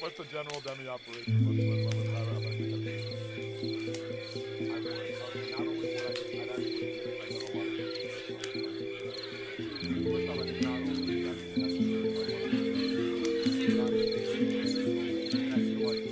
what's the general dummy operation? What would that I would not only would I'd actually I've done a lot of first off, I think not only that's necessary, but not and I feel like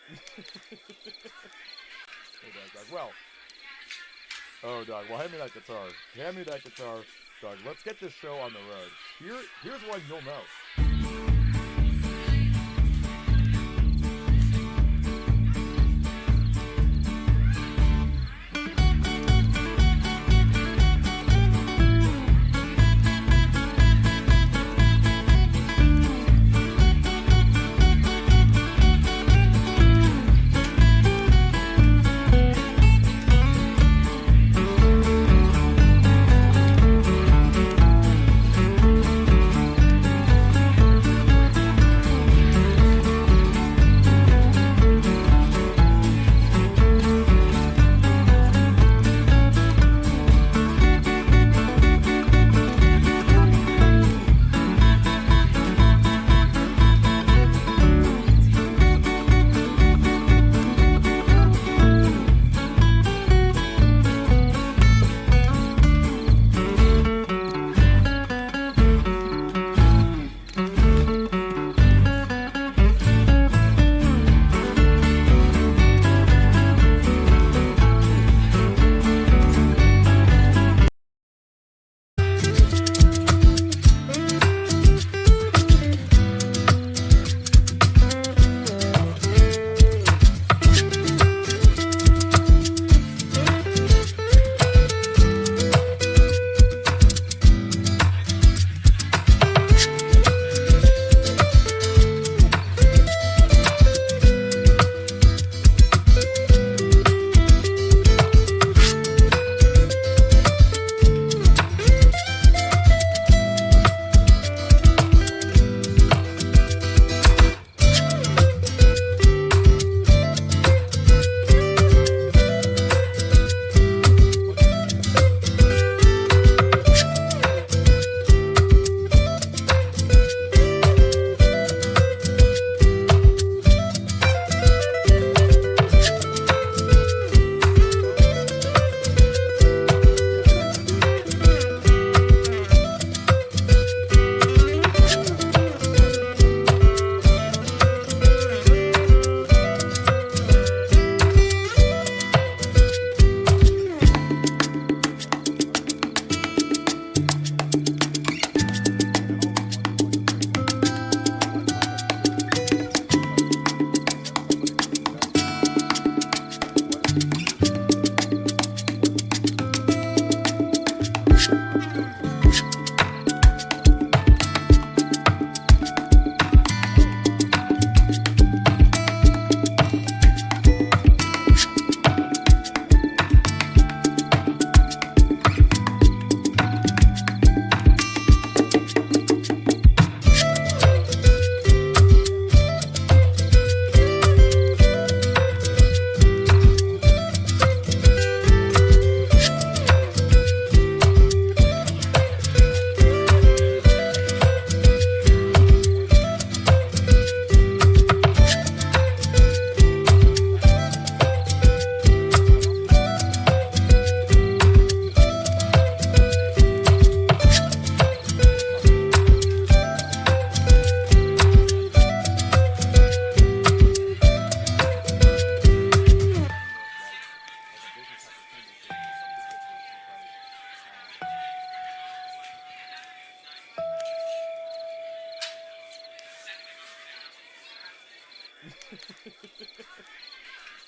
Hey, Doug, well. Oh, Doug, well, hand me that guitar. Hand me that guitar. Doug, let's get this show on the road. Here's one you'll know.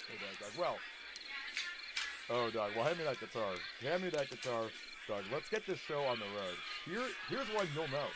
Hey, Doug, well. Oh, Doug, well, hand me that guitar. Hand me that guitar. Doug, let's get this show on the road. Here's one you'll know.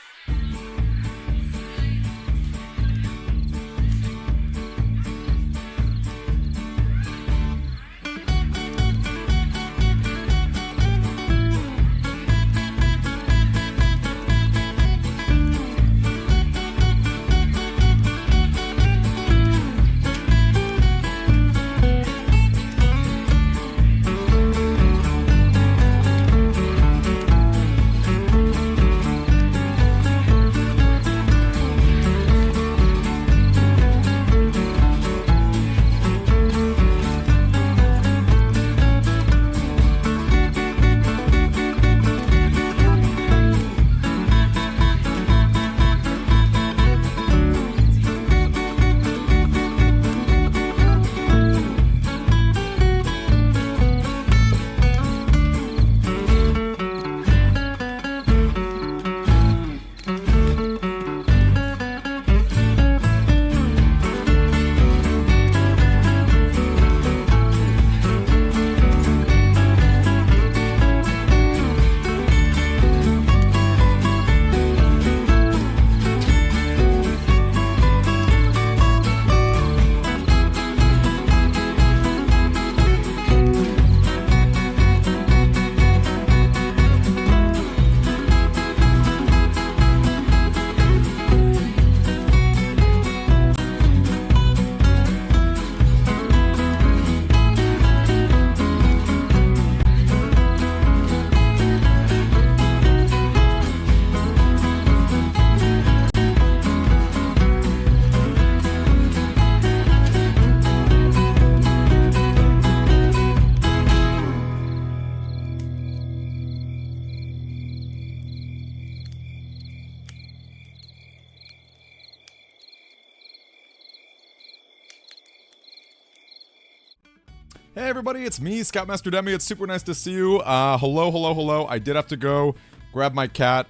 Hey everybody, it's me, Scoutmaster Demi. It's super nice to see you. Hello. I did have to go grab my cat.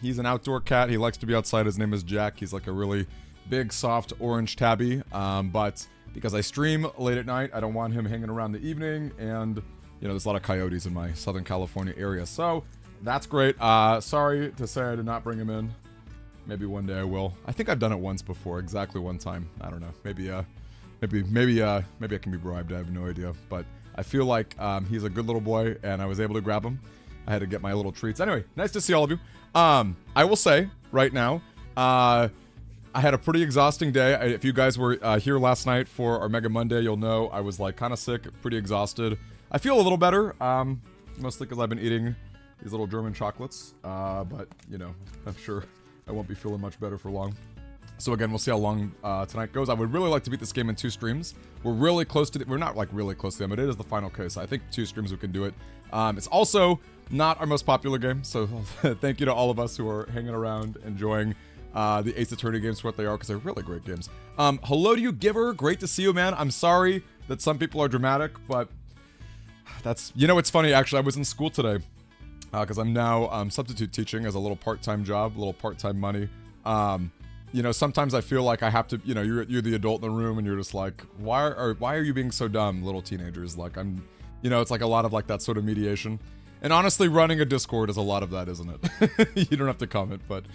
He's an outdoor cat. He likes to be outside. His name is Jack. He's like a really big, soft orange tabby. But because I stream late at night, I don't want him hanging around the evening. And, you know, there's a lot of coyotes in my Southern California area. So, that's great. Sorry to say I did not bring him in. Maybe one day I will. I think I've done it once before, exactly one time. I don't know. Maybe I can be bribed. I have no idea. But I feel like he's a good little boy, and I was able to grab him. I had to get my little treats. Anyway, nice to see all of you. I will say right now, I had a pretty exhausting day. If you guys were here last night for our Mega Monday, you'll know I was like kind of sick, pretty exhausted. I feel a little better, mostly because I've been eating these little German chocolates. But you know, I'm sure I won't be feeling much better for long. So again, we'll see how long tonight goes. I would really like to beat this game in 2 streams. We're really close to we're not like really close to them, but it is the final case. I think 2 streams we can do it. It's also not our most popular game, so thank you to all of us who are hanging around, enjoying the Ace Attorney games for what they are, because they're really great games. Hello to you, Giver. Great to see you, man. I'm sorry that some people are dramatic, but that's, you know, it's funny, actually. I was in school today, because I'm now substitute teaching as a little part-time job, a little part-time money. You know, sometimes I feel like I have to, you know, you're the adult in the room and you're just like, why are you being so dumb, little teenagers? Like, you know, it's like a lot of like that sort of mediation. And honestly, running a Discord is a lot of that, isn't it? You don't have to comment, but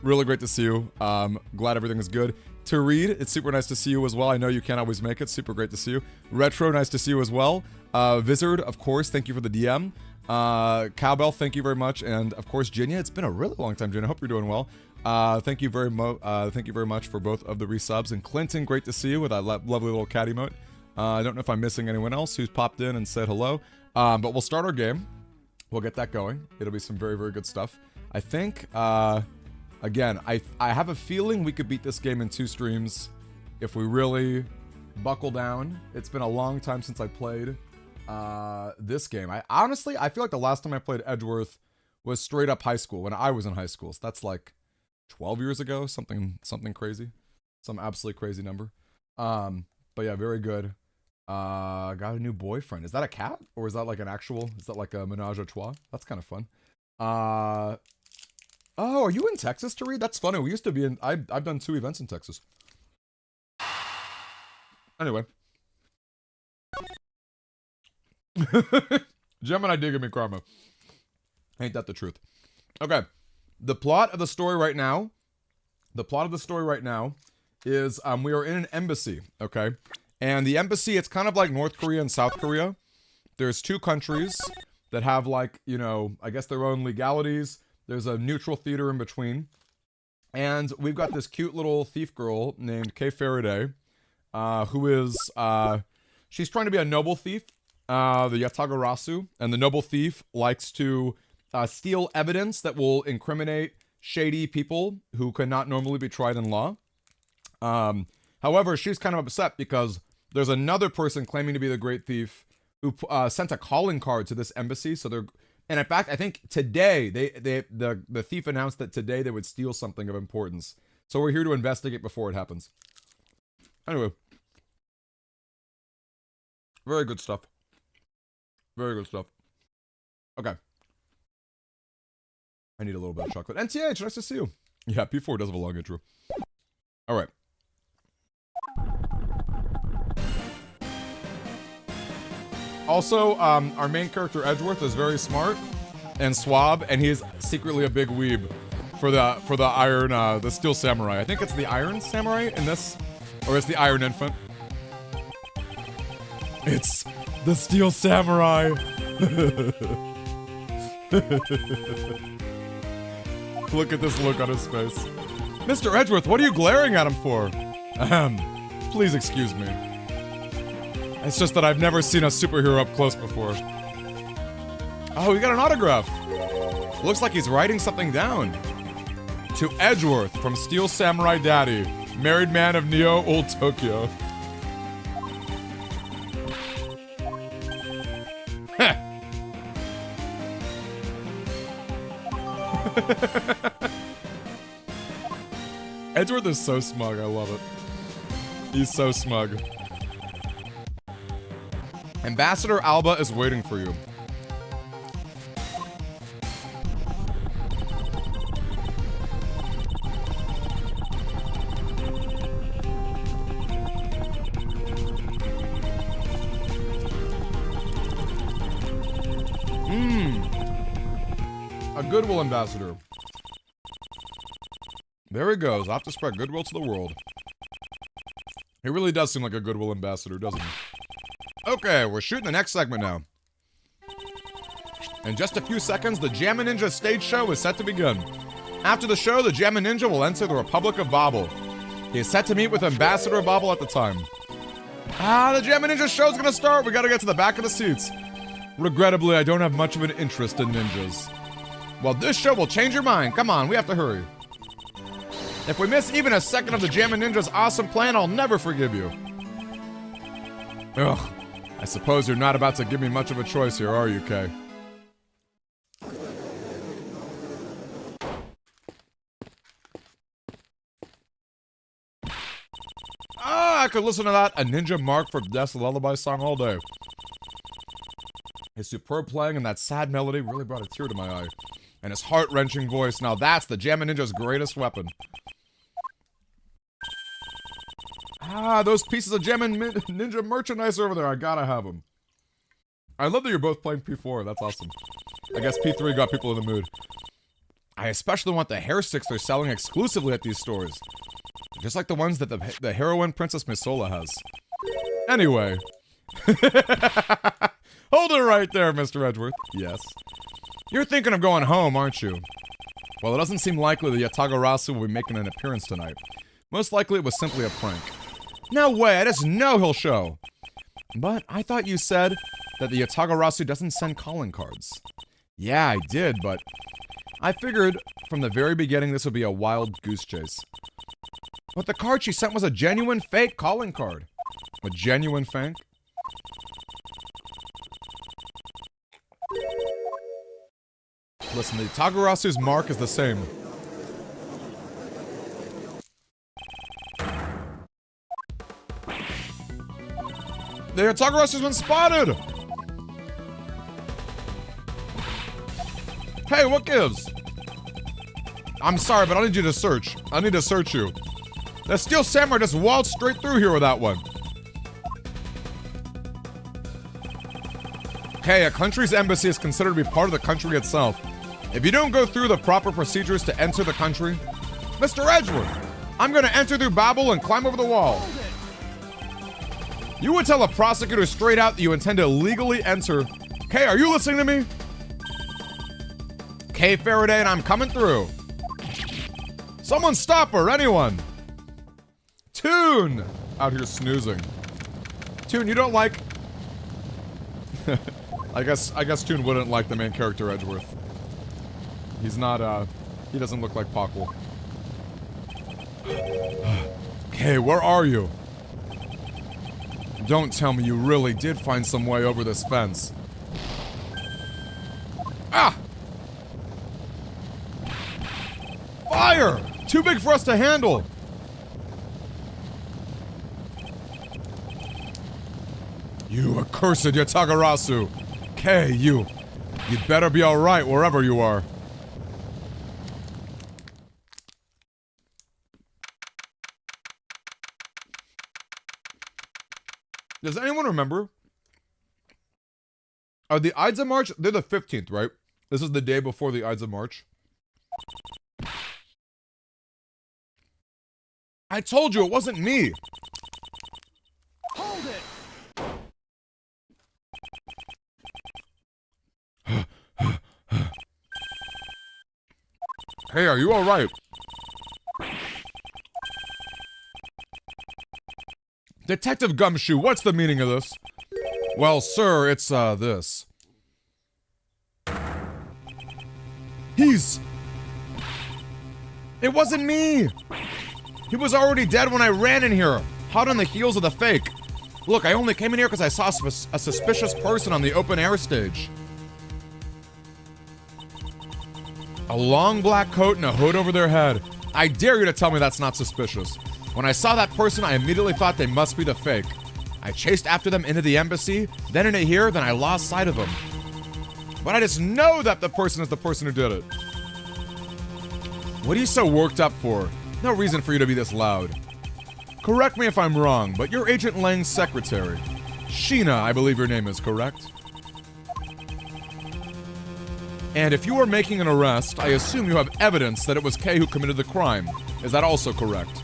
really great to see you. Glad everything is good. To read, it's super nice to see you as well. I know you can't always make it. Super great to see you. Retro, nice to see you as well. Vizard, of course, thank you for the DM. Cowbell, thank you very much. And of course, Jinya, it's been a really long time, Jinya. I hope you're doing well. Thank you very much for both of the resubs. And Clinton, great to see you with that lovely little cat emote. I don't know if I'm missing anyone else who's popped in and said hello. But we'll start our game. We'll get that going. It'll be some very, very good stuff. I think, again, I have a feeling we could beat this game in 2 streams if we really buckle down. It's been a long time since I played this game. Honestly, I feel like the last time I played Edgeworth was straight up high school, when I was in high school. So that's like 12 years ago, something crazy. Some absolutely crazy number. But yeah, very good. Got a new boyfriend. Is that a cat? Or is that like an actual, is that like a menage a trois? That's kind of fun. Oh, are you in Texas to read? That's funny. We used to be in, I've done 2 events in Texas. Anyway. Gemini did give me karma. Ain't that the truth? Okay. The plot of the story right now is we are in an embassy, okay? And the embassy, it's kind of like North Korea and South Korea. There's 2 countries that have like, you know, I guess their own legalities. There's a neutral theater in between. And we've got this cute little thief girl named Kay Faraday, who is, she's trying to be a noble thief, the Yatagarasu. And the noble thief likes to steal evidence that will incriminate shady people who cannot normally be tried in law. However, she's kind of upset because there's another person claiming to be the great thief who sent a calling card to this embassy. So they're, and in fact, I think today the thief announced that today they would steal something of importance. So we're here to investigate before it happens. Anyway, very good stuff. Very good stuff. Okay. I need a little bit of chocolate. NTH, nice to see you. Yeah, P4 does have a long intro. Alright. Also, our main character, Edgeworth, is very smart and suave, and he is secretly a big weeb for the Iron, the Steel Samurai. I think it's the Iron Samurai in this, or it's the Iron Infant. It's the Steel Samurai. Look at this look on his face. Mr. Edgeworth, what are you glaring at him for? Please excuse me. It's just that I've never seen a superhero up close before. Oh, we got an autograph. Looks like he's writing something down. To Edgeworth from Steel Samurai Daddy, married man of Neo Old Tokyo. Edgeworth is so smug, I love it. He's so smug. Ambassador Alba is waiting for you. A goodwill ambassador. There he goes, off to spread goodwill to the world. He really does seem like a goodwill ambassador, doesn't he? Okay, we're shooting the next segment now. In just a few seconds, the Jammin' Ninja stage show is set to begin. After the show, the Jammin' Ninja will enter the Republic of Bobble. He is set to meet with Ambassador Bobble at the time. The Jammin' Ninja show's gonna start. We gotta get to the back of the seats. Regrettably, I don't have much of an interest in ninjas. Well, this show will change your mind. Come on, we have to hurry. If we miss even a second of the Jammin' Ninja's awesome plan, I'll never forgive you. Ugh, I suppose you're not about to give me much of a choice here, are you, Kay? I could listen to that, a Ninja Mark for Death's Lullaby song all day. His superb playing and that sad melody really brought a tear to my eye. And his heart-wrenching voice, now that's the Jammin' Ninja's greatest weapon. Those pieces of Jammin' Ninja merchandise over there, I gotta have them. I love that you're both playing P4, that's awesome. I guess P3 got people in the mood. I especially want the hair sticks they're selling exclusively at these stores. Just like the ones that the heroine Princess Misola has. Anyway. Hold it right there, Mr. Edgeworth. Yes. You're thinking of going home, aren't you? Well, it doesn't seem likely that Yatagarasu will be making an appearance tonight. Most likely it was simply a prank. No way, I just know he'll show. But I thought you said that the Yatagarasu doesn't send calling cards. Yeah, I did, but I figured from the very beginning this would be a wild goose chase. But the card she sent was a genuine fake calling card. A genuine fake? Listen, the Tagarasu's mark is the same. The Tagarasu's been spotted! Hey, what gives? I'm sorry, but I need you to search. I need to search you. The Steel Samurai just waltzed straight through here with that one. Hey, a country's embassy is considered to be part of the country itself. If you don't go through the proper procedures to enter the country, Mr. Edgeworth, I'm gonna enter through Babel and climb over the wall. You would tell a prosecutor straight out that you intend to illegally enter. Kay, are you listening to me? Kay Faraday and I'm coming through. Someone stop her, anyone. Toon! Out here snoozing. Toon, you don't like... I guess Toon wouldn't like the main character, Edgeworth. He's not, he doesn't look like Pockle. Okay, where are you? Don't tell me you really did find some way over this fence. Ah! Fire! Too big for us to handle! You accursed Yatagarasu! Kay, you'd better be alright wherever you are. Does anyone remember? The Ides of March, they're the 15th, right? This is the day before the Ides of March. I told you it wasn't me! Hold it! Hey, are you alright? Detective Gumshoe, what's the meaning of this? Well, sir, it's, this. It wasn't me! He was already dead when I ran in here, hot on the heels of the fake. Look, I only came in here because I saw a suspicious person on the open air stage. A long black coat and a hood over their head. I dare you to tell me that's not suspicious. When I saw that person, I immediately thought they must be the fake. I chased after them into the embassy, then into here, then I lost sight of them. But I just know that the person is the person who did it. What are you so worked up for? No reason for you to be this loud. Correct me if I'm wrong, but you're Agent Lang's secretary. Sheena, I believe your name is, correct? And if you are making an arrest, I assume you have evidence that it was Kay who committed the crime. Is that also correct?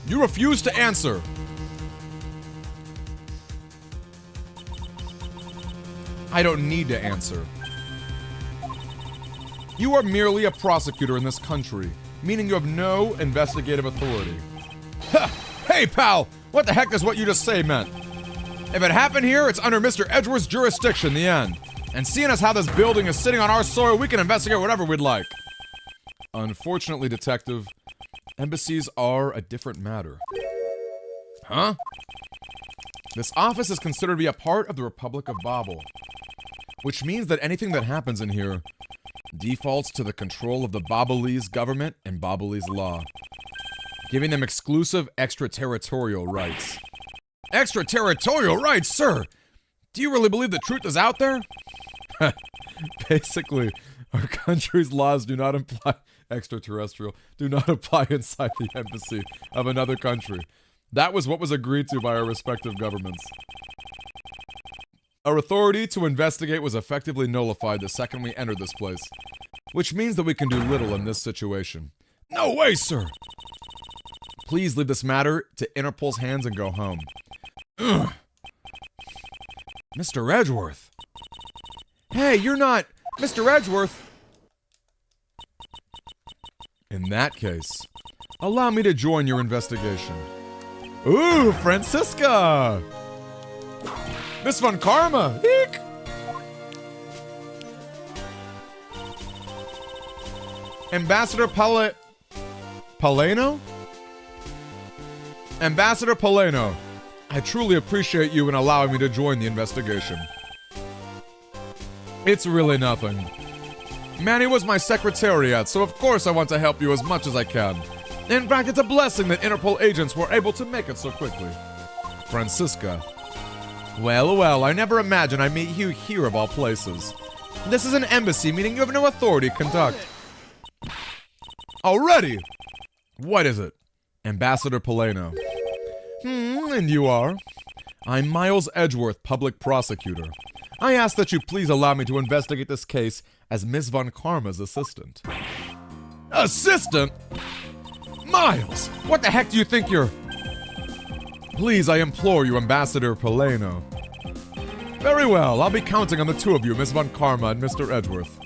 You refuse to answer. I don't need to answer. You are merely a prosecutor in this country, meaning you have no investigative authority. Ha! Hey, pal! What the heck does what you just say meant? If it happened here, it's under Mr. Edgeworth's jurisdiction, the end. And seeing as how this building is sitting on our soil, we can investigate whatever we'd like. Unfortunately, Detective, embassies are a different matter. Huh? This office is considered to be a part of the Republic of Babel, which means that anything that happens in here defaults to the control of the Babelese government and Babelese law, giving them exclusive extraterritorial rights. Extraterritorial rights, sir? Do you really believe the truth is out there? Basically, our country's laws do not apply do not apply inside the embassy of another country. That was what was agreed to by our respective governments. Our authority to investigate was effectively nullified the second we entered this place, which means that we can do little in this situation. No way, sir! Please leave this matter to Interpol's hands and go home. Ugh. Mr. Edgeworth. Hey, you're not Mr. Edgeworth. In that case, allow me to join your investigation. Ooh, Francisca! Miss Von Karma! Eek! Ambassador Paleno? Ambassador Paleno, I truly appreciate you in allowing me to join the investigation. It's really nothing. Manny was my secretariat, so of course I want to help you as much as I can. In fact, it's a blessing that Interpol agents were able to make it so quickly. Francisca. Well, well, I never imagined I'd meet you here of all places. This is an embassy, meaning you have no authority to conduct. Already! What is it? Ambassador Paleno. And you are? I'm Miles Edgeworth, public prosecutor. I ask that you please allow me to investigate this case as Miss Von Karma's assistant. Assistant? Miles, what the heck do you think you're... Please, I implore you, Ambassador Paleno. Very well, I'll be counting on the two of you, Miss Von Karma and Mr. Edgeworth.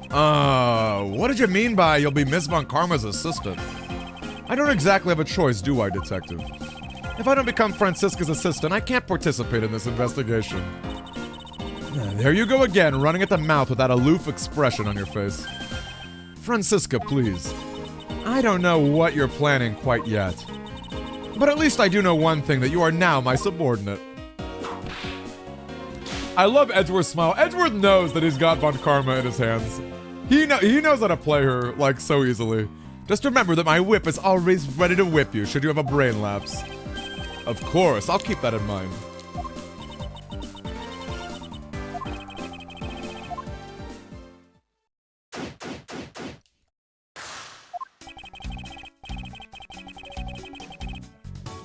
What did you mean by you'll be Miss Von Karma's assistant? I don't exactly have a choice, do I, Detective? If I don't become Francisca's assistant, I can't participate in this investigation. There you go again, running at the mouth with that aloof expression on your face. Francisca, please. I don't know what you're planning quite yet. But at least I do know one thing, that you are now my subordinate. I love Edgeworth's smile. Edgeworth knows that he's got Von Karma in his hands. He knows how to play her, like, so easily. Just remember that my whip is always ready to whip you, should you have a brain lapse. Of course, I'll keep that in mind.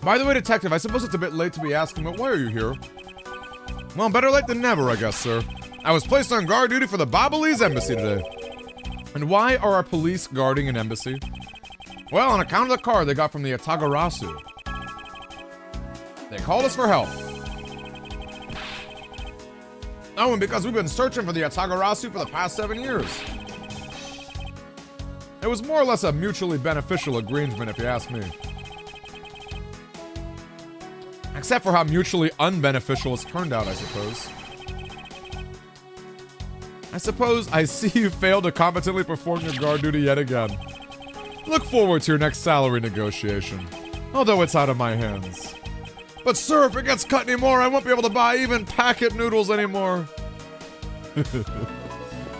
By the way, Detective, I suppose it's a bit late to be asking, but why are you here? Well, better late than never, I guess, sir. I was placed on guard duty for the Babelese embassy today. And why are our police guarding an embassy? Well, on account of the card they got from the Atagarasu. They called us for help. Oh, and because we've been searching for the Atagarasu for the past 7 years. It was more or less a mutually beneficial arrangement, if you ask me. Except for how mutually unbeneficial it's turned out, I suppose. I see you failed to competently perform your guard duty yet again. Look forward to your next salary negotiation, although it's out of my hands. But sir, if it gets cut anymore, I won't be able to buy even packet noodles anymore.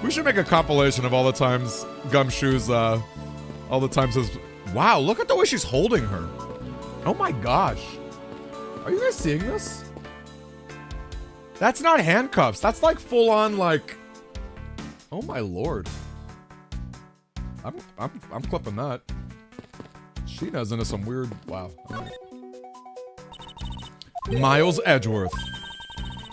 We should make a compilation of all the times Gumshoe's, all the times his... Wow, look at the way she's holding her. Oh my gosh. Are you guys seeing this? That's not handcuffs. That's like full on like... Oh my lord. I'm clipping that. Sheena's into some weird... Wow. Miles Edgeworth.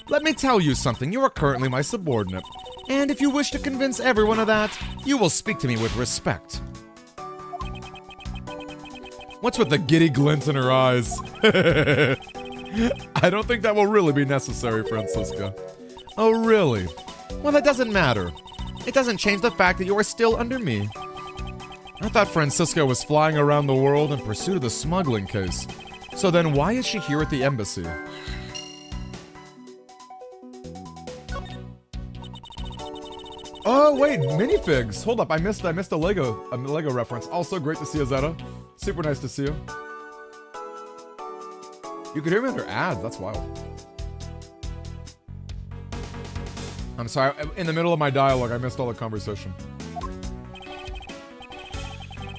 Let me tell you something. You are currently my subordinate. And if you wish to convince everyone of that, you will speak to me with respect. What's with the giddy glint in her eyes? I don't think that will really be necessary, Francisca. Oh, really? Well, that doesn't matter. It doesn't change the fact that you are still under me. I thought Francisca was flying around the world in pursuit of the smuggling case. So then why is she here at the embassy? Oh, wait, minifigs. Hold up, I missed a Lego reference. Also, great to see you, Zeta. Super nice to see you. You could hear me in their ads. That's wild. I'm sorry. In the middle of my dialogue, I missed all the conversation.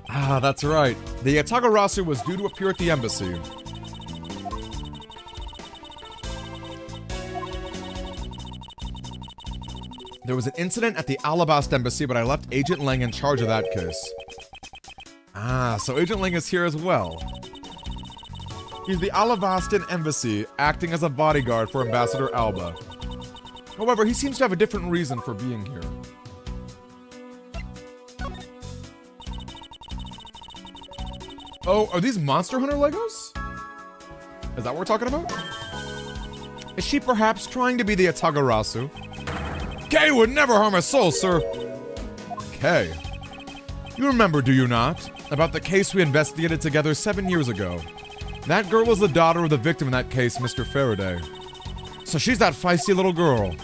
Ah, that's right. The Yatagarasu was due to appear at the embassy. There was an incident at the Alabast embassy, but I left Agent Lang in charge of that case. Ah, so Agent Lang is here as well. He's the Alabastan embassy, acting as a bodyguard for Ambassador Alba. However, he seems to have a different reason for being here. Oh, are these Monster Hunter Legos? Is that what we're talking about? Is she perhaps trying to be the Yatagarasu? Kay would never harm a soul, sir. Kay. You remember, do you not, about the case we investigated together 7 years ago? That girl was the daughter of the victim in that case, Mr. Faraday. So she's that feisty little girl.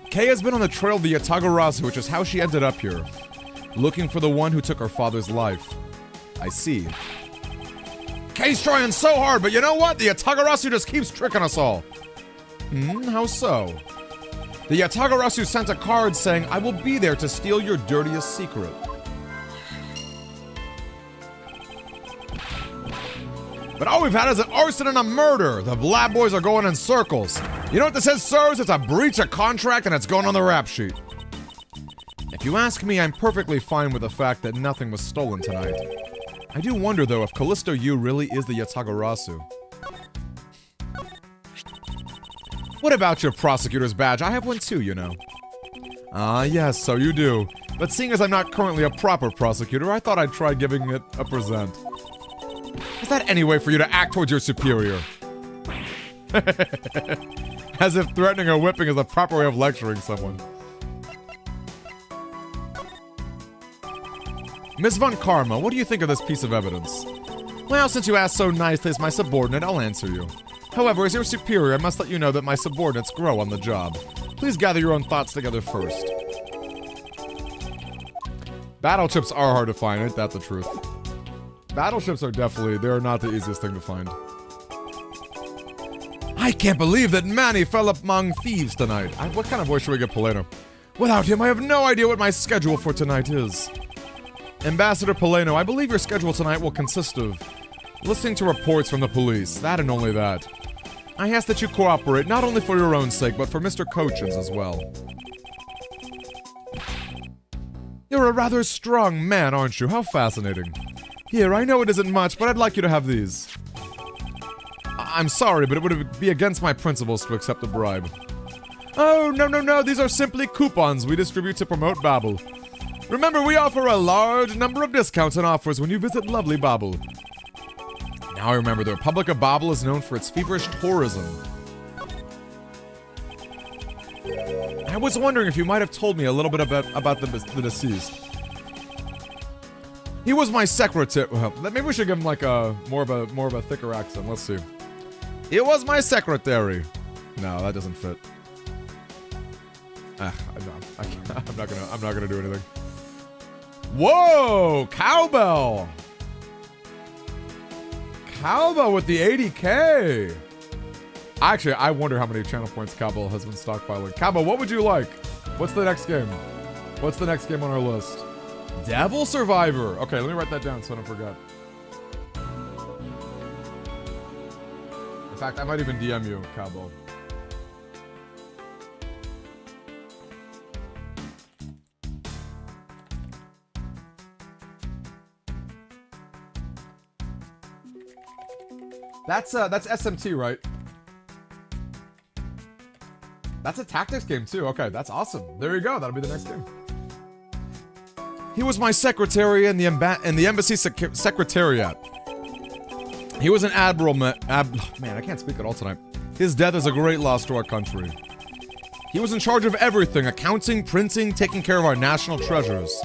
Kay has been on the trail of the Yatagarasu, which is how she ended up here. Looking for the one who took her father's life. I see. Kay's trying so hard, but you know what? The Yatagarasu just keeps tricking us all. How so? The Yatagarasu sent a card saying, I will be there to steal your dirtiest secret. But all we've had is an arson and a murder. The Blab Boys are going in circles. You know what this is, sirs? It's a breach of contract and it's going on the rap sheet. If you ask me, I'm perfectly fine with the fact that nothing was stolen tonight. I do wonder, though, if Callisto Yu really is the Yatagarasu. What about your prosecutor's badge? I have one too, you know. Ah, yes, so you do. But seeing as I'm not currently a proper prosecutor, I thought I'd try giving it a present. Is that any way for you to act towards your superior? As if threatening or whipping is the proper way of lecturing someone. Miss Von Karma, what do you think of this piece of evidence? Well, since you asked so nicely as my subordinate, I'll answer you. However, as your superior, I must let you know that my subordinates grow on the job. Please gather your own thoughts together first. Battleships are hard to find, ain't that the truth? Battleships are definitely, they're not the easiest thing to find. I can't believe that Manny fell among thieves tonight. What kind of voice should we get Poleno? Without him, I have no idea what my schedule for tonight is. Ambassador Poleno, I believe your schedule tonight will consist of listening to reports from the police, that and only that. I ask that you cooperate, not only for your own sake, but for Mr. Cochin's as well. You're a rather strong man, aren't you? How fascinating. Here, I know it isn't much, but I'd like you to have these. I'm sorry, but it would be against my principles to accept a bribe. Oh, no, these are simply coupons we distribute to promote Babel. Remember, we offer a large number of discounts and offers when you visit lovely Babel. Now I remember, the Republic of Babel is known for its feverish tourism. I was wondering if you might have told me a little bit about the deceased. He was my secretary. Well, maybe we should give him like a more of a thicker accent. Let's see. He was my secretary. No, that doesn't fit. I'm not gonna do anything. Whoa, cowbell. Cowbell with the 80K. Actually, I wonder how many channel points Cowbell has been stockpiling. Cowbell, what would you like? What's the next game? What's the next game on our list? Devil Survivor. Okay, let me write that down so I don't forget. In fact, I might even DM you, Cabo. That's SMT, right? That's a tactics game too. Okay, that's awesome. There you go. That'll be the next game. He was my secretary in the embassy secretariat. He was an admiral. Man, I can't speak at all tonight. His death is a great loss to our country. He was in charge of everything: accounting, printing, taking care of our national treasures.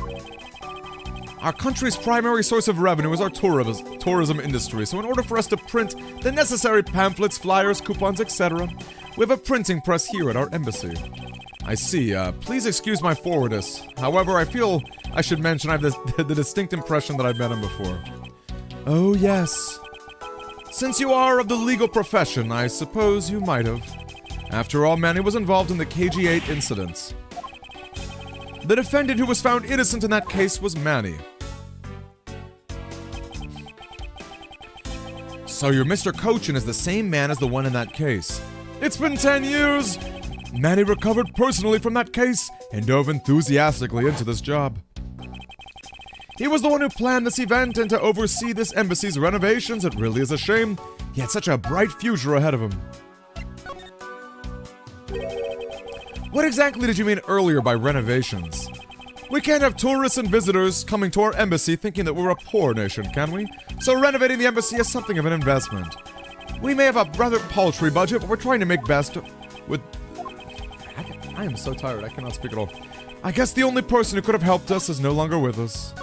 Our country's primary source of revenue is our tourism industry, so in order for us to print the necessary pamphlets, flyers, coupons, etc., we have a printing press here at our embassy. I see. Please excuse my forwardness. However, I feel I should mention I have the distinct impression that I've met him before. Oh, yes. Since you are of the legal profession, I suppose you might have. After all, Manny was involved in the KG-8 incidents. The defendant who was found innocent in that case was Manny. So your Mr. Cochin is the same man as the one in that case. It's been 10 years! Manny recovered personally from that case and dove enthusiastically into this job. He was the one who planned this event and to oversee this embassy's renovations. It really is a shame he had such a bright future ahead of him. What exactly did you mean earlier by renovations? We can't have tourists and visitors coming to our embassy thinking that we're a poor nation, can we? So renovating the embassy is something of an investment. We may have a rather paltry budget, but we're trying to make best with... I am so tired, I cannot speak at all. I guess the only person who could have helped us is no longer with us.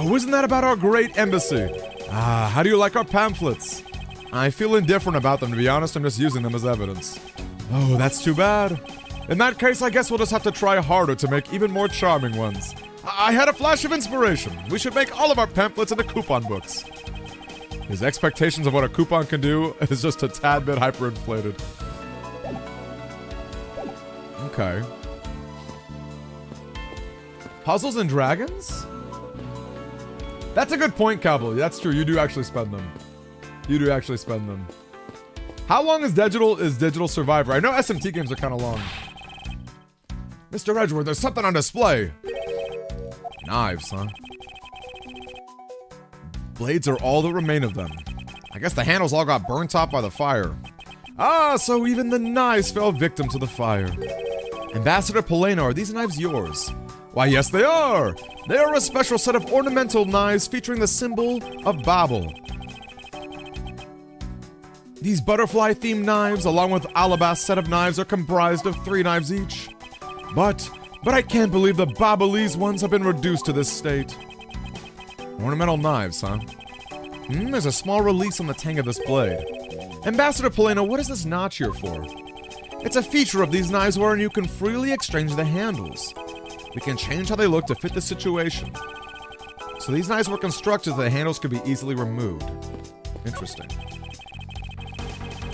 Oh, isn't that about our great embassy? Ah, how do you like our pamphlets? I feel indifferent about them, to be honest. I'm just using them as evidence. Oh, that's too bad. In that case, I guess we'll just have to try harder to make even more charming ones. I had a flash of inspiration. We should make all of our pamphlets into coupon books. His expectations of what a coupon can do is just a tad bit hyperinflated. Okay. Puzzles and Dragons? That's a good point, Cowboy. That's true. You do actually spend them. You do actually spend them. How long is Digital Survivor? I know SMT games are kind of long. Mr. Edgeworth, there's something on display. Knives, huh? Blades are all that remain of them. I guess the handles all got burnt off by the fire. Ah, so even the knives fell victim to the fire. Ambassador Poleno, are these knives yours? Why, yes, they are! They are a special set of ornamental knives featuring the symbol of Babel. These butterfly-themed knives, along with Alabast's set of knives, are comprised of 3 knives each. But I can't believe the Babelese ones have been reduced to this state. Ornamental knives, huh? There's a small release on the tang of this blade. Ambassador Poleno, what is this notch here for? It's a feature of these knives wherein you can freely exchange the handles. We can change how they look to fit the situation. So these knives were constructed so the handles could be easily removed. Interesting.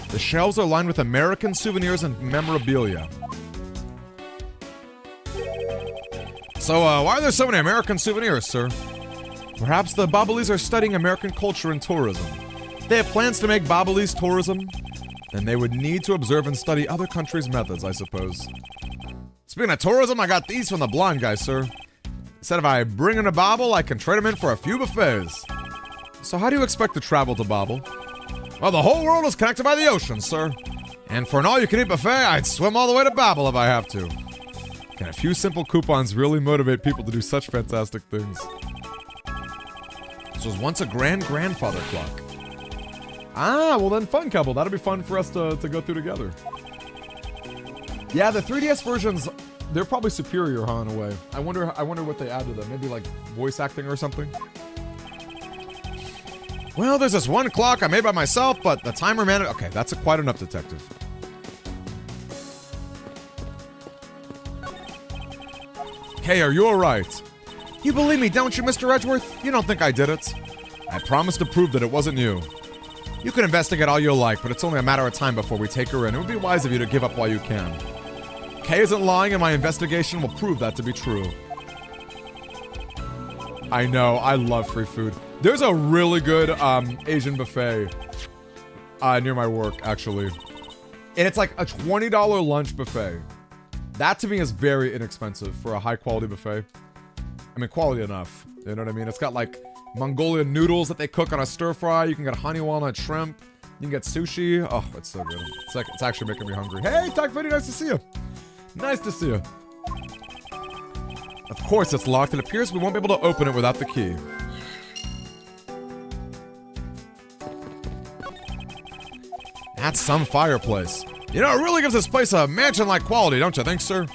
The shelves are lined with American souvenirs and memorabilia. So, why are there so many American souvenirs, sir? Perhaps the Babelese are studying American culture and tourism. If they have plans to make Babelese tourism, then they would need to observe and study other countries' methods, I suppose. Speaking of tourism, I got these from the blonde guy, sir. Said if I bring in a Babel, I can trade him in for a few buffets. So how do you expect to travel to Babel? Well, the whole world is connected by the ocean, sir. And for an all-you-can-eat buffet, I'd swim all the way to Babel if I have to. Can a few simple coupons really motivate people to do such fantastic things? This was once a grand-grandfather clock. Ah, well then fun, Kebble. That'll be fun for us to go through together. Yeah, the 3DS versions, they're probably superior, huh, in a way. I wonder what they add to them. Maybe like voice acting or something. Well, there's this one clock I made by myself, but the timer man... Okay, that's quite enough, detective. Hey, are you alright? You believe me, don't you, Mr. Edgeworth? You don't think I did it? I promise to prove that it wasn't you. You can investigate all you like, but it's only a matter of time before we take her in. It would be wise of you to give up while you can. Kay isn't lying, and my investigation will prove that to be true. I know, I love free food. There's a really good Asian buffet near my work, actually. And it's like a $20 lunch buffet. That to me is very inexpensive for a high quality buffet. I mean, quality enough. You know what I mean? It's got like Mongolian noodles that they cook on a stir fry. You can get honey walnut shrimp. You can get sushi. Oh, it's so good. It's actually making me hungry. Hey, Talk Video, nice to see you. Nice to see you. Of course it's locked. It appears we won't be able to open it without the key. That's some fireplace. You know, it really gives this place a mansion-like quality, don't you think, sir?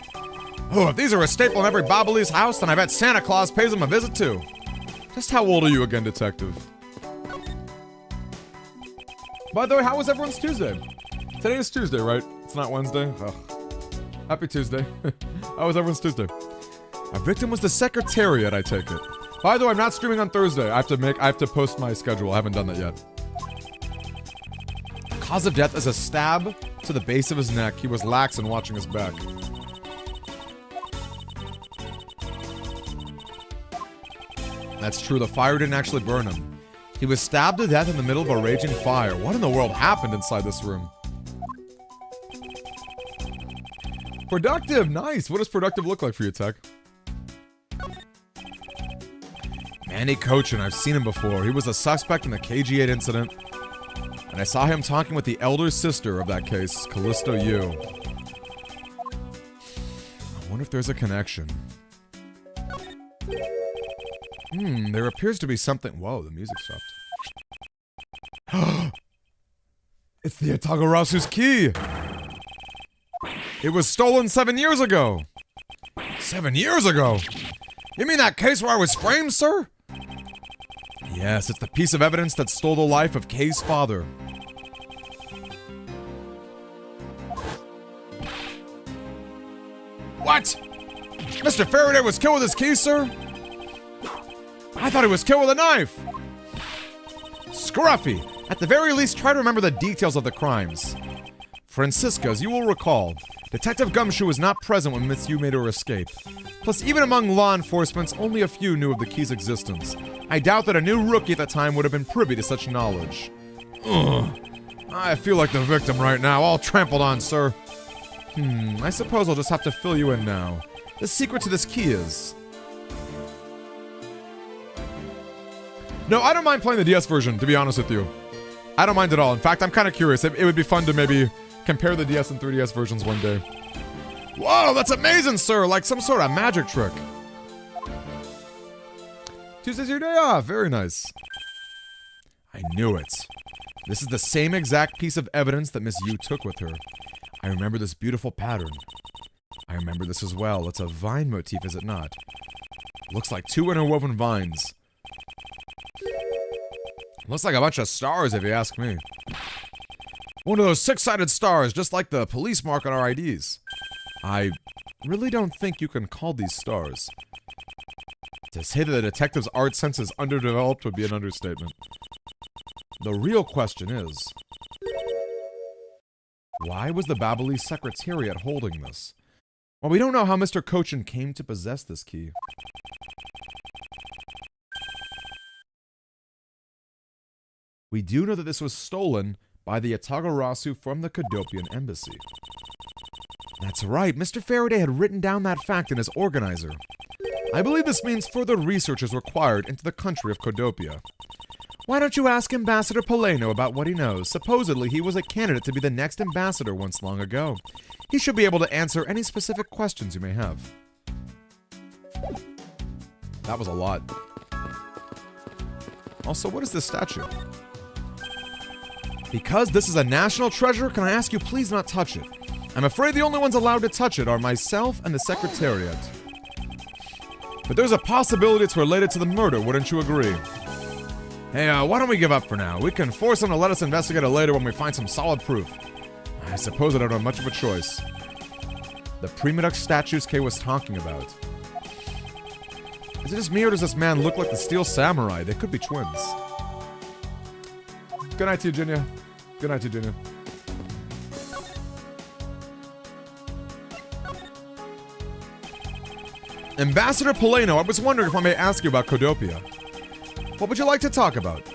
Oh, if these are a staple in every Bobbly's house, then I bet Santa Claus pays them a visit, too. Just how old are you again, detective? By the way, how was everyone's Tuesday? Today is Tuesday, right? It's not Wednesday? Ugh. Happy Tuesday. How was everyone's Tuesday? A victim was the Secretariat, I take it. By the way, I'm not streaming on Thursday. I have to post my schedule. I haven't done that yet. Cause of death is a stab to the base of his neck. He was lax in watching his back. That's true. The fire didn't actually burn him. He was stabbed to death in the middle of a raging fire. What in the world happened inside this room? Productive, nice. What does productive look like for you, Tech? Manny Cochin, I've seen him before. He was a suspect in the KG8 incident. And I saw him talking with the elder sister of that case, Callisto Yu. I wonder if there's a connection. There appears to be something... Whoa, the music stopped. It's the Atagarasu's key! It was stolen 7 years ago! 7 years ago? You mean that case where I was framed, sir? Yes, it's the piece of evidence that stole the life of Kay's father. What? Mr. Faraday was killed with his key, sir? I thought he was killed with a knife! Scruffy! At the very least, try to remember the details of the crimes. Francisca, as you will recall, Detective Gumshoe was not present when Miss Yu made her escape. Plus, even among law enforcement, only a few knew of the key's existence. I doubt that a new rookie at the time would have been privy to such knowledge. Ugh. I feel like the victim right now, all trampled on, sir. I suppose I'll just have to fill you in now. The secret to this key is... No, I don't mind playing the DS version, to be honest with you. I don't mind at all. In fact, I'm kind of curious. It would be fun to maybe compare the DS and 3DS versions one day. Whoa, that's amazing, sir! Like some sort of magic trick. Tuesday's your day off. Very nice. I knew it. This is the same exact piece of evidence that Miss Yu took with her. I remember this beautiful pattern. I remember this as well. It's a vine motif, is it not? Looks like two interwoven vines. Looks like a bunch of stars, if you ask me. One of those six-sided stars, just like the police mark on our IDs. I really don't think you can call these stars. To say that the detective's art sense is underdeveloped would be an understatement. The real question is... why was the Babbly Secretariat holding this? Well, we don't know how Mr. Cochin came to possess this key. We do know that this was stolen by the Atagarasu from the Kodopian embassy. That's right, Mr. Faraday had written down that fact in his organizer. I believe this means further research is required into the country of Kodopia. Why don't you ask Ambassador Poleno about what he knows? Supposedly, he was a candidate to be the next ambassador once long ago. He should be able to answer any specific questions you may have. That was a lot. Also, what is this statue? Because this is a national treasure, can I ask you please not touch it? I'm afraid the only ones allowed to touch it are myself and the Secretariat. But there's a possibility it's related to the murder, wouldn't you agree? Hey, why don't we give up for now? We can force them to let us investigate it later when we find some solid proof. I suppose I don't have much of a choice. The Prima statues Kay was talking about. Is it just me or does this man look like the Steel Samurai? They could be twins. Good night to you, Jinya. Good night to you, Jinya. Ambassador Poleno, I was wondering if I may ask you about Kodopia. What would you like to talk about?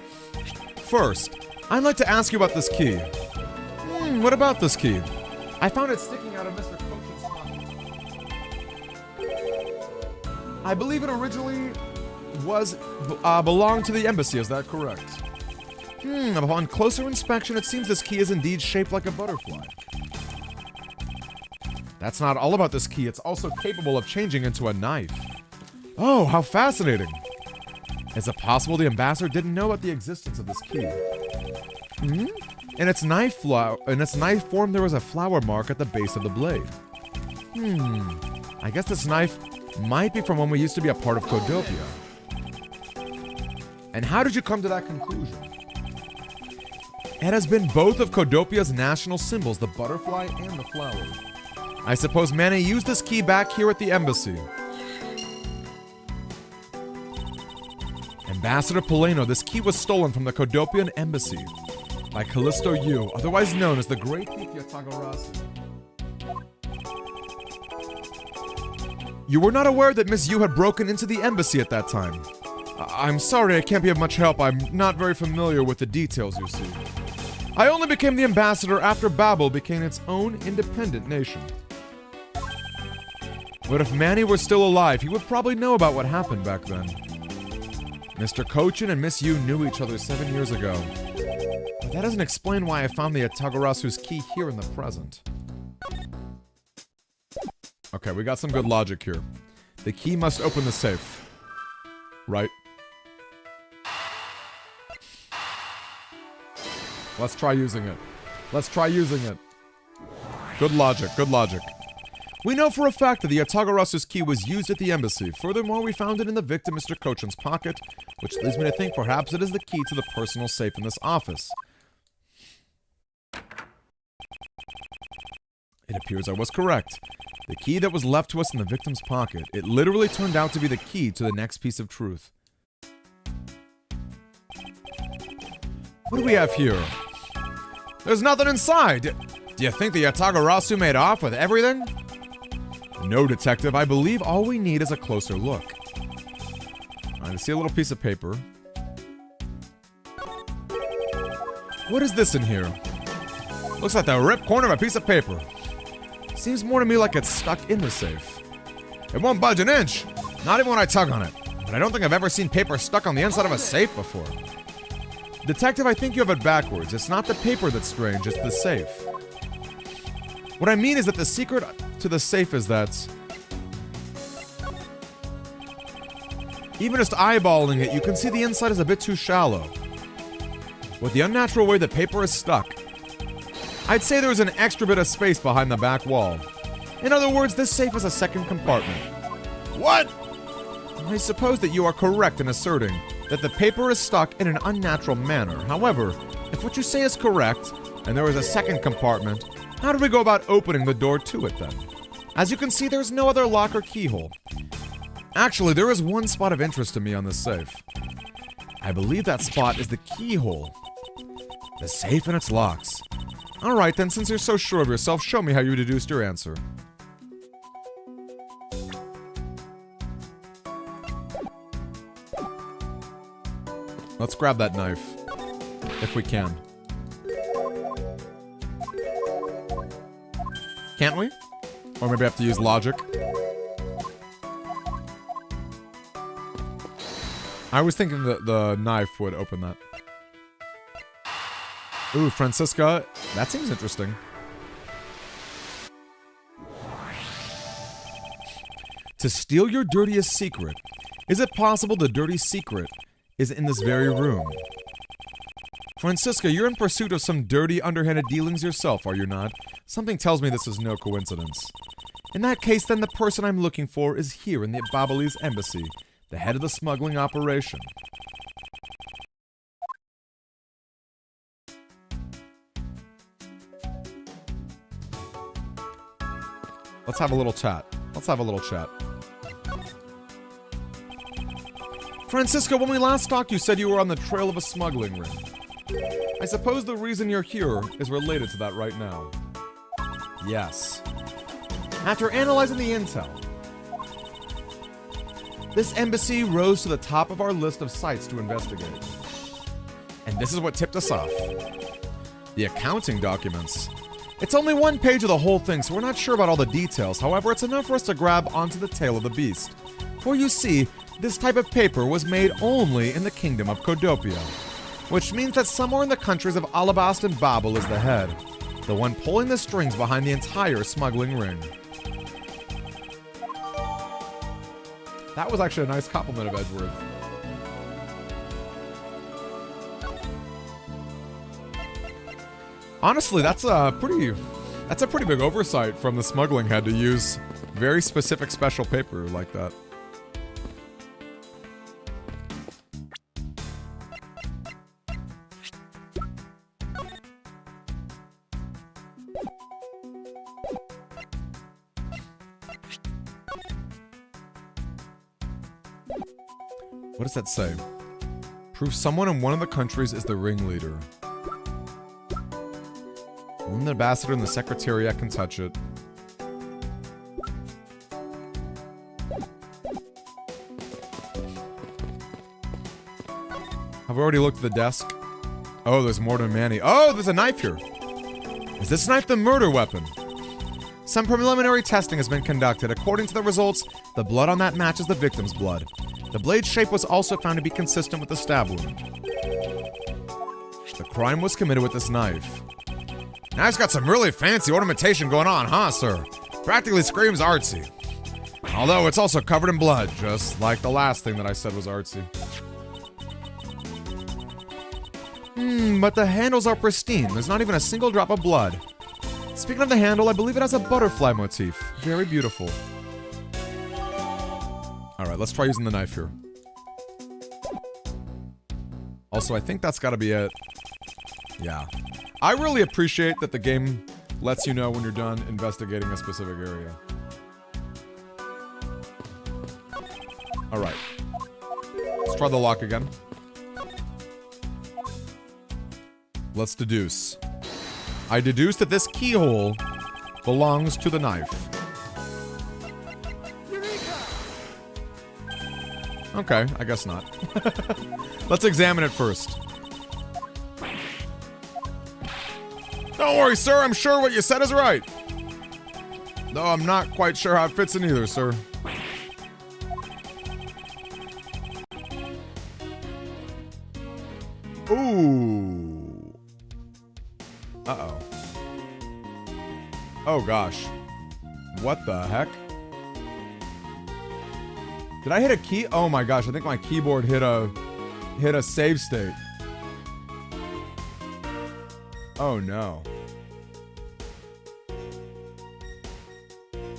First, I'd like to ask you about this key. What about this key? I found it sticking out of Mr. Coach's pocket. I believe it originally belonged to the embassy, is that correct? Upon closer inspection, it seems this key is indeed shaped like a butterfly. That's not all about this key, it's also capable of changing into a knife. Oh, how fascinating! Is it possible the ambassador didn't know about the existence of this key? In its knife form, there was a flower mark at the base of the blade. I guess this knife might be from when we used to be a part of Codopia. And how did you come to that conclusion? It has been both of Codopia's national symbols, the butterfly and the flower. I suppose Manny used this key back here at the embassy. Ambassador Poleno, this key was stolen from the Codopian embassy by Callisto Yu, otherwise known as the Great Thief Yatagarasu. You were not aware that Miss Yu had broken into the embassy at that time. I'm sorry, I can't be of much help. I'm not very familiar with the details, you see. I only became the ambassador after Babel became its own independent nation. But if Manny were still alive, he would probably know about what happened back then. Mr. Kochin and Miss Yu knew each other 7 years ago. But that doesn't explain why I found the Yatagarasu's key here in the present. Okay, we got some good logic here. The key must open the safe. Right? Let's try using it. Let's try using it. Good logic, good logic. We know for a fact that the Yatagarasu's key was used at the embassy. Furthermore, we found it in the victim, Mr. Kochin's pocket, which leads me to think perhaps it is the key to the personal safe in this office. It appears I was correct. The key that was left to us in the victim's pocket, it literally turned out to be the key to the next piece of truth. What do we have here? There's nothing inside! Do you think the Yatagarasu made off with everything? No, detective. I believe all we need is a closer look. I see a little piece of paper. What is this in here? Looks like the ripped corner of a piece of paper. Seems more to me like it's stuck in the safe. It won't budge an inch, not even when I tug on it. But I don't think I've ever seen paper stuck on the inside of a safe before. Detective, I think you have it backwards. It's not the paper that's strange, it's the safe. What I mean is that the secret to the safe is that even just eyeballing it, you can see the inside is a bit too shallow. With the unnatural way the paper is stuck, I'd say there was an extra bit of space behind the back wall. In other words, this safe is a second compartment. What? I suppose that you are correct in asserting that the paper is stuck in an unnatural manner. However, if what you say is correct, and there is a second compartment, how do we go about opening the door to it then? As you can see, there's no other lock or keyhole. Actually, there is one spot of interest to me on this safe. I believe that spot is the keyhole. The safe and its locks. Alright then, since you're so sure of yourself, show me how you deduced your answer. Let's grab that knife. If we can. Can't we? Or maybe I have to use logic. I was thinking that the knife would open that. Ooh, Francisca. That seems interesting. To steal your dirtiest secret. Is it possible the dirty secret is in this very room? Francisca, you're in pursuit of some dirty, underhanded dealings yourself, are you not? Something tells me this is no coincidence. In that case, then the person I'm looking for is here in the Babalese embassy, the head of the smuggling operation. Let's have a little chat. Let's have a little chat. Francisco, when we last talked, you said you were on the trail of a smuggling ring. I suppose the reason you're here is related to that right now. Yes. After analyzing the intel, This embassy rose to the top of our list of sites to investigate. And this is what tipped us off. The accounting documents. It's only one page of the whole thing, so we're not sure about all the details. However, it's enough for us to grab onto the tail of the beast. For you see, this type of paper was made only in the kingdom of Codopia, which means that somewhere in the countries of Alabast and Babel is the head, the one pulling the strings behind the entire smuggling ring. That was actually a nice compliment of Edgeworth. Honestly, that's a pretty big oversight from the smuggling head to use very specific special paper like that. What does that say? Prove someone in one of the countries is the ringleader. Only the ambassador and the secretariat can touch it. Have we already looked at the desk? Oh, there's more to Manny. Oh, there's a knife here. Is this knife the murder weapon? Some preliminary testing has been conducted. According to the results, the blood on that matches the victim's blood. The blade's shape was also found to be consistent with the stab wound. The crime was committed with this knife. Knife's got some really fancy ornamentation going on, huh, sir? Practically screams artsy. Although it's also covered in blood, just like the last thing that I said was artsy. But the handles are pristine. There's not even a single drop of blood. Speaking of the handle, I believe it has a butterfly motif. Very beautiful. Alright, let's try using the knife here. Also, I think that's gotta be it. Yeah. I really appreciate that the game lets you know when you're done investigating a specific area. Alright. Let's try the lock again. Let's deduce. I deduce that this keyhole belongs to the knife. Okay, I guess not. Let's examine it first. Don't worry, sir. I'm sure what you said is right. Though I'm not quite sure how it fits in either, sir. Ooh. Uh-oh. Oh, gosh. What the heck? Did I hit a key? Oh my gosh, I think my keyboard hit a save state. Oh no.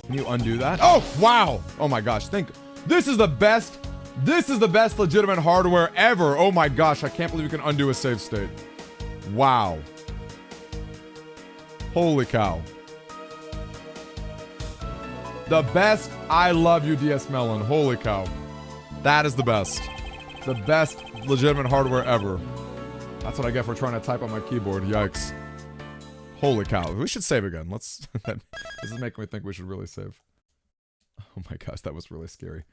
Can you undo that? Oh, wow. Oh my gosh, this is the best legitimate hardware ever. Oh my gosh, I can't believe you can undo a save state. Wow. Holy cow. The best. I love you, DS Melon. Holy cow. That is the best. The best legitimate hardware ever. That's what I get for trying to type on my keyboard. Yikes. Holy cow. We should save again. Let's... This is making me think we should really save. Oh my gosh, that was really scary.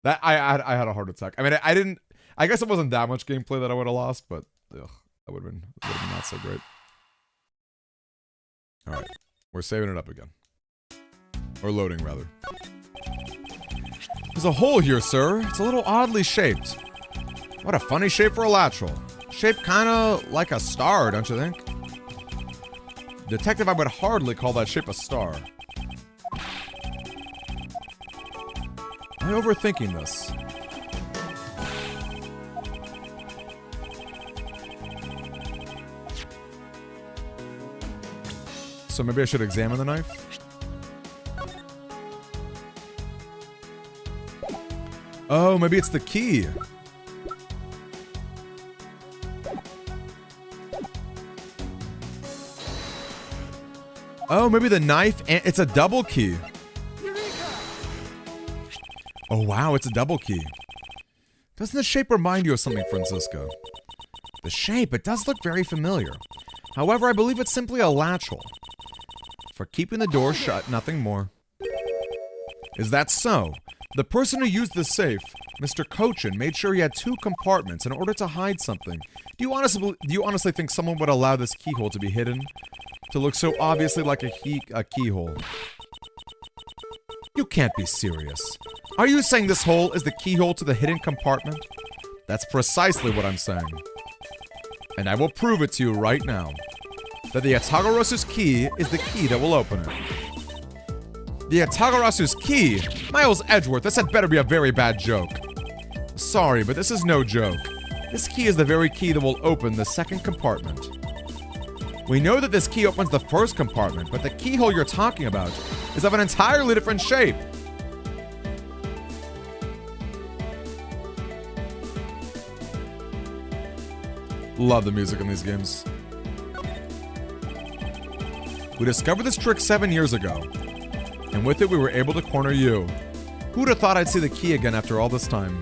That I had a heart attack. I mean, I guess it wasn't that much gameplay that I would have lost, but ugh, that would have been not so great. Alright. We're saving it up again. Or loading, rather. There's a hole here, sir. It's a little oddly shaped. What a funny shape for a lateral. Shaped kinda like a star, don't you think? Detective, I would hardly call that shape a star. Am I overthinking this? So maybe I should examine the knife? Oh, maybe it's the key. Oh, maybe the knife and it's a double key. Oh wow, it's a double key. Doesn't the shape remind you of something, Francisco? The shape, it does look very familiar. However, I believe it's simply a latchel. For keeping the door shut, nothing more. Is that so? The person who used the safe Mr. Cochin made sure he had 2 compartments in order to hide something. Do you honestly think someone would allow this keyhole to be hidden? To look so obviously like a keyhole? You can't be serious. Are you saying this hole is the keyhole to the hidden compartment? That's precisely what I'm saying. And I will prove it to you right now. That the Atagarasu's key is the key that will open it. The Atagarasu's key? Miles Edgeworth, this had better be a very bad joke. Sorry, but this is no joke. This key is the very key that will open the second compartment. We know that this key opens the first compartment, but the keyhole you're talking about is of an entirely different shape. Love the music in these games. We discovered this trick 7 years ago, and with it we were able to corner you. Who'd have thought I'd see the key again after all this time?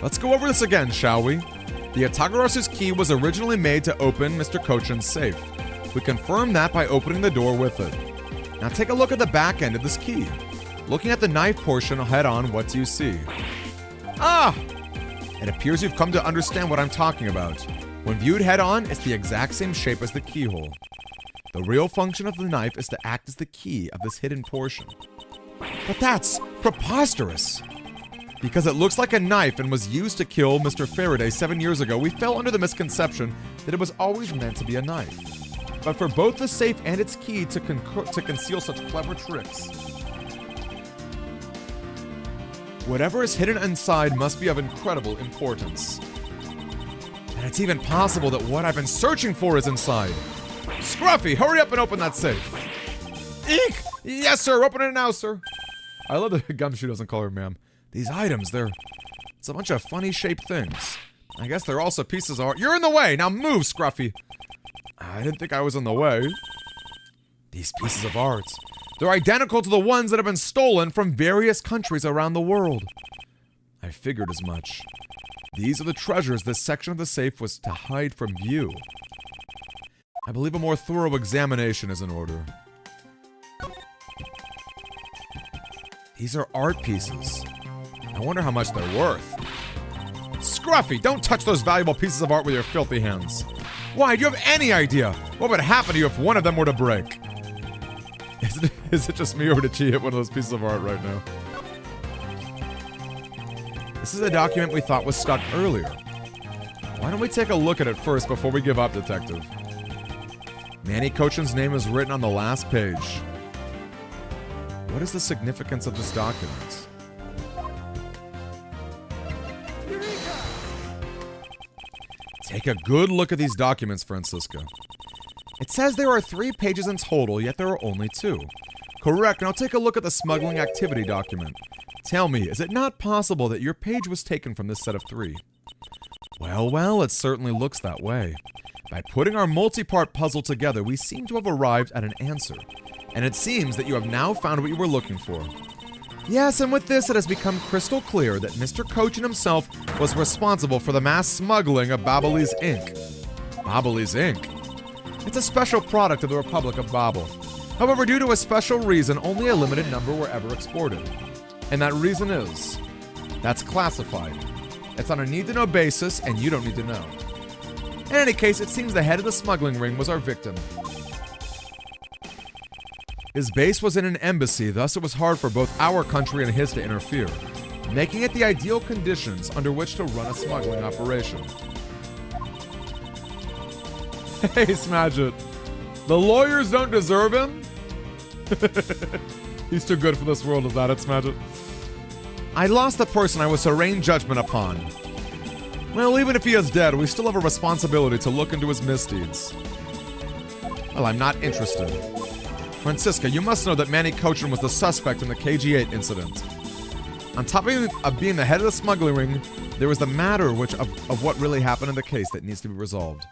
Let's go over this again, shall we? The Atagarasu's key was originally made to open Mr. Cochin's safe. We confirmed that by opening the door with it. Now take a look at the back end of this key. Looking at the knife portion head on, what do you see? Ah! It appears you've come to understand what I'm talking about. When viewed head on, it's the exact same shape as the keyhole. The real function of the knife is to act as the key of this hidden portion. But that's preposterous! Because it looks like a knife and was used to kill Mr. Faraday 7 years ago, we fell under the misconception that it was always meant to be a knife. But for both the safe and its key to conceal such clever tricks, whatever is hidden inside must be of incredible importance. And it's even possible that what I've been searching for is inside. Scruffy, hurry up and open that safe. Eek! Yes, sir, open it now, sir. I love that Gumshoe doesn't call her ma'am. These items, it's a bunch of funny shaped things. I guess they're also pieces of art. You're in the way! Now move, Scruffy! I didn't think I was in the way. These pieces of art, they're identical to the ones that have been stolen from various countries around the world. I figured as much. These are the treasures this section of the safe was to hide from view. I believe a more thorough examination is in order. These are art pieces. I wonder how much they're worth. Scruffy, don't touch those valuable pieces of art with your filthy hands. Why, do you have any idea what would happen to you if one of them were to break? Is it just me, or did she hit one of those pieces of art right now? This is a document we thought was stuck earlier. Why don't we take a look at it first before we give up, Detective? Manny Cochin's name is written on the last page. What is the significance of this document? Take a good look at these documents, Francisca. It says there are 3 pages in total, yet there are only 2. Correct, now take a look at the smuggling activity document. Tell me, is it not possible that your page was taken from this set of 3? Well, it certainly looks that way. By putting our multi-part puzzle together, we seem to have arrived at an answer. And it seems that you have now found what you were looking for. Yes, and with this, it has become crystal clear that Mr. Cochin himself was responsible for the mass smuggling of Babalese ink. Babalese ink? It's a special product of the Republic of Babel. However, due to a special reason, only a limited number were ever exported. And that reason is, that's classified. It's on a need-to-know basis, and you don't need to know. In any case, it seems the head of the smuggling ring was our victim. His base was in an embassy, thus it was hard for both our country and his to interfere, making it the ideal conditions under which to run a smuggling operation. Hey, Smadget. The lawyers don't deserve him? He's too good for this world, is that it, Smadget? I lost the person I was to rain judgment upon. Well, even if he is dead, we still have a responsibility to look into his misdeeds. Well, I'm not interested. Francisca, you must know that Manny Cochin was the suspect in the KG-8 incident. On top of being the head of the smuggling ring, there was the matter of what really happened in the case that needs to be resolved.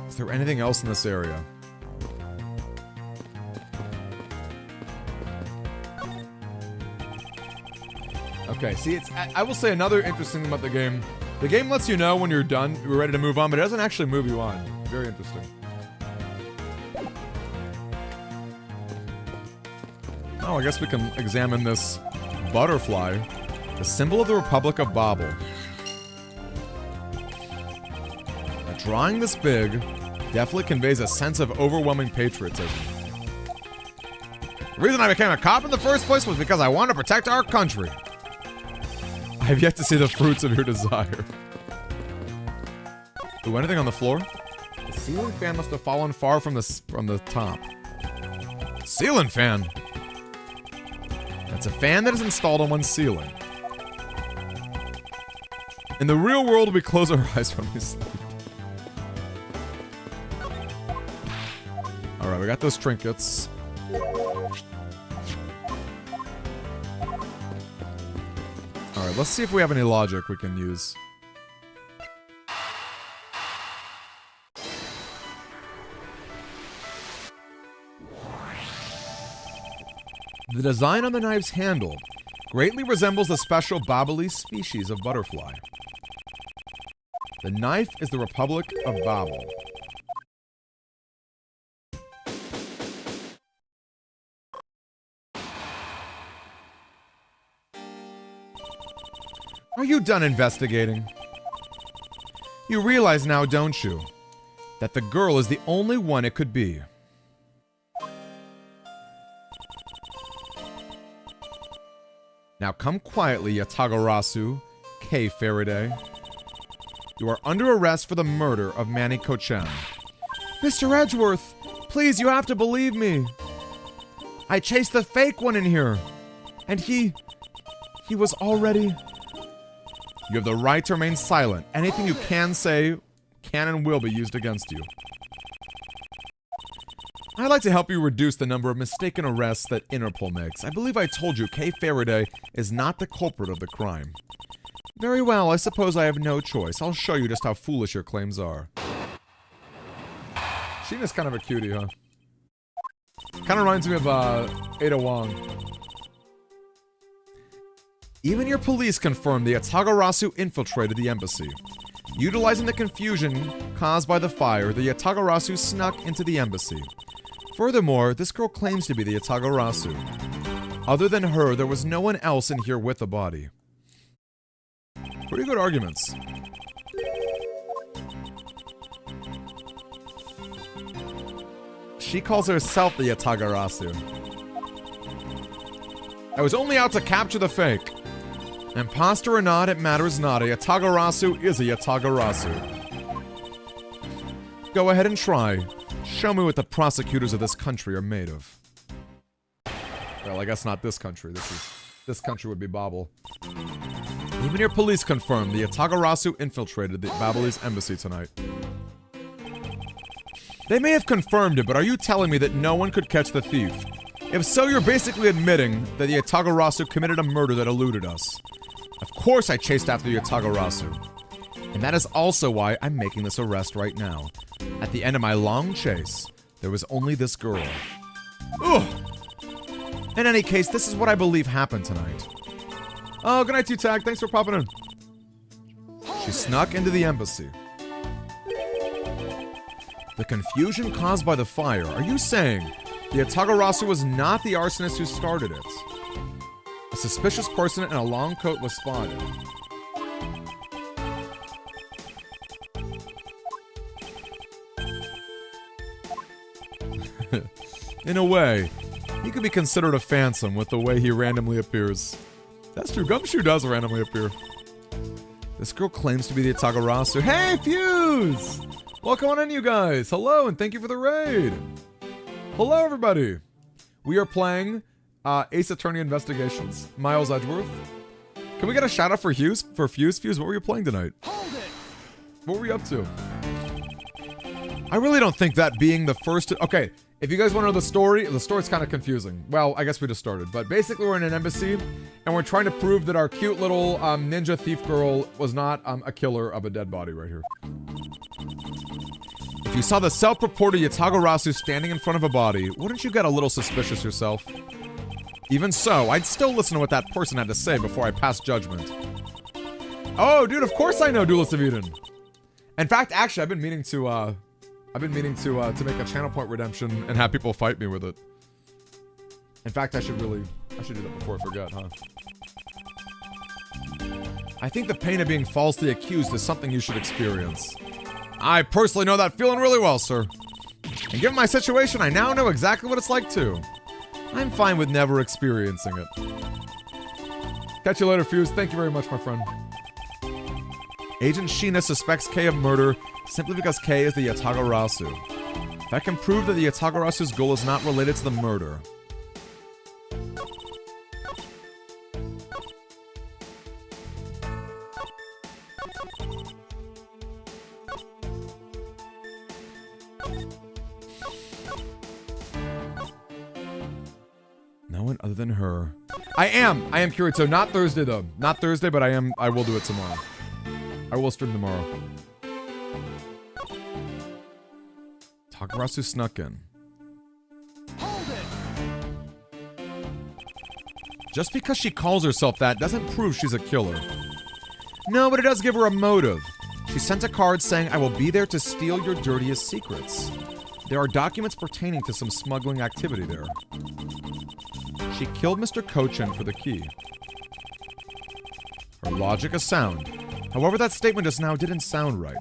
Is there anything else in this area? Okay, see, I will say another interesting thing about the game The game lets you know when you're done, you're ready to move on, but it doesn't actually move you on. Very interesting. Oh, I guess we can examine this butterfly, the symbol of the Republic of Babel. A drawing this big definitely conveys a sense of overwhelming patriotism. The reason I became a cop in the first place was because I wanted to protect our country. I have yet to see the fruits of your desire. Ooh, anything on the floor? The ceiling fan must have fallen far from the top. Ceiling fan? That's a fan that is installed on one's ceiling. In the real world, we close our eyes when we sleep. Alright, we got those trinkets. Alright, let's see if we have any logic we can use. The design on the knife's handle greatly resembles the special Babeli species of butterfly. The knife is the Republic of Babel. Are you done investigating? You realize now, don't you, that the girl is the only one it could be? Now come quietly, Yatagarasu, K. Faraday. You are under arrest for the murder of Manny Kochen. Mr. Edgeworth, please, you have to believe me. I chased the fake one in here, and he was already... You have the right to remain silent. Anything you can say can and will be used against you. I'd like to help you reduce the number of mistaken arrests that Interpol makes. I believe I told you K. Faraday is not the culprit of the crime. Very well, I suppose I have no choice. I'll show you just how foolish your claims are. Sheena's kind of a cutie, huh? Kind of reminds me of, Ada Wong. Even your police confirmed the Yatagarasu infiltrated the embassy. Utilizing the confusion caused by the fire, the Yatagarasu snuck into the embassy. Furthermore, this girl claims to be the Yatagarasu. Other than her, there was no one else in here with the body. Pretty good arguments. She calls herself the Yatagarasu. I was only out to capture the fake. Imposter or not, it matters not. A Yatagarasu is a Yatagarasu. Go ahead and try. Show me what the prosecutors of this country are made of. Well, I guess not this country. This country would be Babel. Even your police confirmed the Yatagarasu infiltrated the Babelese embassy tonight. They may have confirmed it, but are you telling me that no one could catch the thief? If so, you're basically admitting that the Yatagarasu committed a murder that eluded us. Of course I chased after the Yatagarasu. And that is also why I'm making this arrest right now. At the end of my long chase, there was only this girl. Ugh! In any case, this is what I believe happened tonight. Oh, good night to you, Tag. Thanks for popping in. She snuck into the embassy. The confusion caused by the fire. Are you saying the Yatagarasu was not the arsonist who started it? A suspicious person in a long coat was spotted. In a way, he could be considered a phantom with the way he randomly appears. That's true, Gumshoe does randomly appear. This girl claims to be the Yatagarasu. Hey, Fuse! Welcome on in, you guys! Hello, and thank you for the raid! Hello, everybody! We are playing Ace Attorney Investigations. Miles Edgeworth. Can we get a shout out for Fuse? Fuse, what were you playing tonight? Hold it. What were you up to? I really don't think that being the first... Okay, if you guys want to know the story's kind of confusing. Well, I guess we just started. But basically, we're in an embassy, and we're trying to prove that our cute little ninja thief girl was not a killer of a dead body right here. If you saw the self-purported Yatagarasu standing in front of a body, wouldn't you get a little suspicious yourself? Even so, I'd still listen to what that person had to say before I pass judgment. Oh, dude, of course I know Duelist of Eden. In fact, actually, I've been meaning to make a channel point redemption and have people fight me with it. In fact, I should do that before I forget, huh? I think the pain of being falsely accused is something you should experience. I personally know that feeling really well, sir. And given my situation, I now know exactly what it's like too. I'm fine with never experiencing it. Catch you later, Fuse. Thank you very much, my friend. Agent Sheena suspects Kei of murder simply because Kei is the Yatagarasu. That can prove that the Yatagarasu's goal is not related to the murder. No one other than her. I am Kirito. Not Thursday though. Not Thursday, but I will do it tomorrow. I will stream tomorrow. Takarasu snuck in. Hold it. Just because she calls herself that doesn't prove she's a killer. No, but it does give her a motive. She sent a card saying, "I will be there to steal your dirtiest secrets." There are documents pertaining to some smuggling activity there. She killed Mr. Kochin for the key. Her logic is sound. However, that statement just now didn't sound right.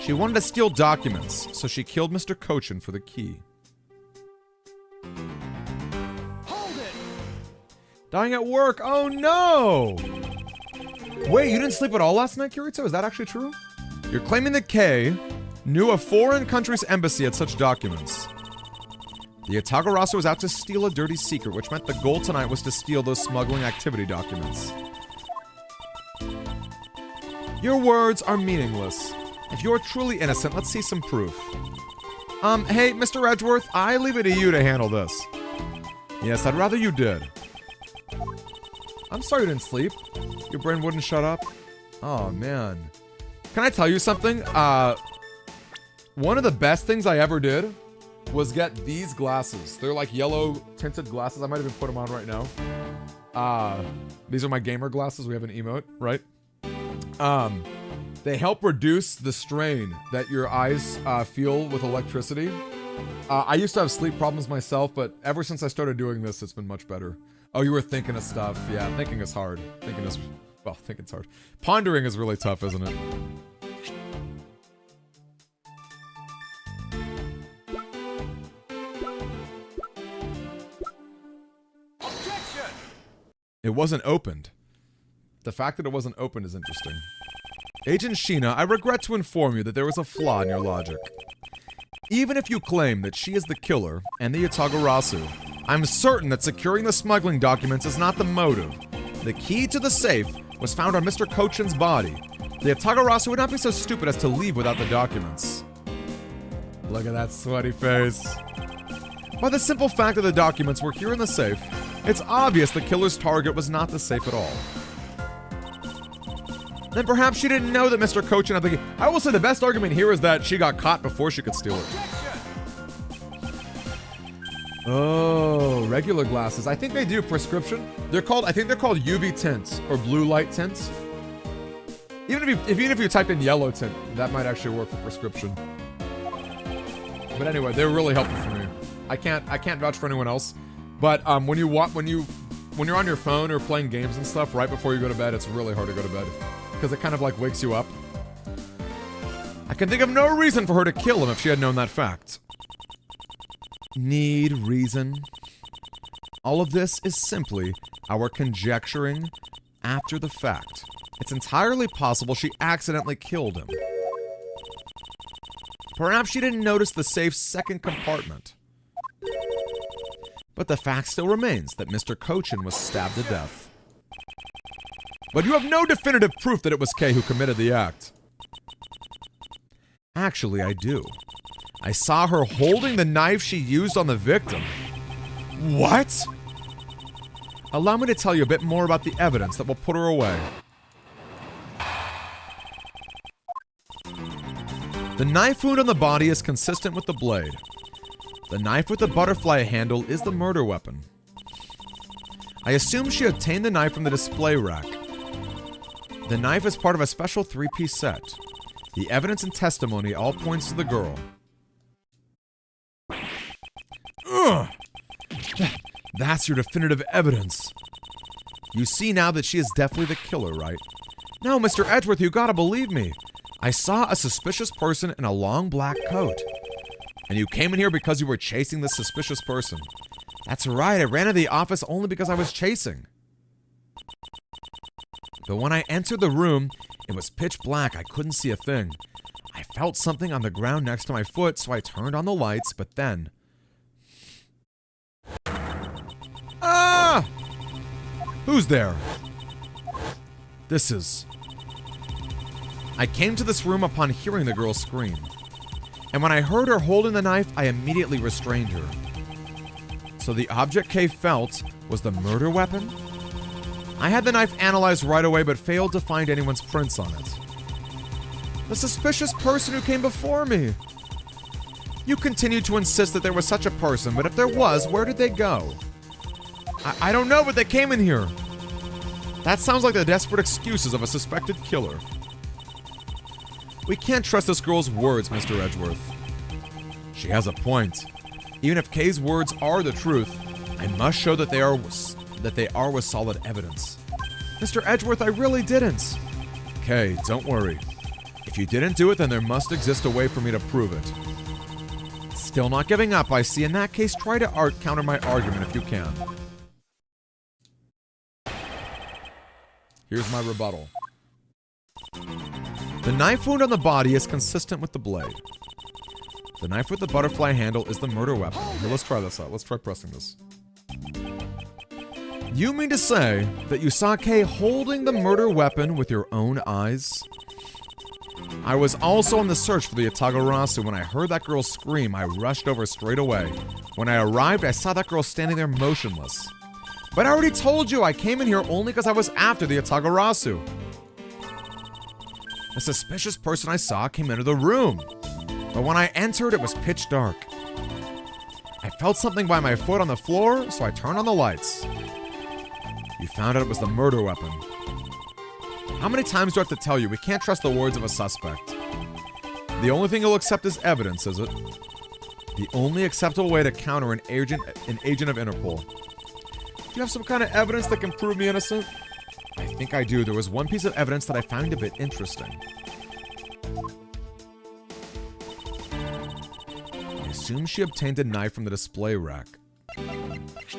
She wanted to steal documents, so she killed Mr. Kochin for the key. Hold it. Dying at work? Oh no! Wait, you didn't sleep at all last night, Kirito? Is that actually true? You're claiming that Kei knew a foreign country's embassy had such documents. The Yatagarasu was out to steal a dirty secret, which meant the goal tonight was to steal those smuggling activity documents. Your words are meaningless. If you're truly innocent, let's see some proof. Hey, Mr. Edgeworth, I leave it to you to handle this. Yes, I'd rather you did. I'm sorry you didn't sleep. Your brain wouldn't shut up. Oh, man. Can I tell you something? One of the best things I ever did was get these glasses. They're like yellow tinted glasses. I might even put them on right now. These are my gamer glasses. We have an emote, right? They help reduce the strain that your eyes feel with electricity. I used to have sleep problems myself, but ever since I started doing this, it's been much better. Oh, you were thinking of stuff. Yeah, thinking is hard. Thinking's hard. Pondering is really tough, isn't it? Objection! It wasn't opened. The fact that it wasn't opened is interesting. Agent Sheena, I regret to inform you that there is a flaw in your logic. Even if you claim that she is the killer and the Yatagarasu, I'm certain that securing the smuggling documents is not the motive. The key to the safe was found on Mr. Kochin's body. The Yatagarasu would not be so stupid as to leave without the documents. Look at that sweaty face. By the simple fact that the documents were here in the safe, it's obvious the killer's target was not the safe at all. Then perhaps she didn't know that Mr. Kochin had the key. I will say the best argument here is that she got caught before she could steal it. Oh, regular glasses. I think they do prescription. I think they're called UV tints or blue light tints. Even if you type in yellow tint, that might actually work for prescription. But anyway, they're really helpful for me. I can't vouch for anyone else. But when you're on your phone or playing games and stuff right before you go to bed, it's really hard to go to bed because it kind of like wakes you up. I can think of no reason for her to kill him if she had known that fact. Need reason? All of this is simply our conjecturing after the fact. It's entirely possible she accidentally killed him. Perhaps she didn't notice the safe's second compartment. But the fact still remains that Mr. Kochin was stabbed to death. But you have no definitive proof that it was Kei who committed the act. Actually, I do. I saw her holding the knife she used on the victim. What? Allow me to tell you a bit more about the evidence that will put her away. The knife wound on the body is consistent with the blade. The knife with the butterfly handle is the murder weapon. I assume she obtained the knife from the display rack. The knife is part of a special 3-piece set. The evidence and testimony all points to the girl. Ugh! That's your definitive evidence. You see now that she is definitely the killer, right? No, Mr. Edgeworth, you gotta believe me. I saw a suspicious person in a long black coat. And you came in here because you were chasing this suspicious person. That's right, I ran to the office only because I was chasing. But when I entered the room, it was pitch black. I couldn't see a thing. I felt something on the ground next to my foot, so I turned on the lights, but then... Ah! Who's there? This is... I came to this room upon hearing the girl scream. And when I heard her holding the knife, I immediately restrained her. So the object Kay felt was the murder weapon? I had the knife analyzed right away, but failed to find anyone's prints on it. The suspicious person who came before me. You continued to insist that there was such a person, but if there was, where did they go? I don't know, but they came in here. That sounds like the desperate excuses of a suspected killer. We can't trust this girl's words, Mr. Edgeworth. She has a point. Even if Kay's words are the truth, I must show that they are with solid evidence. Mr. Edgeworth, I really didn't. Kay, don't worry. If you didn't do it, then there must exist a way for me to prove it. Still not giving up, I see. In that case, try to counter my argument if you can. Here's my rebuttal. The knife wound on the body is consistent with the blade. The knife with the butterfly handle is the murder weapon. Here, let's try this out. Let's try pressing this. You mean to say that you saw Kay holding the murder weapon with your own eyes? I was also on the search for the Atagarasu. When I heard that girl scream, I rushed over straight away. When I arrived, I saw that girl standing there motionless. But I already told you I came in here only because I was after the Atagarasu. The suspicious person I saw came into the room. But when I entered, it was pitch dark. I felt something by my foot on the floor, so I turned on the lights. You found out it was the murder weapon. How many times do I have to tell you we can't trust the words of a suspect? The only thing you'll accept is evidence, is it? The only acceptable way to counter an agent of Interpol. Do you have some kind of evidence that can prove me innocent? I think I do. There was one piece of evidence that I found a bit interesting. I assume she obtained a knife from the display rack.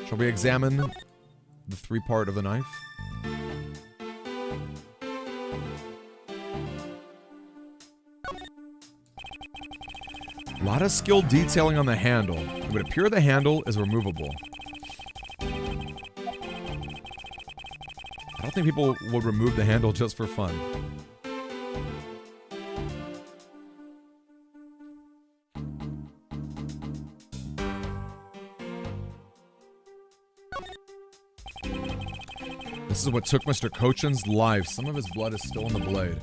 Shall we examine the 3-part of the knife? A lot of skilled detailing on the handle. It would appear the handle is removable. I don't think people would remove the handle just for fun. This is what took Mr. Cochin's life. Some of his blood is still in the blade.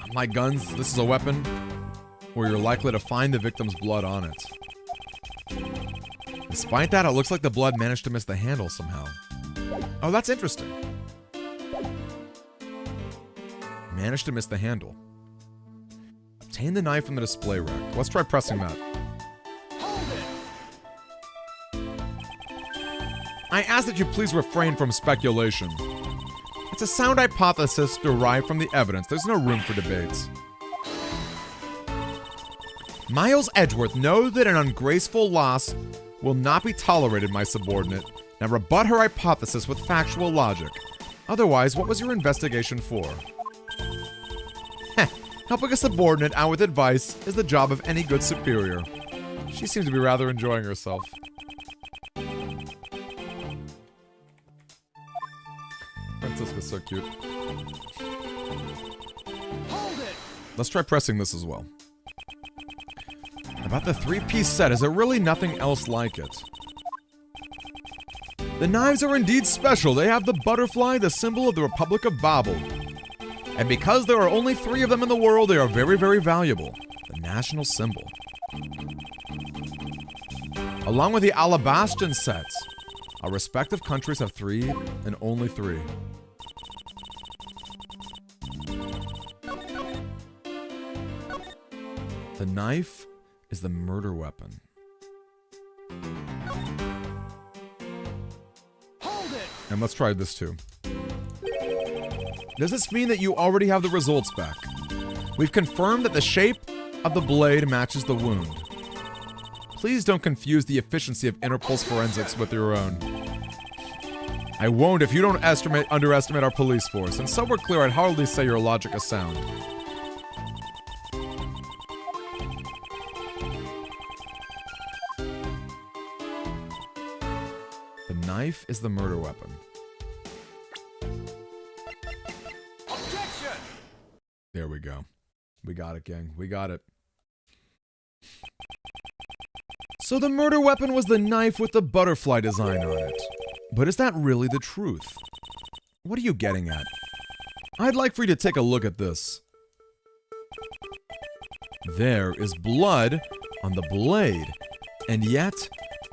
Unlike guns, this is a weapon where you're likely to find the victim's blood on it. Despite that, it looks like the blood managed to miss the handle somehow. Oh, that's interesting. Managed to miss the handle. Obtain the knife from the display rack. Let's try pressing that. I ask that you please refrain from speculation. It's a sound hypothesis derived from the evidence. There's no room for debates. Miles Edgeworth, know that an ungraceful loss will not be tolerated, my subordinate. Now rebut her hypothesis with factual logic. Otherwise, what was your investigation for? Heh, helping a subordinate out with advice is the job of any good superior. She seems to be rather enjoying herself. Francisca's so cute. Hold it! Let's try pressing this as well. About the 3-piece set, is there really nothing else like it? The knives are indeed special. They have the butterfly, the symbol of the Republic of Babel. And because there are only 3 of them in the world, they are very, very valuable. The national symbol. Along with the Alabastion sets, our respective countries have 3 and only 3. The knife is the murder weapon. Hold it! And let's try this too. Does this mean that you already have the results back? We've confirmed that the shape of the blade matches the wound. Please don't confuse the efficiency of Interpol's forensics with your own. I won't if you don't underestimate our police force, and so we're clear, I'd hardly say your logic is sound. The knife is the murder weapon. Objection! There we go. We got it, gang. We got it. So the murder weapon was the knife with the butterfly design on it. But is that really the truth? What are you getting at? I'd like for you to take a look at this. There is blood on the blade, and yet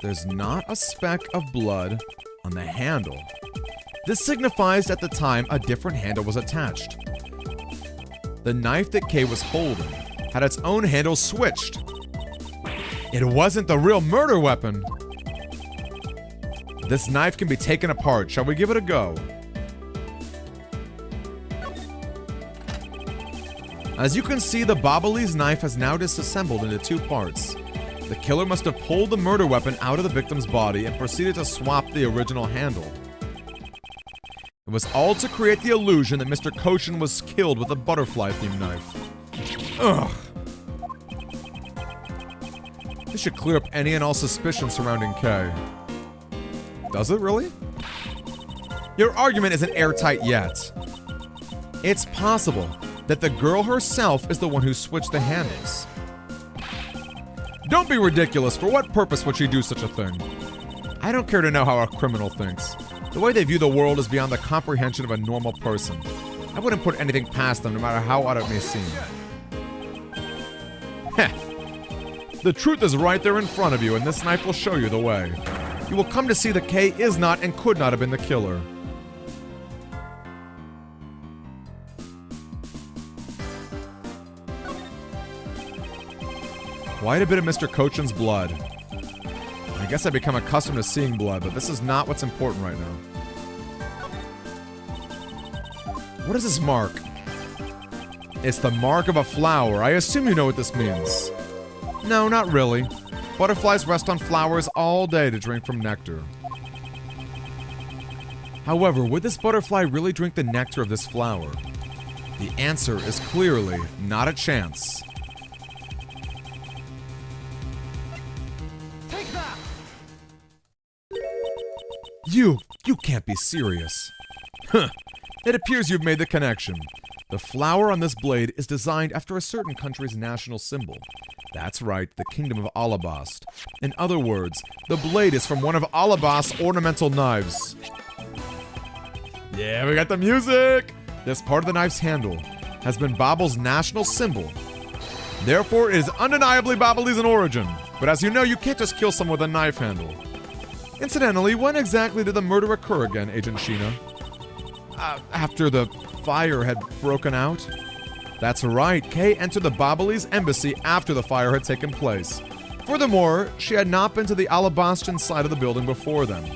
there's not a speck of blood on the handle. This signifies at the time a different handle was attached. The knife that Kay was holding had its own handle switched. It wasn't the real murder weapon. This knife can be taken apart. Shall we give it a go? As you can see, the Bobbly's knife has now disassembled into 2 parts. The killer must have pulled the murder weapon out of the victim's body and proceeded to swap the original handle. It was all to create the illusion that Mr. Koshin was killed with a butterfly-themed knife. Ugh. This should clear up any and all suspicion surrounding Kay. Does it really? Your argument isn't airtight yet. It's possible that the girl herself is the one who switched the handles. Don't be ridiculous. For what purpose would she do such a thing? I don't care to know how a criminal thinks. The way they view the world is beyond the comprehension of a normal person. I wouldn't put anything past them, no matter how odd it may seem. Heh. The truth is right there in front of you, and this knife will show you the way. You will come to see that Kay is not and could not have been the killer. Quite a bit of Mr. Kochin's blood. I guess I've become accustomed to seeing blood, but this is not what's important right now. What is this mark? It's the mark of a flower. I assume you know what this means. No, not really. Butterflies rest on flowers all day to drink from nectar. However, would this butterfly really drink the nectar of this flower? The answer is clearly not a chance. Take that! You can't be serious. Huh. It appears you've made the connection. The flower on this blade is designed after a certain country's national symbol. That's right, the Kingdom of Alabast. In other words, the blade is from one of Alabast's ornamental knives. Yeah, we got the music! This part of the knife's handle has been Bobble's national symbol. Therefore, it is undeniably Bobbly's in origin. But as you know, you can't just kill someone with a knife handle. Incidentally, when exactly did the murder occur again, Agent Sheena? After the fire had broken out? That's right, Kay entered the Bobbly's embassy after the fire had taken place. Furthermore, she had not been to the Alabastion side of the building before then.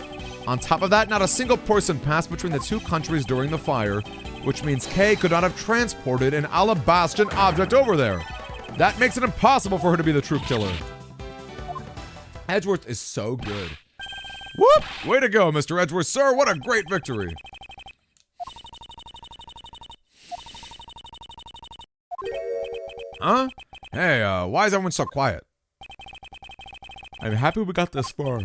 On top of that, not a single person passed between the 2 countries during the fire, which means Kay could not have transported an Alabastion object over there. That makes it impossible for her to be the true killer. Edgeworth is so good. Whoop! Way to go, Mr. Edgeworth, sir. What a great victory. Huh? Hey, why is everyone so quiet? I'm happy we got this far.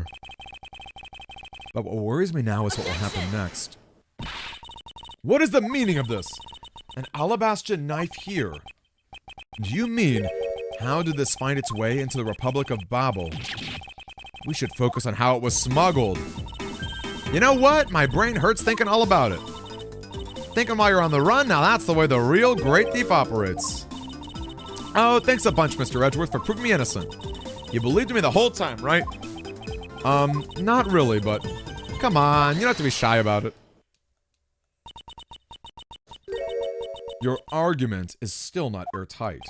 But what worries me now is what will happen next. What is the meaning of this? An Alabastion knife here. Do you mean, how did this find its way into the Republic of Babel? We should focus on how it was smuggled. You know what? My brain hurts thinking all about it. Thinking while you're on the run? Now that's the way the real great thief operates. Oh, thanks a bunch, Mr. Edgeworth, for proving me innocent. You believed me the whole time, right? Not really, but come on, you don't have to be shy about it. Your argument is still not airtight.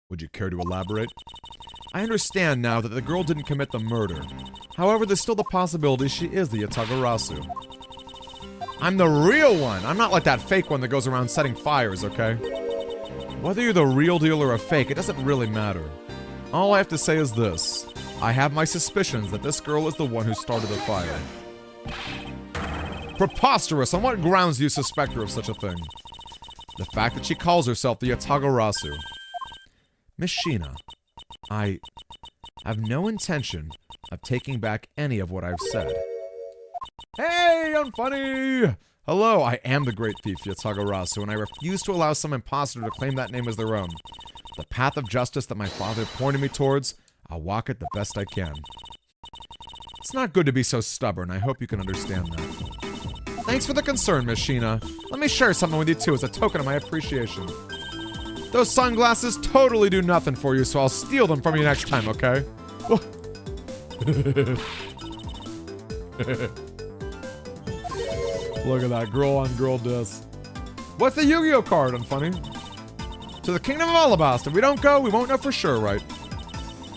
Would you care to elaborate? I understand now that the girl didn't commit the murder. However, there's still the possibility she is the Yatagarasu. I'm the real one! I'm not like that fake one that goes around setting fires, okay? Whether you're the real deal or a fake, it doesn't really matter. All I have to say is this. I have my suspicions that this girl is the one who started the fire. Preposterous! On what grounds do you suspect her of such a thing? The fact that she calls herself the Yatagarasu. Miss Sheena, I have no intention of taking back any of what I've said. Hey, unfunny! Hello, I am the great thief Yatagarasu, and I refuse to allow some imposter to claim that name as their own. The path of justice that my father pointed me towards, I'll walk it the best I can. It's not good to be so stubborn. I hope you can understand that. Thanks for the concern, Miss Sheena. Let me share something with you too as a token of my appreciation. Those sunglasses totally do nothing for you, so I'll steal them from you next time, okay? Look at that, girl on girl diss. What's the Yu-Gi-Oh card, unfunny? To the Kingdom of Alabasta. If we don't go, we won't know for sure, right?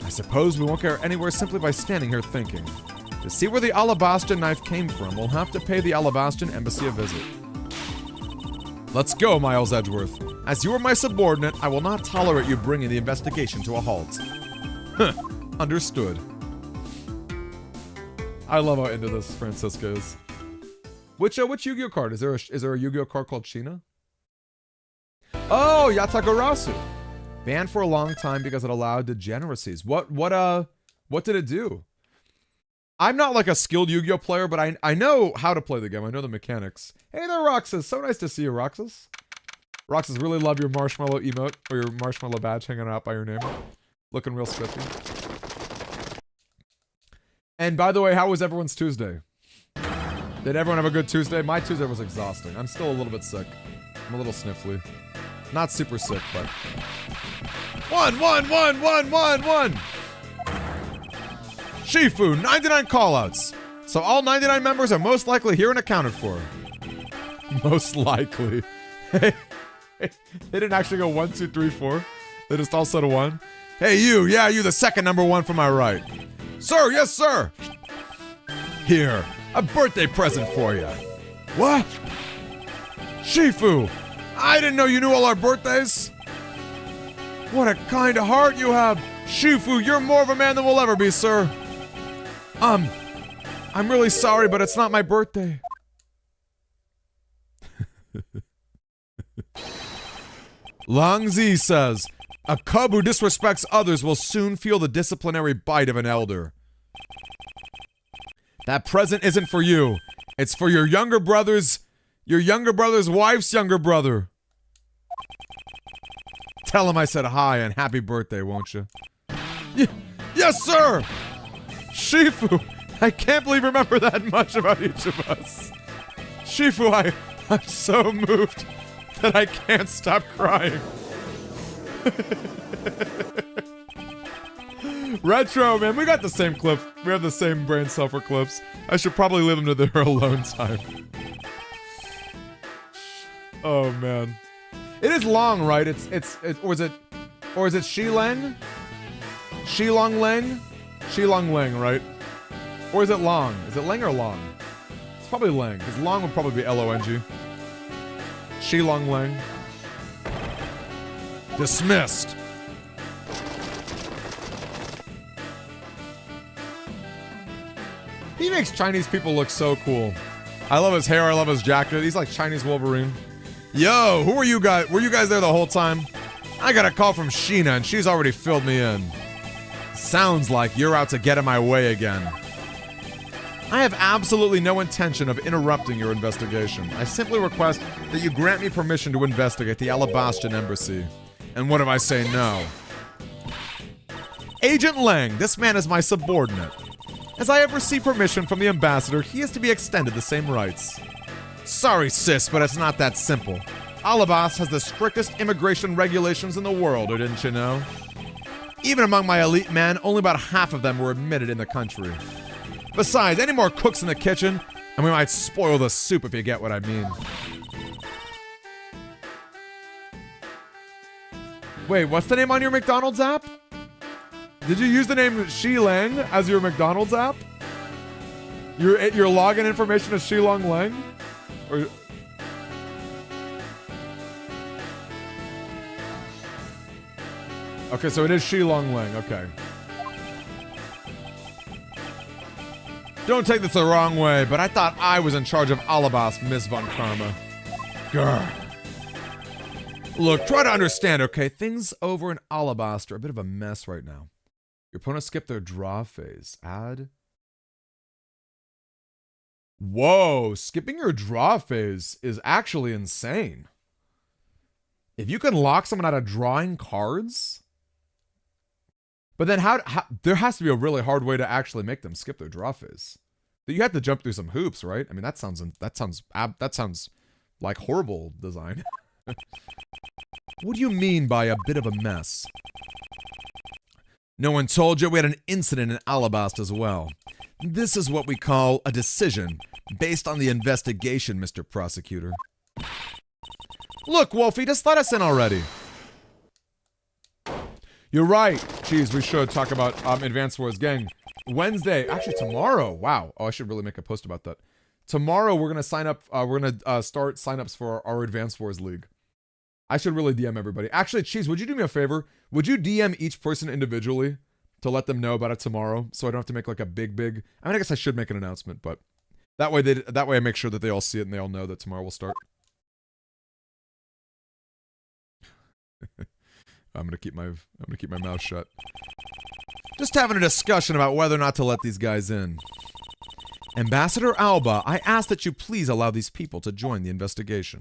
I suppose we won't get anywhere simply by standing here thinking. To see where the Alabastan knife came from, we'll have to pay the Alabastan embassy a visit. Let's go, Miles Edgeworth. As you are my subordinate, I will not tolerate you bringing the investigation to a halt. Huh. Understood. I love how into this Francisca is. Which Yu-Gi-Oh card? Is there a Yu-Gi-Oh card called Sheena? Oh, Yatagarasu. Banned for a long time because it allowed degeneracies. What did it do? I'm not like a skilled Yu-Gi-Oh player, but I know how to play the game. I know the mechanics. Hey there, Roxas. So nice to see you, Roxas. Roxas, really love your marshmallow emote, or your marshmallow badge hanging out by your name. Looking real spiffy. And by the way, how was everyone's Tuesday? Did everyone have a good Tuesday? My Tuesday was exhausting. I'm still a little bit sick. I'm a little sniffly. Not super sick, but... One! Shifu, 99 callouts. So all 99 members are most likely here and accounted for. Most likely. They didn't actually go 1, 2, 3, 4. They just all said 1. Hey, you. Yeah, you the second number 1 from my right. Sir, yes, sir. Here, a birthday present for you. What? Shifu, I didn't know you knew all our birthdays. What a kind heart you have. Shifu, you're more of a man than we'll ever be, sir. I'm really sorry, but it's not my birthday. Lang Zi says, a cub who disrespects others will soon feel the disciplinary bite of an elder. That present isn't for you. It's for your younger brother's wife's younger brother. Tell him I said hi and happy birthday, won't you? Yes, sir! Shifu, I can't believe you remember that much about each of us. Shifu, I'm so moved that I can't stop crying. Retro, man, we got the same clip. We have the same brain cell for clips. I should probably leave them to their alone time. Oh, man. It is long, right? Or is it Shileng? Shilong Leng? Shilong Leng, right? Or is it long? Is it Leng or long? It's probably Leng, because long would probably be L-O-N-G. Shilong Leng. Dismissed. He makes Chinese people look so cool. I love his hair, I love his jacket. He's like Chinese Wolverine. Yo, who are you guys? Were you guys there the whole time? I got a call from Sheena and she's already filled me in. Sounds like you're out to get in my way again. I have absolutely no intention of interrupting your investigation. I simply request that you grant me permission to investigate the Alabastan embassy. And what if I say no? Agent Lang, this man is my subordinate. As I have received permission from the ambassador, he is to be extended the same rights. Sorry, sis, but it's not that simple. Alabas has the strictest immigration regulations in the world, or didn't you know? Even among my elite men, only about half of them were admitted in the country. Besides, any more cooks in the kitchen, and we might spoil the soup if you get what I mean. Wait, what's the name on your McDonald's app? Did you use the name Shi-Lang as your McDonald's app? Your login information is Shi-Long Lang? Or... Okay, so it is Shi-Long Lang, okay. Don't take this the wrong way, but I thought I was in charge of Alabas, Miss Von Karma. Grr. Look, try to understand, okay? Things over in Alabasta are a bit of a mess right now. Your opponent skipped their draw phase. Add. Whoa, skipping your draw phase is actually insane. If you can lock someone out of drawing cards... But then how there has to be a really hard way to actually make them skip their draw phase. You have to jump through some hoops, right? I mean, that sounds like horrible design. What do you mean by a bit of a mess? No one told you we had an incident in Alabasta as well. This is what we call a decision based on the investigation, Mr. Prosecutor. Look, Wolfie, just let us in already. You're right. Jeez, we should talk about Advance Wars. Gang, Wednesday, actually tomorrow. Wow. Oh, I should really make a post about that. Tomorrow, we're going to sign up. We're going to start signups for our Advance Wars League. I should really DM everybody. Actually, Cheese, would you do me a favor? Would you DM each person individually to let them know about it tomorrow, so I don't have to make like a big... I mean, I guess I should make an announcement, but that way I make sure that they all see it and they all know that tomorrow will start. I'm gonna keep my mouth shut. Just having a discussion about whether or not to let these guys in. Ambassador Alba, I ask that you please allow these people to join the investigation.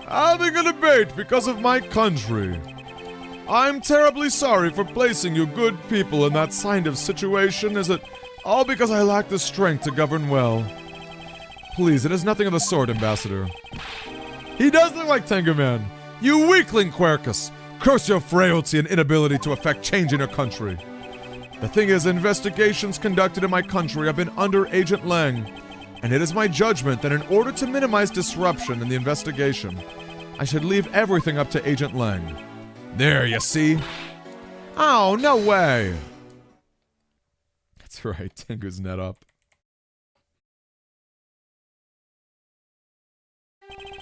Having a debate because of my country. I'm terribly sorry for placing you good people in that kind of situation. Is it all because I lack the strength to govern well? Please, it is nothing of the sort, Ambassador. He does look like Tenguman. You weakling, Quercus! Curse your frailty and inability to effect change in your country. The thing is, investigations conducted in my country have been under Agent Lang, and it is my judgment that in order to minimize disruption in the investigation, I should leave everything up to Agent Lang. There, you see? Oh, no way! That's right, Tengu's net up.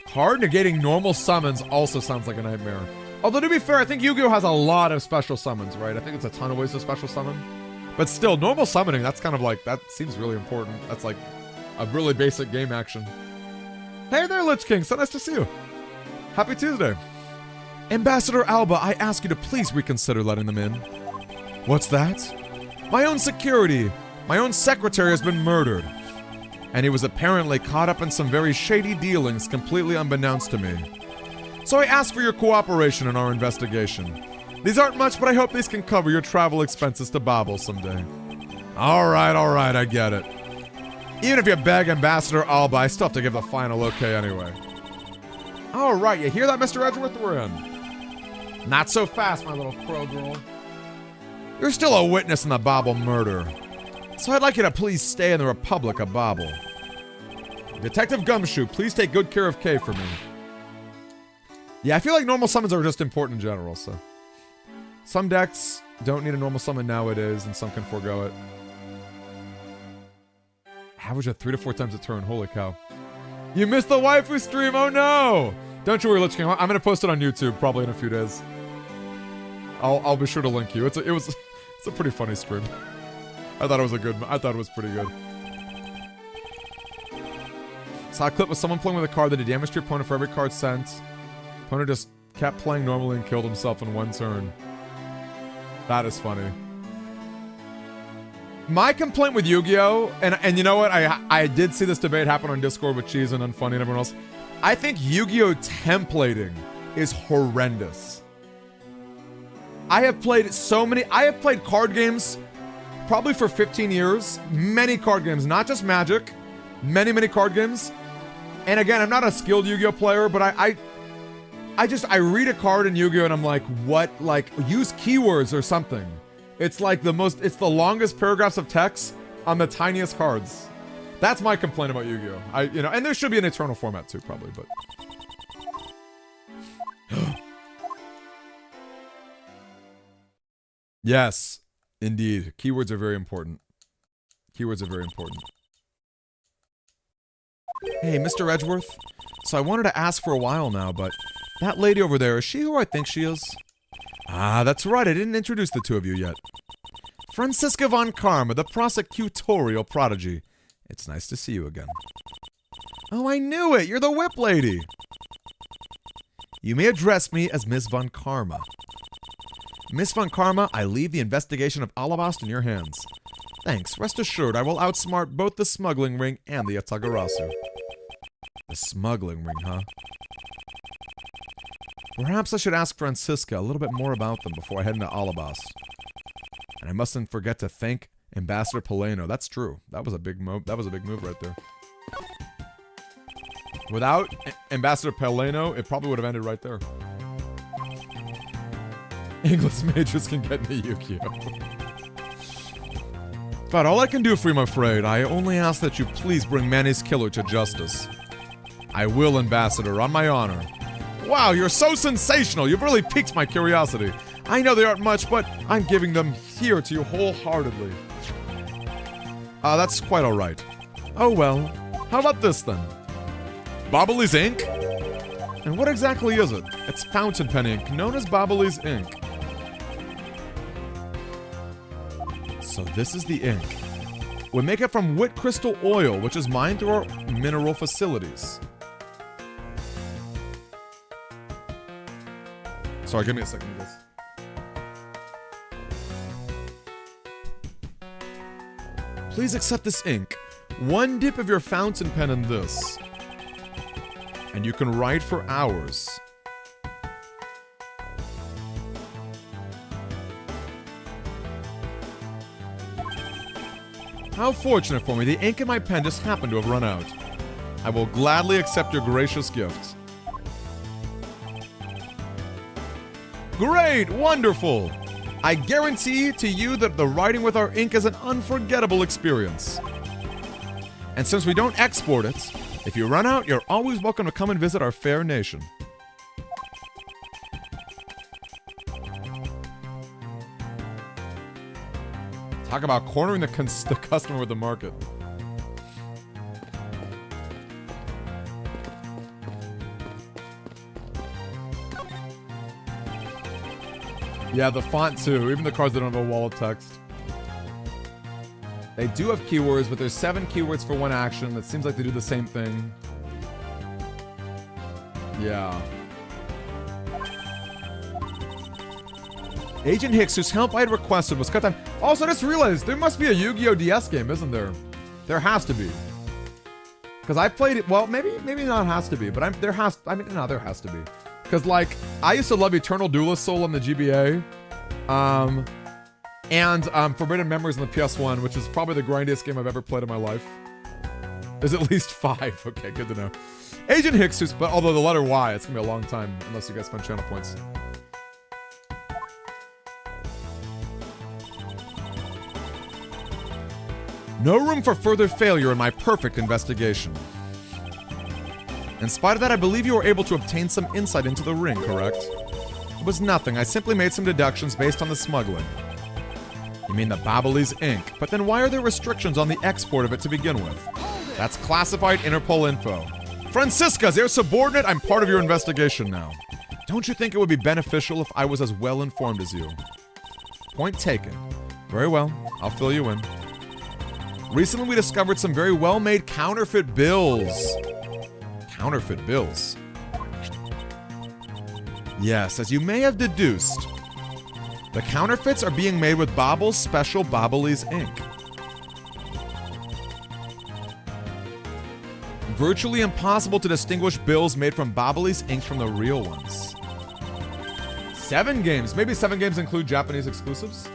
Card negating normal summons also sounds like a nightmare. Although, to be fair, I think Yu-Gi-Oh! Has a lot of special summons, right? I think it's a ton of ways to special summon. But still, normal summoning, that's kind of like, that seems really important. That's like a really basic game action. Hey there, Lich King, so nice to see you. Happy Tuesday. Ambassador Alba, I ask you to please reconsider letting them in. What's that? My own security. My own secretary has been murdered. And he was apparently caught up in some very shady dealings completely unbeknownst to me. So I ask for your cooperation in our investigation. These aren't much, but I hope these can cover your travel expenses to Babel someday. Alright, I get it. Even if you beg Ambassador Alba, I still have to give the final okay anyway. Alright, you hear that, Mr. Edgeworth? We're in. Not so fast, my little crow girl. You're still a witness in the Babel murder. So I'd like you to please stay in the Republic of Babel. Detective Gumshoe, please take good care of Kay for me. Yeah, I feel like normal summons are just important in general, so. Some decks don't need a normal summon nowadays, and some can forego it. Average of 3 to 4 times a turn, holy cow. You missed the waifu stream, oh no! Don't you worry, Lich King, I'm gonna post it on YouTube probably in a few days. I'll be sure to link you. It's a pretty funny stream. I thought it was pretty good. Saw a clip with someone playing with a card that did damage to your opponent for every card sent. Opponent just kept playing normally and killed himself in one turn. That is funny. My complaint with Yu-Gi-Oh! And you know what? I did see this debate happen on Discord with Cheese and Unfunny and everyone else. I think Yu-Gi-Oh! Templating is horrendous. I have played card games probably for 15 years. Many card games, not just Magic. Many card games. And again, I'm not a skilled Yu-Gi-Oh player, but I read a card in Yu-Gi-Oh and I'm like, what? Like, use keywords or something. It's like it's the longest paragraphs of text on the tiniest cards. That's my complaint about Yu-Gi-Oh. And there should be an eternal format too, probably, but. Yes, indeed. Keywords are very important. Keywords are very important. Hey, Mr. Edgeworth. So I wanted to ask for a while now, but that lady over there, is she who I think she is? Ah, that's right. I didn't introduce the two of you yet. Franziska von Karma, the prosecutorial prodigy. It's nice to see you again. Oh, I knew it! You're the whip lady! You may address me as Miss von Karma. Miss von Karma, I leave the investigation of Alabast in your hands. Thanks. Rest assured, I will outsmart both the smuggling ring and the Atagarasu. The smuggling ring, huh? Perhaps I should ask Franziska a little bit more about them before I head into Alabast. And I mustn't forget to thank Ambassador Paleno. That's true. That was a big move. That was a big move right there. Without Ambassador Paleno, it probably would have ended right there. English majors can get me Yu-Gi-Oh! But all I can do for you, I'm afraid. I only ask that you please bring Manny's killer to justice. I will, Ambassador, on my honor. Wow, you're so sensational! You've really piqued my curiosity. I know they aren't much, but I'm giving them here to you wholeheartedly. That's quite alright. Oh well. How about this, then? Bobbly's ink? And what exactly is it? It's fountain pen ink, known as Bobbly's ink. So this is the ink. We make it from wit crystal oil, which is mined through our mineral facilities. Sorry, give me a second, guys. Please accept this ink. One dip of your fountain pen in this. And you can write for hours. How fortunate for me, the ink in my pen just happened to have run out. I will gladly accept your gracious gift. Great! Wonderful! I guarantee to you that the writing with our ink is an unforgettable experience. And since we don't export it, if you run out, you're always welcome to come and visit our fair nation. Talk about cornering the customer with the market. Yeah, the font too. Even the cards that don't have a wall of text. They do have keywords, but there's 7 keywords for one action. That seems like they do the same thing. Yeah. Agent Hicks, whose help I had requested, was cut down. Also, I just realized there must be a Yu-Gi-Oh! DS game, isn't there? There has to be. Because I played it. Well, maybe not has to be, but there has to be. Because, like, I used to love Eternal Duelist Soul on the GBA. And Forbidden Memories on the PS1, which is probably the grindiest game I've ever played in my life. There's at least 5. Okay, good to know. Agent Hicks, but although the letter Y, it's going to be a long time unless you guys spend channel points. No room for further failure in my perfect investigation. In spite of that, I believe you were able to obtain some insight into the ring, correct? It was nothing. I simply made some deductions based on the smuggling. You mean the Bobbly's ink, but then why are there restrictions on the export of it to begin with? That's classified Interpol info. Franziska, as your subordinate, I'm part of your investigation now. Don't you think it would be beneficial if I was as well informed as you? Point taken. Very well, I'll fill you in. Recently, we discovered some very well-made counterfeit bills. Counterfeit bills? Yes, as you may have deduced, the counterfeits are being made with Bobble's special Bobbly's ink. Virtually impossible to distinguish bills made from Bobbly's ink from the real ones. 7 games. Maybe 7 games include Japanese exclusives?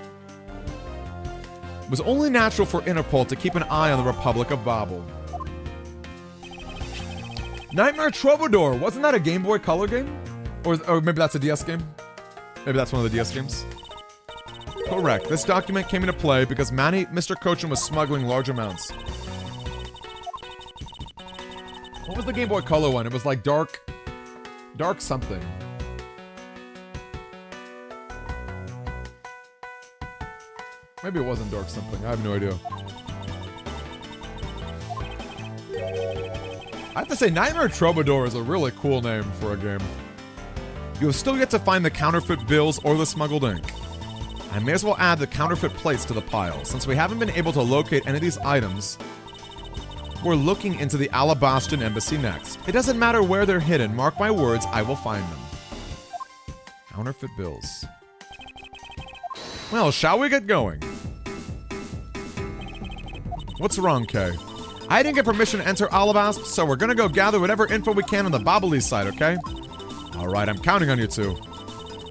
It was only natural for Interpol to keep an eye on the Republic of Bobble. Nightmare Troubadour. Wasn't that a Game Boy Color game? Or maybe that's a DS game? Maybe that's one of the DS games? Correct. This document came into play because Mr. Cochin was smuggling large amounts. What was the Game Boy Color one? It was like dark something. Maybe it wasn't dark something. I have no idea. I have to say, Nightmare Troubadour is a really cool name for a game. You'll still get to find the counterfeit bills or the smuggled ink. I may as well add the counterfeit plates to the pile. Since we haven't been able to locate any of these items, we're looking into the Alabastan Embassy next. It doesn't matter where they're hidden. Mark my words, I will find them. Counterfeit bills. Well, shall we get going? What's wrong, Kay? I didn't get permission to enter Alabast, so we're gonna go gather whatever info we can on the Bobbly side, okay? Alright, I'm counting on you two.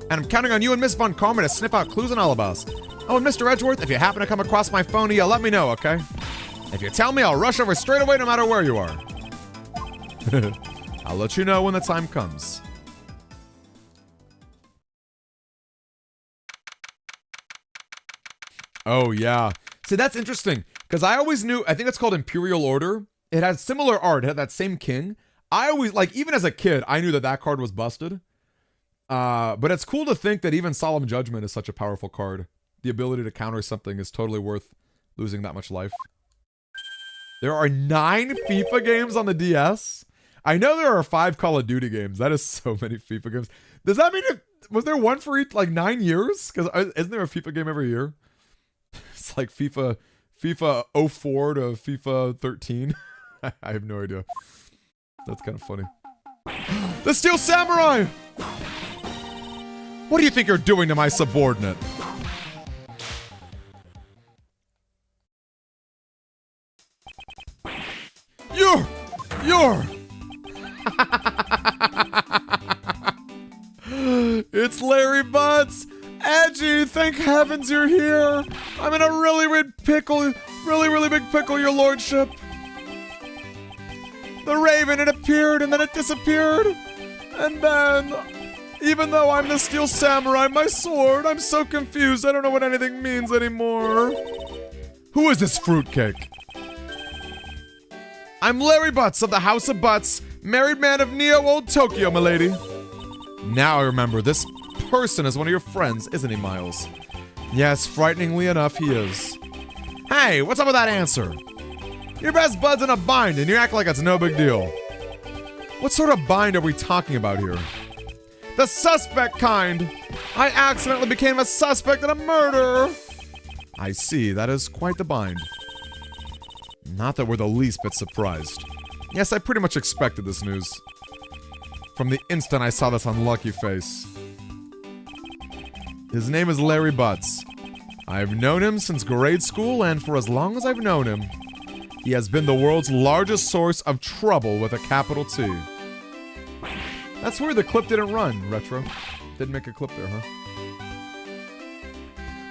And I'm counting on you and Miss Von Karma to sniff out clues in Alabast. Oh, and Mr. Edgeworth, if you happen to come across my phone, you'll let me know, okay? If you tell me, I'll rush over straight away no matter where you are. I'll let you know when the time comes. Oh, yeah. See, that's interesting. Because I always knew, I think it's called Imperial Order. It had similar art. It had that same king. I always, like, even as a kid, I knew that card was busted. But it's cool to think that even Solemn Judgment is such a powerful card. The ability to counter something is totally worth losing that much life. There are 9 FIFA games on the DS. I know there are 5 Call of Duty games. That is so many FIFA games. Does that mean was there one for each, like, 9 years? Because isn't there a FIFA game every year? It's like FIFA 04 to FIFA 13. I have no idea. That's kind of funny. The Steel Samurai! What do you think you're doing to my subordinate? You're... It's Larry Butts! Edgy, thank heavens you're here! I'm in a really big pickle, really big pickle, your lordship. The raven, it appeared and then it disappeared. And then, even though I'm the Steel Samurai, my sword, I'm so confused, I don't know what anything means anymore. Who is this fruitcake? I'm Larry Butts of the House of Butts, married man of Neo Old Tokyo, milady. Now I remember, this person is one of your friends, isn't he, Miles? Yes, frighteningly enough, he is. Hey, what's up with that answer? Your best bud's in a bind, and you act like it's no big deal. What sort of bind are we talking about here? The suspect kind! I accidentally became a suspect in a murder! I see, that is quite the bind. Not that we're the least bit surprised. Yes, I pretty much expected this news. From the instant I saw this unlucky face. His name is Larry Butts. I've known him since grade school, and for as long as I've known him, he has been the world's largest source of trouble with a capital T. That's weird the clip didn't run, Retro. Didn't make a clip there, huh?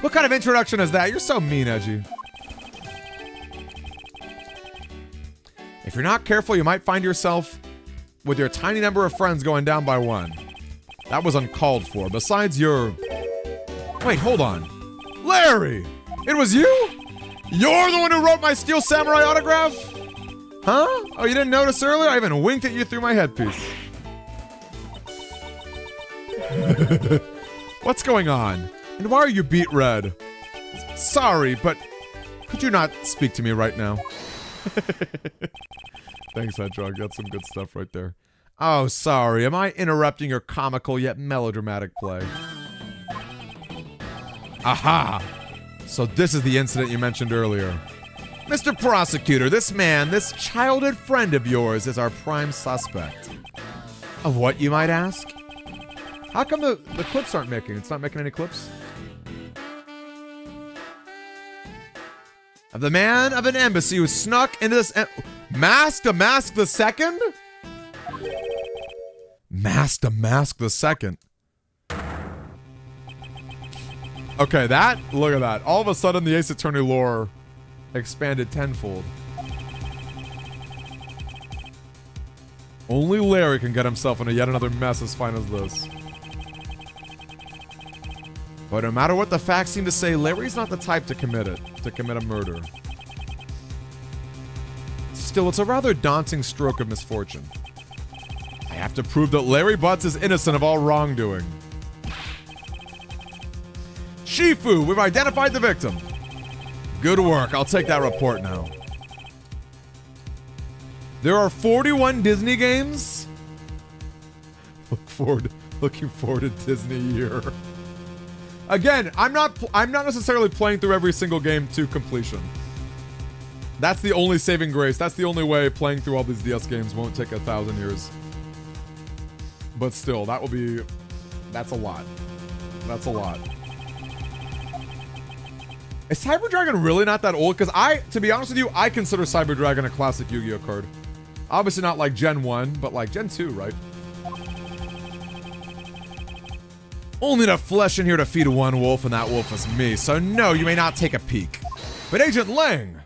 What kind of introduction is that? You're so mean, Edgy. If you're not careful, you might find yourself with your tiny number of friends going down by 1. That was uncalled for. Besides your... Wait, hold on. Larry! It was you? You're the one who wrote my Steel Samurai autograph? Huh? Oh, you didn't notice earlier? I even winked at you through my headpiece. What's going on? And why are you beet red? Sorry, but could you not speak to me right now? Thanks, Hedgehog. That's some good stuff right there. Oh, sorry. Am I interrupting your comical yet melodramatic play? Aha! So this is the incident you mentioned earlier. Mr. Prosecutor, this man, this childhood friend of yours is our prime suspect. Of what, you might ask? How come the clips aren't making? It's not making any clips? Of the man of an embassy who snuck into this Mask to Mask the Second? Mask to Mask the Second. Okay, look at that. All of a sudden, the Ace Attorney lore expanded tenfold. Only Larry can get himself into yet another mess as fine as this. But no matter what the facts seem to say, Larry's not the type to commit a murder. Still, it's a rather daunting stroke of misfortune. I have to prove that Larry Butts is innocent of all wrongdoing. Shifu, we've identified the victim. Good work, I'll take that report now. There are 41 Disney games? Looking forward to Disney year. Again, I'm not necessarily playing through every single game to completion. That's the only saving grace. That's the only way playing through all these DS games won't take 1,000 years. But still, that's a lot. That's a lot. Is Cyber Dragon really not that old? Because to be honest with you, I consider Cyber Dragon a classic Yu-Gi-Oh card. Obviously not like Gen 1, but like Gen 2, right? Only enough flesh in here to feed one wolf, and that wolf is me. So no, you may not take a peek. But Agent Lang!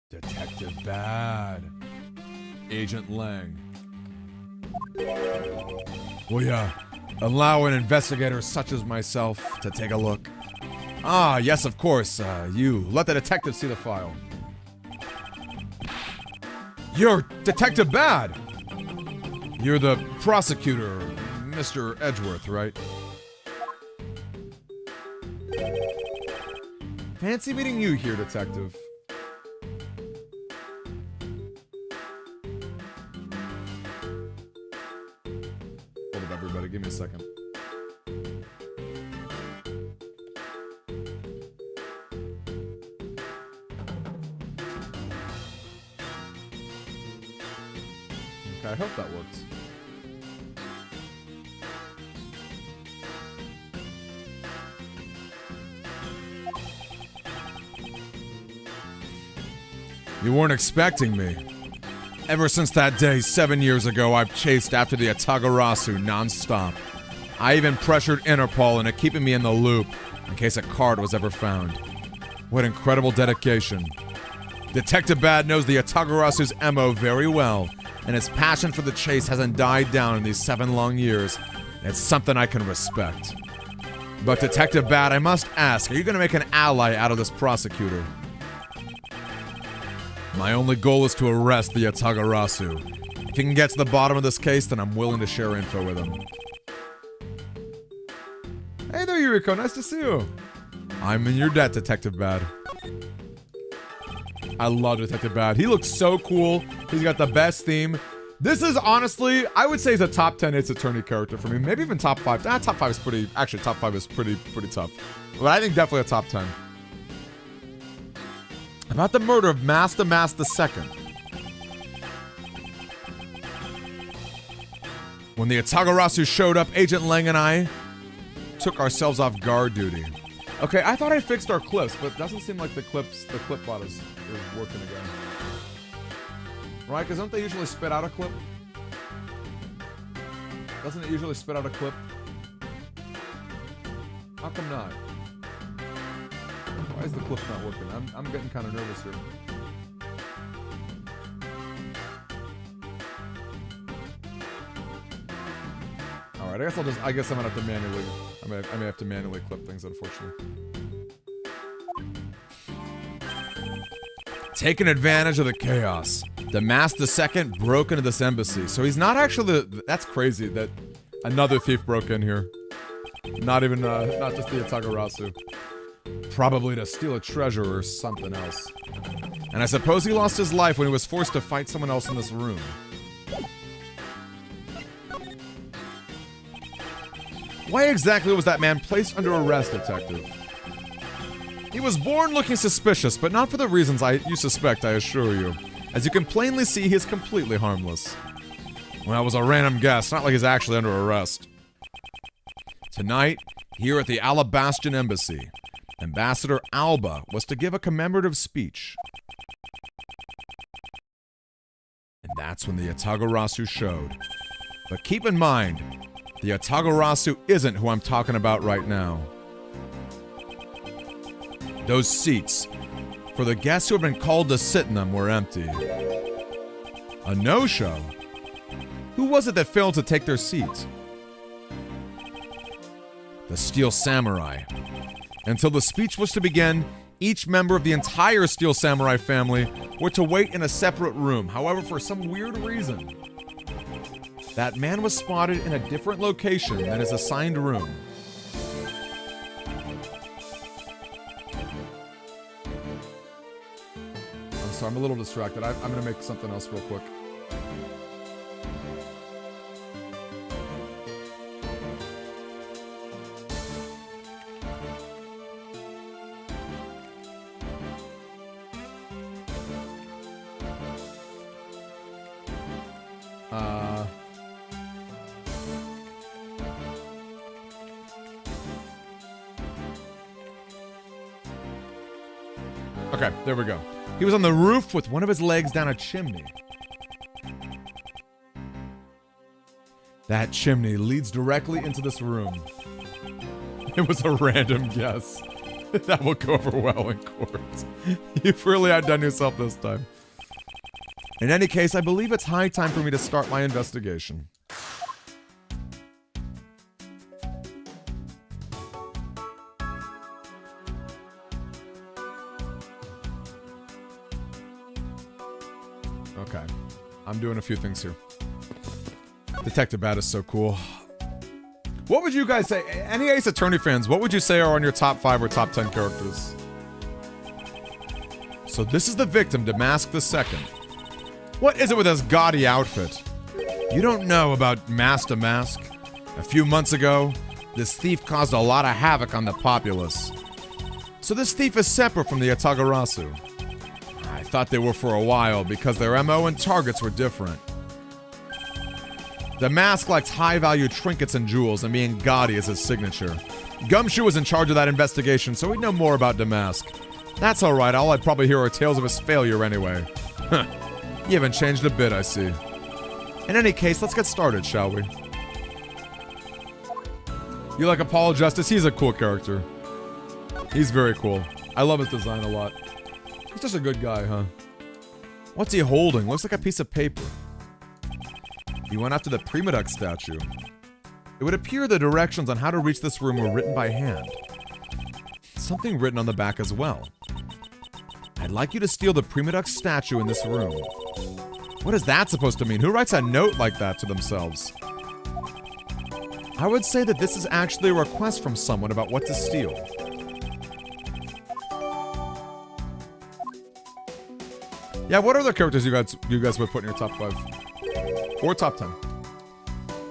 Detective Bad. Agent Lang. Well, yeah. Allow an investigator such as myself to take a look. Ah, yes, of course. You. Let the detective see the file. You're Detective Bad! You're the prosecutor, Mr. Edgeworth, right? Fancy meeting you here, Detective. Hold up, everybody. Give me a second. Okay, I hope that works. You weren't expecting me. Ever since that day 7 years ago, I've chased after the Atagarasu non-stop. I even pressured Interpol into keeping me in the loop in case a card was ever found. What incredible dedication. Detective Bad knows the Atagarasu's MO very well, and his passion for the chase hasn't died down in these 7 long years. It's something I can respect. But Detective Bad, I must ask, are you going to make an ally out of this prosecutor? My only goal is to arrest the Atagarasu. If he can get to the bottom of this case, then I'm willing to share info with him. Hey there, Yuriko. Nice to see you. I'm in your debt, Detective Bad. I love Detective Bad. He looks so cool. He's got the best theme. This is honestly, I would say, he's a top 10 Ace Attorney character for me. Maybe even top 5. Top 5 is pretty. Actually, top 5 is pretty tough. But I think definitely a top 10. About the murder of Master II. When the Atagarasu showed up, Agent Lang and I took ourselves off guard duty. Okay, I thought I fixed our clips, but it doesn't seem like the clip bot is working again. Right, because don't they usually spit out a clip? Doesn't it usually spit out a clip? How come not? Why is the clip not working? I'm getting kind of nervous here. All right, I guess I'm gonna have to manually. I may have to manually clip things, unfortunately. Taking advantage of the chaos, the Master II broke into this embassy. So he's not actually that's crazy that another thief broke in here. Not even, not just the Atagarasu. Probably to steal a treasure or something else. And I suppose he lost his life when he was forced to fight someone else in this room. Why exactly was that man placed under arrest, Detective? He was born looking suspicious, but not for the reasons you suspect, I assure you. As you can plainly see, he is completely harmless. Well, that was a random guess, not like he's actually under arrest. Tonight, here at the Alabastion Embassy, Ambassador Alba was to give a commemorative speech. And that's when the Atagarasu showed. But keep in mind, the Atagarasu isn't who I'm talking about right now. Those seats, for the guests who had been called to sit in them were empty. A no-show? Who was it that failed to take their seats? The Steel Samurai. Until the speech was to begin, each member of the entire Steel Samurai family were to wait in a separate room. However, for some weird reason, that man was spotted in a different location than his assigned room. I'm sorry, I'm a little distracted. I'm going to make something else real quick. Okay, there we go. He was on the roof with one of his legs down a chimney. That chimney leads directly into this room. It was a random guess. That will go over well in court. You've really outdone yourself this time. In any case, I believe it's high time for me to start my investigation. Okay, I'm doing a few things here. Detective Bat is so cool. What would you guys say? Any Ace Attorney fans, what would you say are on your top 5 or top 10 characters? So this is the victim, Damask II. What is it with this gaudy outfit? You don't know about Mask to Mask? A few months ago, this thief caused a lot of havoc on the populace. So this thief is separate from the Atagarasu. I thought they were for a while because their MO and targets were different. Damask likes high-value trinkets and jewels, and being gaudy is his signature. Gumshoe was in charge of that investigation, so we'd know more about Damask. That's alright, all I'd probably hear are tales of his failure anyway. Huh. You haven't changed a bit, I see. In any case, let's get started, shall we? You like Apollo Justice? He's a cool character. He's very cool. I love his design a lot. He's just a good guy, huh? What's he holding? Looks like a piece of paper. He went after the Prima Duck statue. It would appear the directions on how to reach this room were written by hand. Something written on the back as well. I'd like you to steal the Prima Duck statue in this room. What is that supposed to mean? Who writes a note like that to themselves? I would say that this is actually a request from someone about what to steal. Yeah, what other characters you guys would put in your top 5? Or top 10?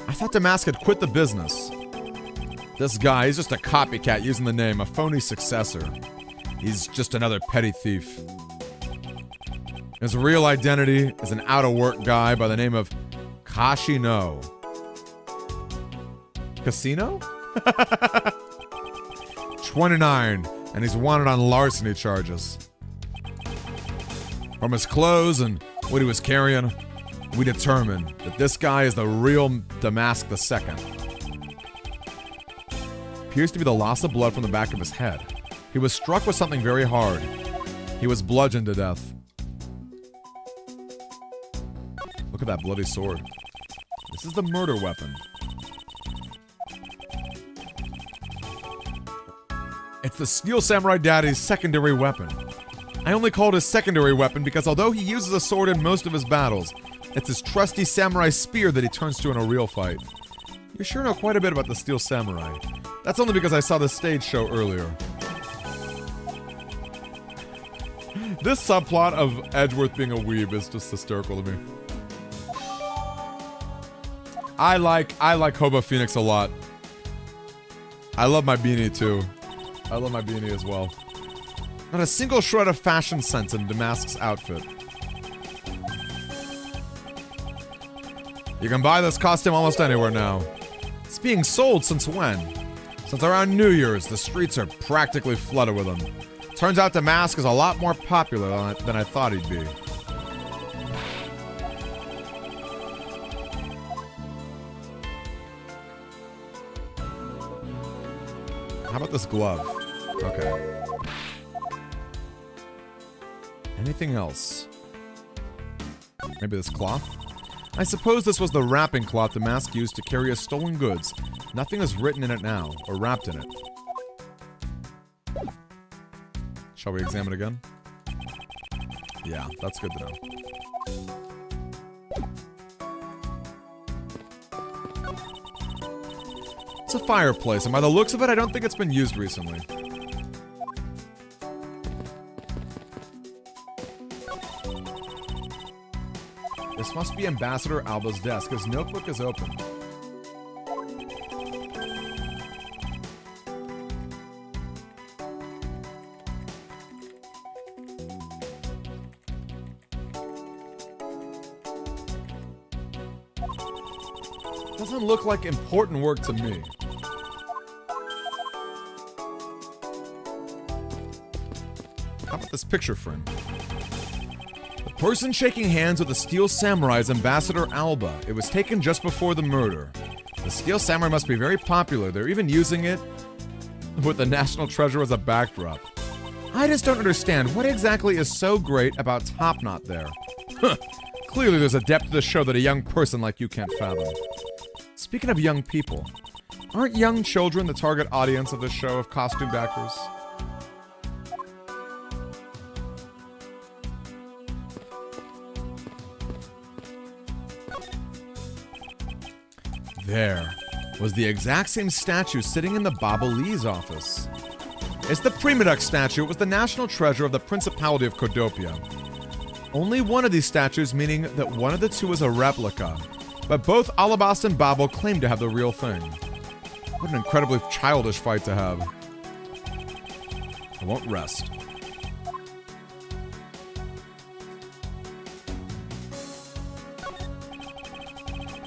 I thought Damask had quit the business. This guy, he's just a copycat using the name, a phony successor. He's just another petty thief. His real identity is an out-of-work guy by the name of Kashino. Casino? 29, and he's wanted on larceny charges. From his clothes and what he was carrying, we determined that this guy is the real Damask II. Appears to be the loss of blood from the back of his head. He was struck with something very hard. He was bludgeoned to death. Look at that bloody sword. This is the murder weapon. It's the Steel Samurai Daddy's secondary weapon. I only called his secondary weapon because although he uses a sword in most of his battles, it's his trusty samurai spear that he turns to in a real fight. You sure know quite a bit about the Steel Samurai. That's only because I saw the stage show earlier. This subplot of Edgeworth being a weeb is just hysterical to me. I like Hobo Phoenix a lot. I love my beanie too. I love my beanie as well. Not a single shred of fashion sense in Damask's outfit. You can buy this costume almost anywhere now. It's being sold since when? Since around New Year's, the streets are practically flooded with them. Turns out Damask is a lot more popular than I thought he'd be. How about this glove? Okay. Anything else? Maybe this cloth? I suppose this was the wrapping cloth the mask used to carry his stolen goods. Nothing is written in it now, or wrapped in it. Shall we examine again? Yeah, that's good to know. It's a fireplace, and by the looks of it, I don't think it's been used recently. This must be Ambassador Alba's desk. His notebook is open. Doesn't look like important work to me. How about this picture frame? The person shaking hands with the Steel Samurai is Ambassador Alba. It was taken just before the murder. The Steel Samurai must be very popular. They're even using it with the National Treasure as a backdrop. I just don't understand. What exactly is so great about Top Knot there? Huh. Clearly there's a depth to the show that a young person like you can't fathom. Speaking of young people, aren't young children the target audience of this show of costume backers? There was the exact same statue sitting in the Babali's office. It's the Primadux statue. It was the national treasure of the Principality of Cordopia. Only one of these statues, meaning that one of the two is a replica. But both Alabast and Babel claim to have the real thing. What an incredibly childish fight to have. I won't rest.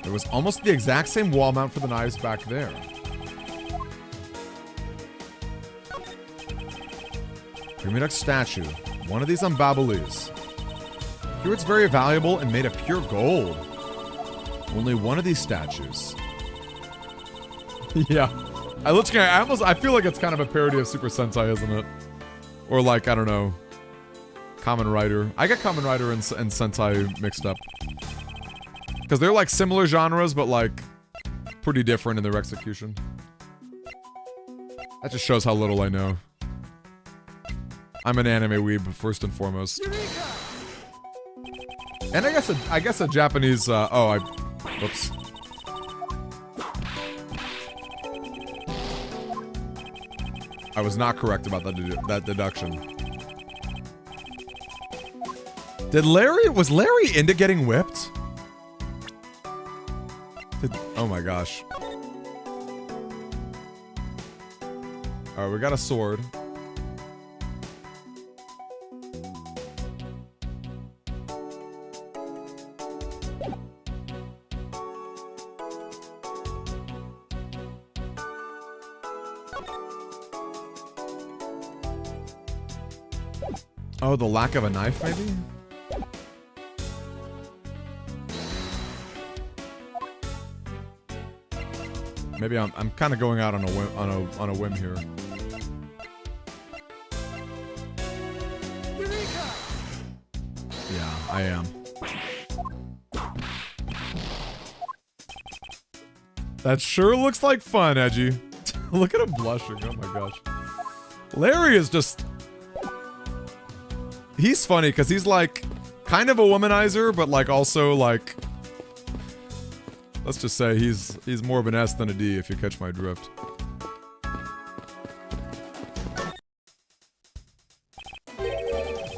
There was almost the exact same wall mount for the knives back there. Primadux statue. One of these on Babali's. Here it's very valuable and made of pure gold. Only one of these statues. Yeah. I feel like it's kind of a parody of Super Sentai, isn't it? Or like, I don't know, Kamen Rider. I get Kamen Rider and Sentai mixed up. Because they're like similar genres, but like pretty different in their execution. That just shows how little I know. I'm an anime weeb, first and foremost. And I guess a Japanese, whoops. I was not correct about that deduction. Was Larry into getting whipped? Oh my gosh. Alright, we got a sword. Oh, the lack of a knife, maybe? Maybe I'm kind of going out on a whim here. Yeah, I am. That sure looks like fun, Edgy. Look at him blushing. Oh my gosh. Larry is just... He's funny because he's like kind of a womanizer, but like also like... Let's just say he's more of an S than a D, if you catch my drift.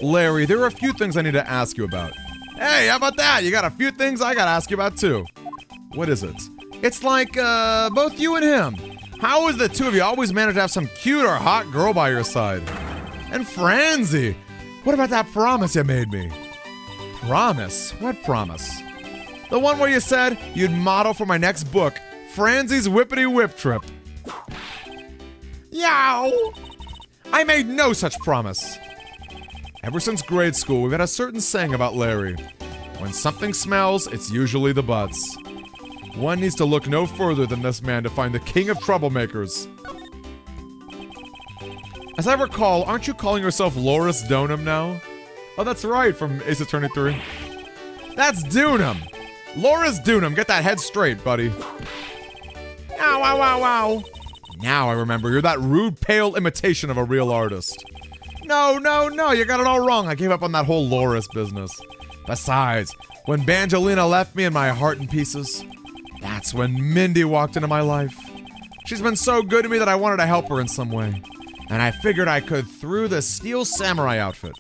Larry, there are a few things I need to ask you about. Hey, how about that? You got a few things I gotta ask you about too. What is it? It's like, both you and him. How is the two of you always manage to have some cute or hot girl by your side? And Franzi, what about that promise you made me? Promise? What promise? The one where you said you'd model for my next book, Franzi's Whippity Whip Trip. Yow! I made no such promise. Ever since grade school, we've had a certain saying about Larry. When something smells, it's usually the butts. One needs to look no further than this man to find the king of troublemakers. As I recall, aren't you calling yourself Loris Donum now? Oh, that's right, from Ace Attorney 3. That's Dunham. Laura's Dunham. Get that head straight, buddy. Ow, ow, ow, ow. Now I remember. You're that rude, pale imitation of a real artist. No, no, no. You got it all wrong. I gave up on that whole Loris business. Besides, when Banjolina left me and my heart in pieces, that's when Mindy walked into my life. She's been so good to me that I wanted to help her in some way. And I figured I could through the Steel Samurai outfit.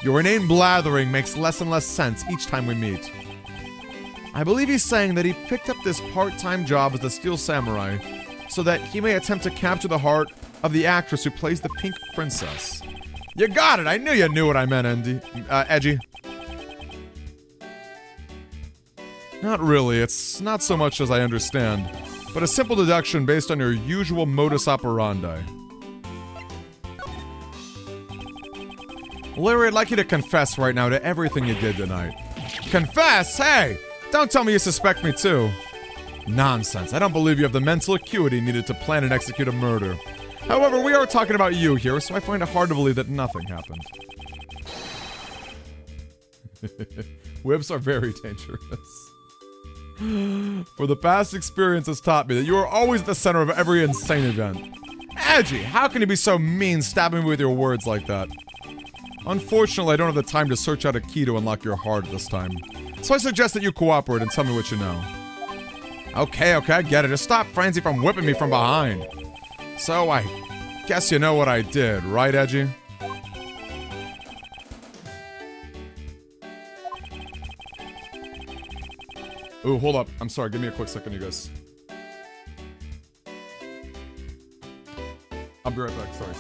Your inane blathering makes less and less sense each time we meet. I believe he's saying that he picked up this part-time job as the Steel Samurai so that he may attempt to capture the heart of the actress who plays the Pink Princess. You got it! I knew you knew what I meant, Edgy. Not really. It's not so much as I understand, but a simple deduction based on your usual modus operandi. Larry, I'd like you to confess right now to everything you did tonight. Confess? Hey! Don't tell me you suspect me too. Nonsense. I don't believe you have the mental acuity needed to plan and execute a murder. However, we are talking about you here, so I find it hard to believe that nothing happened. Whips are very dangerous. For the past experience has taught me that you are always at the center of every insane event. Edgy, how can you be so mean, stabbing me with your words like that? Unfortunately, I don't have the time to search out a key to unlock your heart at this time. So I suggest that you cooperate and tell me what you know. Okay, I get it. Just stop Francie from whipping me from behind. So I guess you know what I did, right, Edgy? Ooh, hold up. I'm sorry. Give me a quick second, you guys. I'll be right back. Sorry.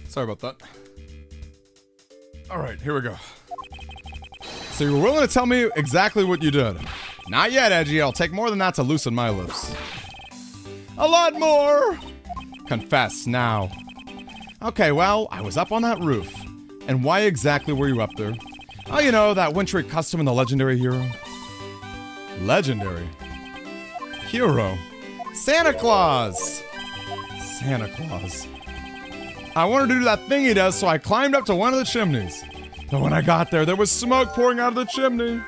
Sorry about that. Alright, here we go. So you were willing to tell me exactly what you did. Not yet, Edgy. I'll take more than that to loosen my lips. A lot more! Confess, now. Okay, well, I was up on that roof. And why exactly were you up there? Oh, you know, that wintry custom in the legendary hero. Legendary? Hero? Santa Claus! Santa Claus. I wanted to do that thing he does, so I climbed up to one of the chimneys. But when I got there was smoke pouring out of the chimney.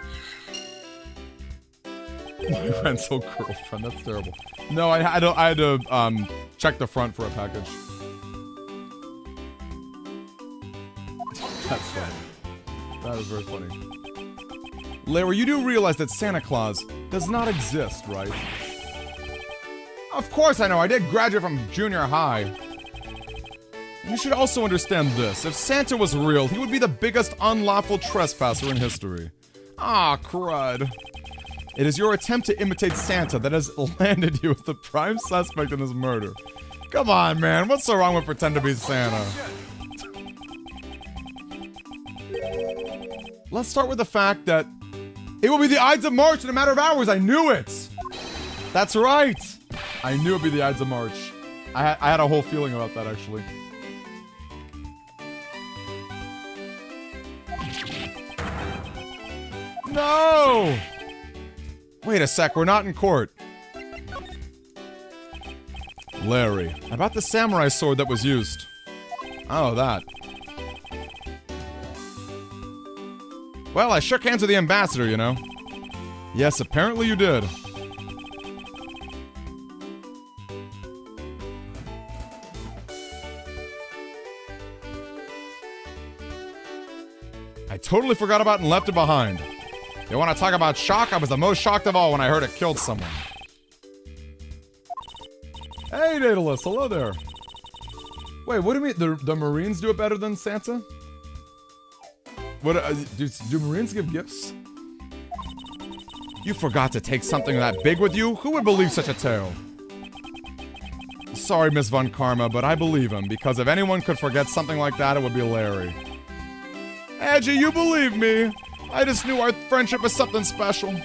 My rental girlfriend, that's terrible. No, I had to check the front for a package. That's funny. That is very funny. Larry, you do realize that Santa Claus does not exist, right? Of course I know, I did graduate from junior high. You should also understand this. If Santa was real, he would be the biggest unlawful trespasser in history. Ah, crud. It is your attempt to imitate Santa that has landed you as the prime suspect in this murder. Come on, man. What's so wrong with pretend to be Santa? Let's start with the fact that it will be the Ides of March in a matter of hours. I knew it. That's right. I knew it would be the Ides of March. I had a whole feeling about that, actually. No! Wait a sec, we're not in court. Larry, about the samurai sword that was used. Oh, that. Well, I shook hands with the ambassador, you know. Yes, apparently you did. I totally forgot about and left it behind. You want to talk about shock? I was the most shocked of all when I heard it killed someone. Hey, Daedalus, hello there. Wait, what do you mean? The Marines do it better than Santa? What, do Marines give gifts? You forgot to take something that big with you? Who would believe such a tale? Sorry, Miss Von Karma, but I believe him, because if anyone could forget something like that, it would be Larry. Edgy, you believe me. I just knew our friendship was something special.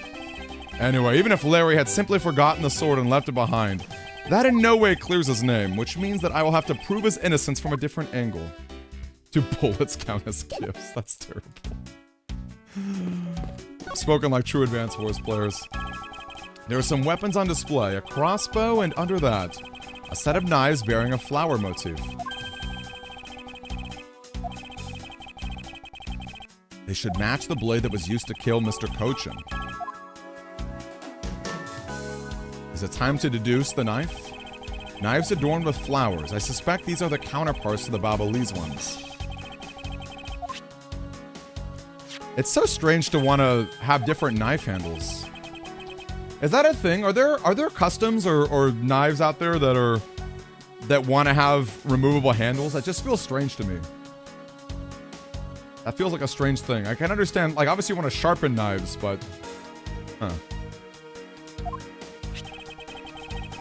Anyway, even if Larry had simply forgotten the sword and left it behind, that in no way clears his name, which means that I will have to prove his innocence from a different angle. Do bullets count as gifts? That's terrible. Spoken like true Advance Wars players. There are some weapons on display, a crossbow, and under that, a set of knives bearing a flower motif. They should match the blade that was used to kill Mr. Cochin. Is it time to deduce the knife? Knives adorned with flowers. I suspect these are the counterparts to the Babalese ones. It's so strange to want to have different knife handles. Is that a thing? Are there customs or knives out there that want to have removable handles? That just feels strange to me. That feels like a strange thing. I can understand, like, obviously you want to sharpen knives, but... Huh.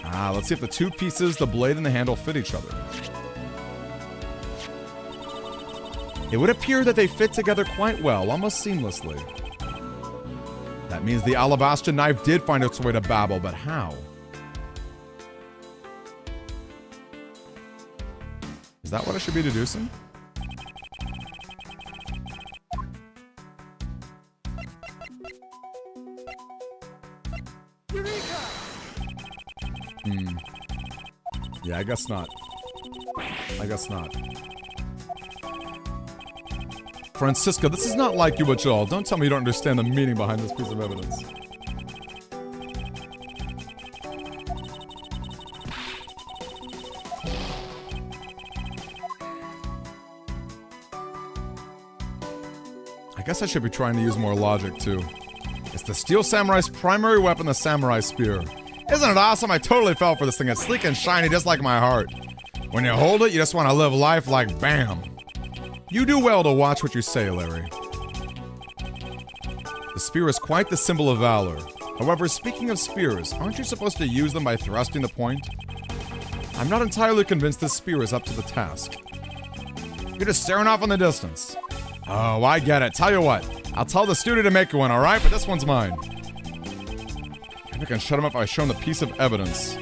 Ah, let's see if the two pieces, the blade and the handle, fit each other. It would appear that they fit together quite well, almost seamlessly. That means the alabaster knife did find its way to Babel, but how? Is that what I should be deducing? Yeah, I guess not. I guess not. Francisco, this is not like you at all. Don't tell me you don't understand the meaning behind this piece of evidence. I guess I should be trying to use more logic, too. It's the Steel Samurai's primary weapon, the Samurai Spear. Isn't it awesome? I totally fell for this thing. It's sleek and shiny just like my heart. When you hold it, you just want to live life like bam. You do well to watch what you say, Larry. The spear is quite the symbol of valor. However, speaking of spears, aren't you supposed to use them by thrusting the point? I'm not entirely convinced this spear is up to the task. You're just staring off in the distance. Oh, I get it. Tell you what, I'll tell the studio to make you one, alright? But this one's mine. I can shut him up by showing the piece of evidence.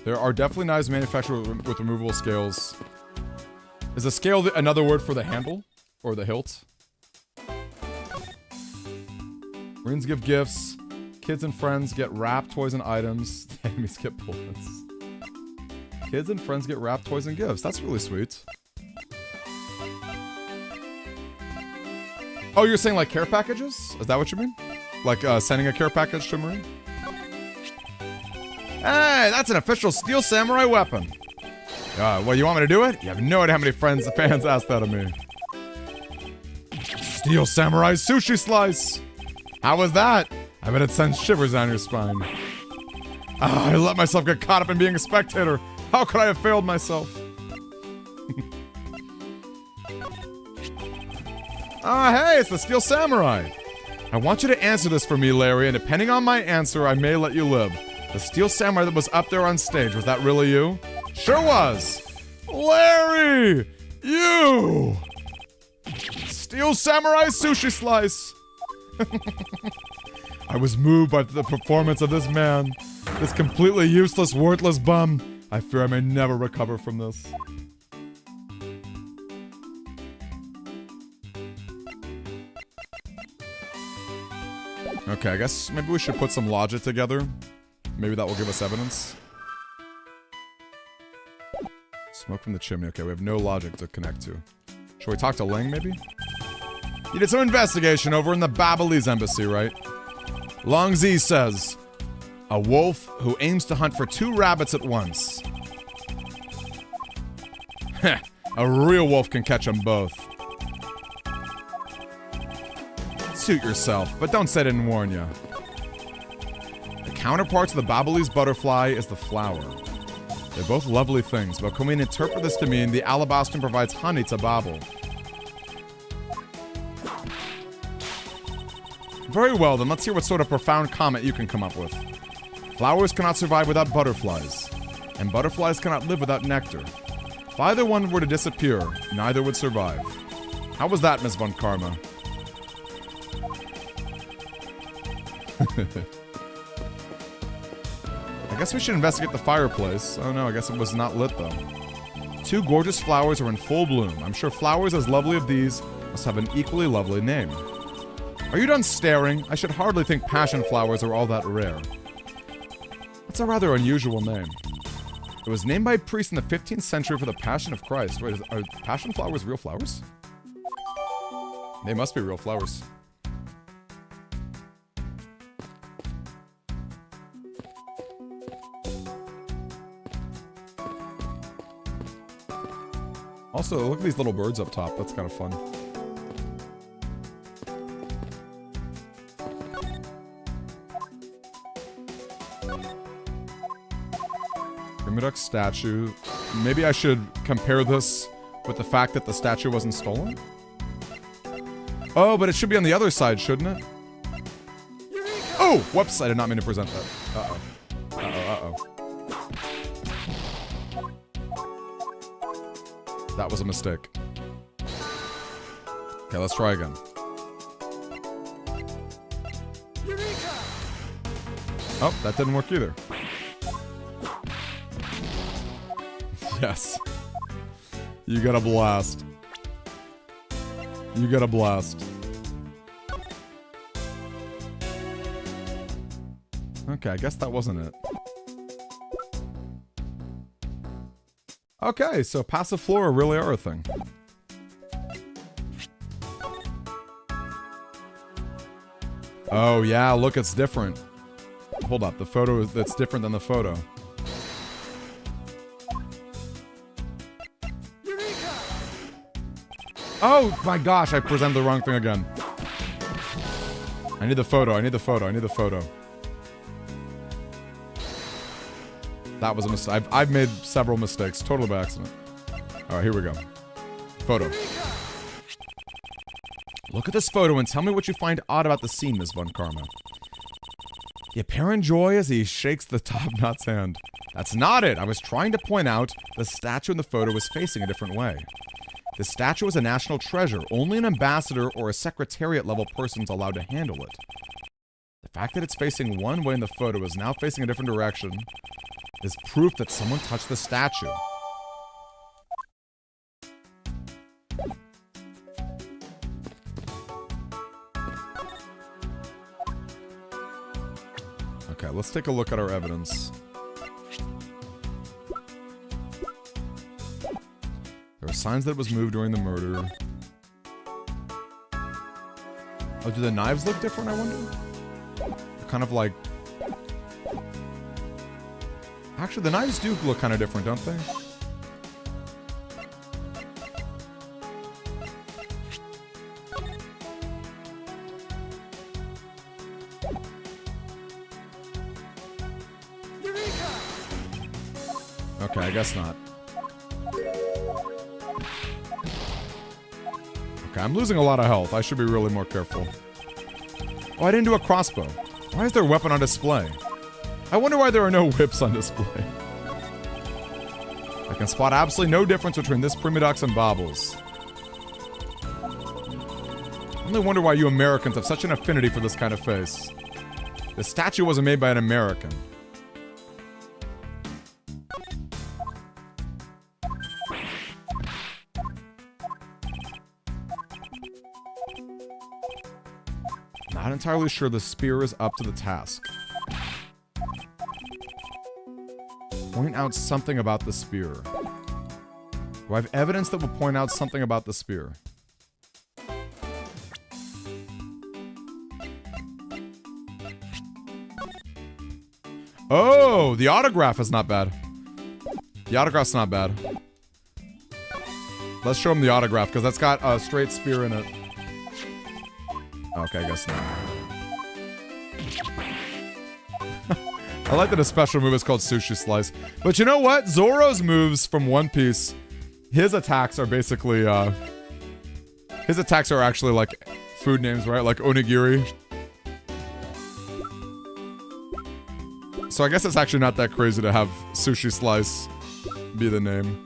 There are definitely knives manufactured with removable scales. Is the scale another word for the handle? Or the hilt? Marines give gifts. Kids and friends get wrapped toys and items. Enemies get bullets. Kids and friends get wrapped toys and gifts. That's really sweet. Oh, you're saying like care packages? Is that what you mean? Like sending a care package to a Marine? Hey, that's an official Steel Samurai weapon. Well, you want me to do it? You have no idea how many fans asked that of me. Steel Samurai sushi slice. How was that? I bet it sends shivers down your spine. I let myself get caught up in being a spectator. How could I have failed myself? Hey, it's the Steel Samurai. I want you to answer this for me, Larry, and depending on my answer, I may let you live. The Steel Samurai that was up there on stage, was that really you? Sure was. Larry! You! Steel Samurai sushi slice. I was moved by the performance of this man. This completely useless, worthless bum. I fear I may never recover from this. Okay, I guess maybe we should put some logic together. Maybe that will give us evidence. Smoke from the chimney. Okay, we have no logic to connect to. Should we talk to Ling, maybe? You did some investigation over in the Babalese embassy, right? Long Z says, a wolf who aims to hunt for 2 rabbits at once. Heh, a real wolf can catch them both. Suit yourself, but don't say I didn't warn you. The counterpart to the Babalese butterfly is the flower. They're both lovely things, but can we interpret this to mean the alabastron provides honey to Babel? Very well, then let's hear what sort of profound comment you can come up with. Flowers cannot survive without butterflies, and butterflies cannot live without nectar. If either one were to disappear, neither would survive. How was that, Miss Von Karma? I guess we should investigate the fireplace. Oh no, I guess it was not lit though. 2 gorgeous flowers are in full bloom. I'm sure flowers as lovely as these must have an equally lovely name. Are you done staring? I should hardly think passion flowers are all that rare. That's a rather unusual name. It was named by a priest in the 15th century for the Passion of Christ. Wait, are passion flowers real flowers? They must be real flowers. Also, look at these little birds up top. That's kind of fun. Primiduck statue. Maybe I should compare this with the fact that the statue wasn't stolen? Oh, but it should be on the other side, shouldn't it? Oh! Whoops, I did not mean to present that. Uh-oh. Uh-oh, uh-oh. That was a mistake. Okay, let's try again. Oh, that didn't work either. Yes. You got a blast. You got a blast. Okay, I guess that wasn't it. Okay, so passive flora really are a thing. Oh yeah, look, it's different. Hold up, the photo is that's different than the photo. Oh my gosh, I presented the wrong thing again. I need the photo, I need the photo, I need the photo. That was a mistake. I've made several mistakes, totally by accident. Alright, here we go. Photo. Look at this photo and tell me what you find odd about the scene, Ms. Von Karma. The apparent joy as he shakes the top knot's hand. That's not it! I was trying to point out the statue in the photo was facing a different way. The statue is a national treasure. Only an ambassador or a secretariat-level person is allowed to handle it. The fact that it's facing one way in the photo is now facing a different direction is proof that someone touched the statue. Okay, let's take a look at our evidence. There are signs that it was moved during the murder. Oh, do the knives look different, I wonder? They're kind of like... Actually, the knives do look kind of different, don't they? Okay, I guess not. Okay, I'm losing a lot of health. I should be really more careful. Oh, I didn't do a crossbow. Why is there a weapon on display? I wonder why there are no whips on display. I can spot absolutely no difference between this Primidox and Baubles. I only wonder why you Americans have such an affinity for this kind of face. The statue wasn't made by an American. Not entirely sure the spear is up to the task. Point out something about the spear. Do I have evidence that will point out something about the spear? Oh, the autograph is not bad. The autograph's not bad. Let's show him the autograph, because that's got a straight spear in it. Okay, I guess not. I like that a special move is called Sushi Slice. But you know what? Zoro's moves from One Piece, his attacks are basically, his attacks are actually like food names, right? Like Onigiri. So I guess it's actually not that crazy to have Sushi Slice be the name.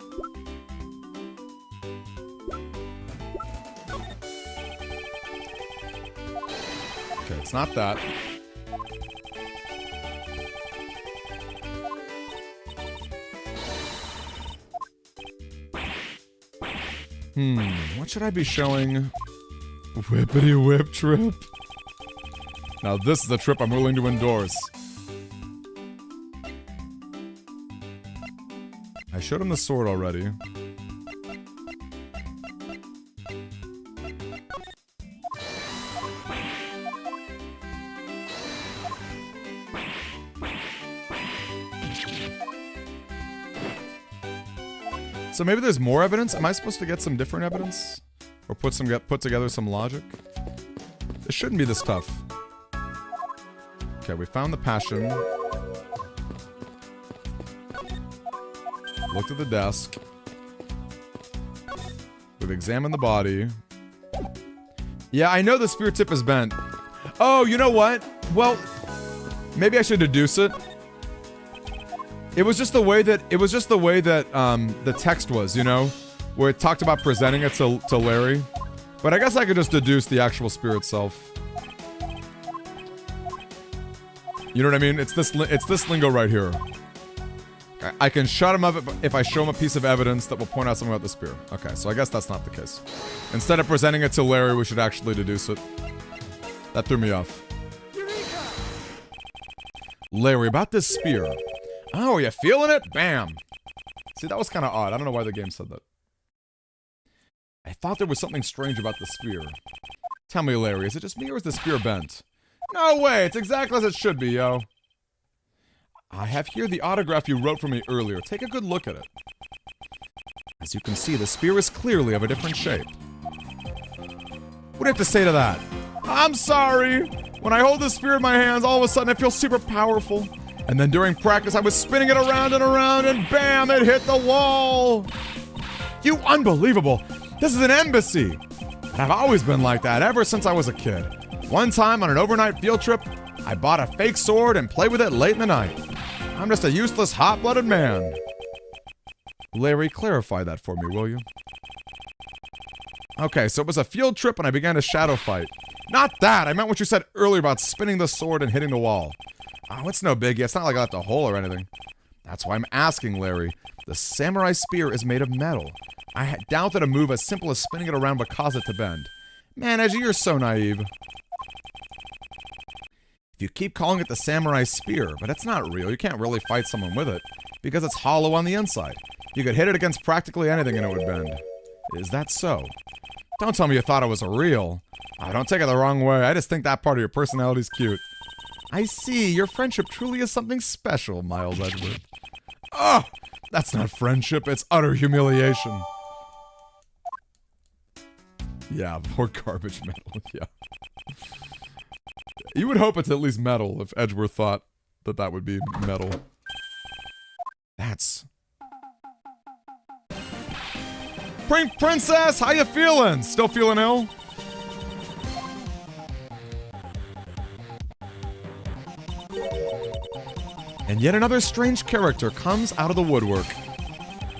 Okay, it's not that. What should I be showing? Whippity whip trip. Now this is a trip I'm willing to endorse. I showed him the sword already. So maybe there's more evidence? Am I supposed to get some different evidence? Or put together some logic? It shouldn't be this tough. Okay, we found the passion. Looked at the desk. We've examined the body. Yeah, I know the spear tip is bent. Oh, you know what? Well, maybe I should deduce it. It was just the way that the text was, you know, where it talked about presenting it to Larry. But I guess I could just deduce the actual spear itself. You know what I mean? It's this lingo right here. I can shut him up if I show him a piece of evidence that will point out something about the spear. Okay, so I guess that's not the case. Instead of presenting it to Larry, we should actually deduce it. That threw me off. Larry, about this spear. Oh, are you feeling it? Bam. See, that was kind of odd. I don't know why the game said that. I thought there was something strange about the spear. Tell me, Larry, is it just me or is the spear bent? No way, it's exactly as it should be, yo. I have here the autograph you wrote for me earlier. Take a good look at it. As you can see, the spear is clearly of a different shape. What do you have to say to that? I'm sorry. When I hold this spear in my hands, all of a sudden it feels super powerful. And then during practice, I was spinning it around and around, and bam, it hit the wall! You unbelievable! This is an embassy! And I've always been like that, ever since I was a kid. One time on an overnight field trip, I bought a fake sword and played with it late in the night. I'm just a useless, hot-blooded man. Larry, clarify that for me, will you? Okay, so it was a field trip and I began to shadow fight. Not that! I meant what you said earlier about spinning the sword and hitting the wall. Oh, it's no biggie. It's not like I left a hole or anything. That's why I'm asking, Larry. The samurai spear is made of metal. I doubt that a move as simple as spinning it around would cause it to bend. Man, Edgy, you're so naive. If you keep calling it the samurai spear, but it's not real. You can't really fight someone with it, because it's hollow on the inside. You could hit it against practically anything and it would bend. Is that so? Don't tell me you thought it was real. Oh, don't take it the wrong way. I just think that part of your personality's cute. I see. Your friendship truly is something special, Miles Edgeworth. Oh, that's not friendship. It's utter humiliation. Yeah, poor garbage metal. Yeah. You would hope it's at least metal if Edgeworth thought that that would be metal. That's... Princess, how you feeling? Still feeling ill? And yet another strange character comes out of the woodwork.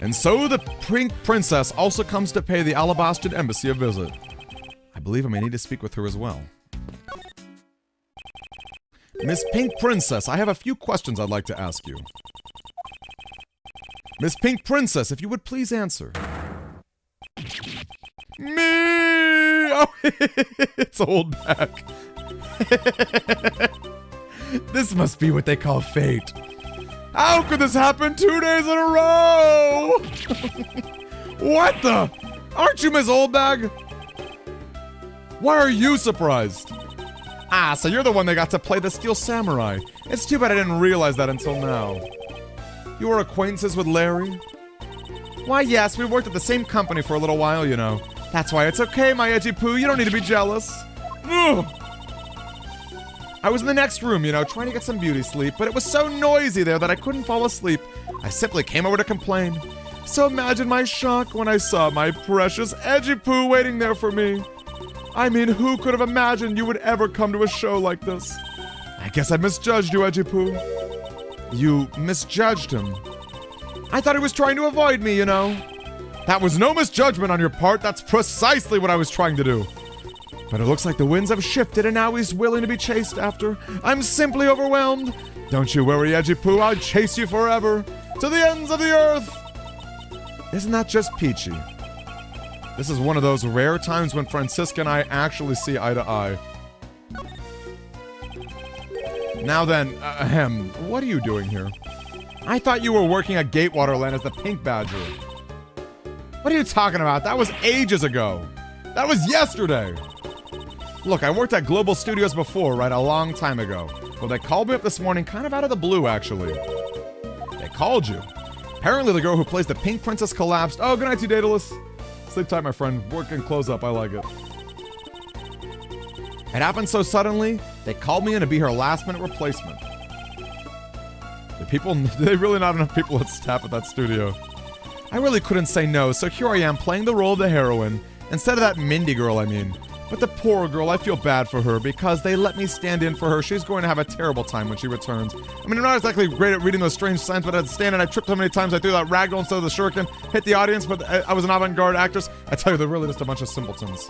And so the Pink Princess also comes to pay the Alabasted Embassy a visit. I believe I may need to speak with her as well. Miss Pink Princess, I have a few questions I'd like to ask you. Miss Pink Princess, if you would please answer. Me! Oh, it's old back. This must be what they call fate. How could this happen 2 days in a row? What the? Aren't you Miss Oldbag? Why are you surprised? Ah, so you're the one that got to play the Steel Samurai. It's too bad I didn't realize that until now. You were acquaintances with Larry? Why, yes, we worked at the same company for a little while, you know. That's why it's okay, my edgy poo. You don't need to be jealous. Ugh. I was in the next room, you know, trying to get some beauty sleep, but it was so noisy there that I couldn't fall asleep. I simply came over to complain. So imagine my shock when I saw my precious edgy poo waiting there for me. I mean, who could have imagined you would ever come to a show like this? I guess I misjudged you, edgy poo. You misjudged him. I thought he was trying to avoid me, you know. That was no misjudgment on your part. That's precisely what I was trying to do. But it looks like the winds have shifted and now he's willing to be chased after. I'm simply overwhelmed. Don't you worry, edgy poo. I'll chase you forever. To the ends of the earth. Isn't that just peachy? This is one of those rare times when Francisca and I actually see eye to eye. Now then, what are you doing here? I thought you were working at Gatewaterland as the Pink Badger. What are you talking about? That was ages ago. That was yesterday. Look, I worked at Global Studios before, right, a long time ago. Well, they called me up this morning, kind of out of the blue, actually. They called you. Apparently the girl who plays the Pink Princess collapsed. Oh, good night to you, Daedalus. Sleep tight, my friend. Work and close up. I like it. It happened so suddenly, they called me in to be her last-minute replacement. They really not enough people at staff at that studio. I really couldn't say no, so here I am playing the role of the heroine. Instead of that Mindy girl, I mean. But the poor girl, I feel bad for her because they let me stand in for her. She's going to have a terrible time when she returns. I mean, I'm not exactly great at reading those strange signs, but I'd stand and I tripped so many times I threw that ragdoll instead of the shuriken, hit the audience, but I was an avant-garde actress. I tell you, they're really just a bunch of simpletons.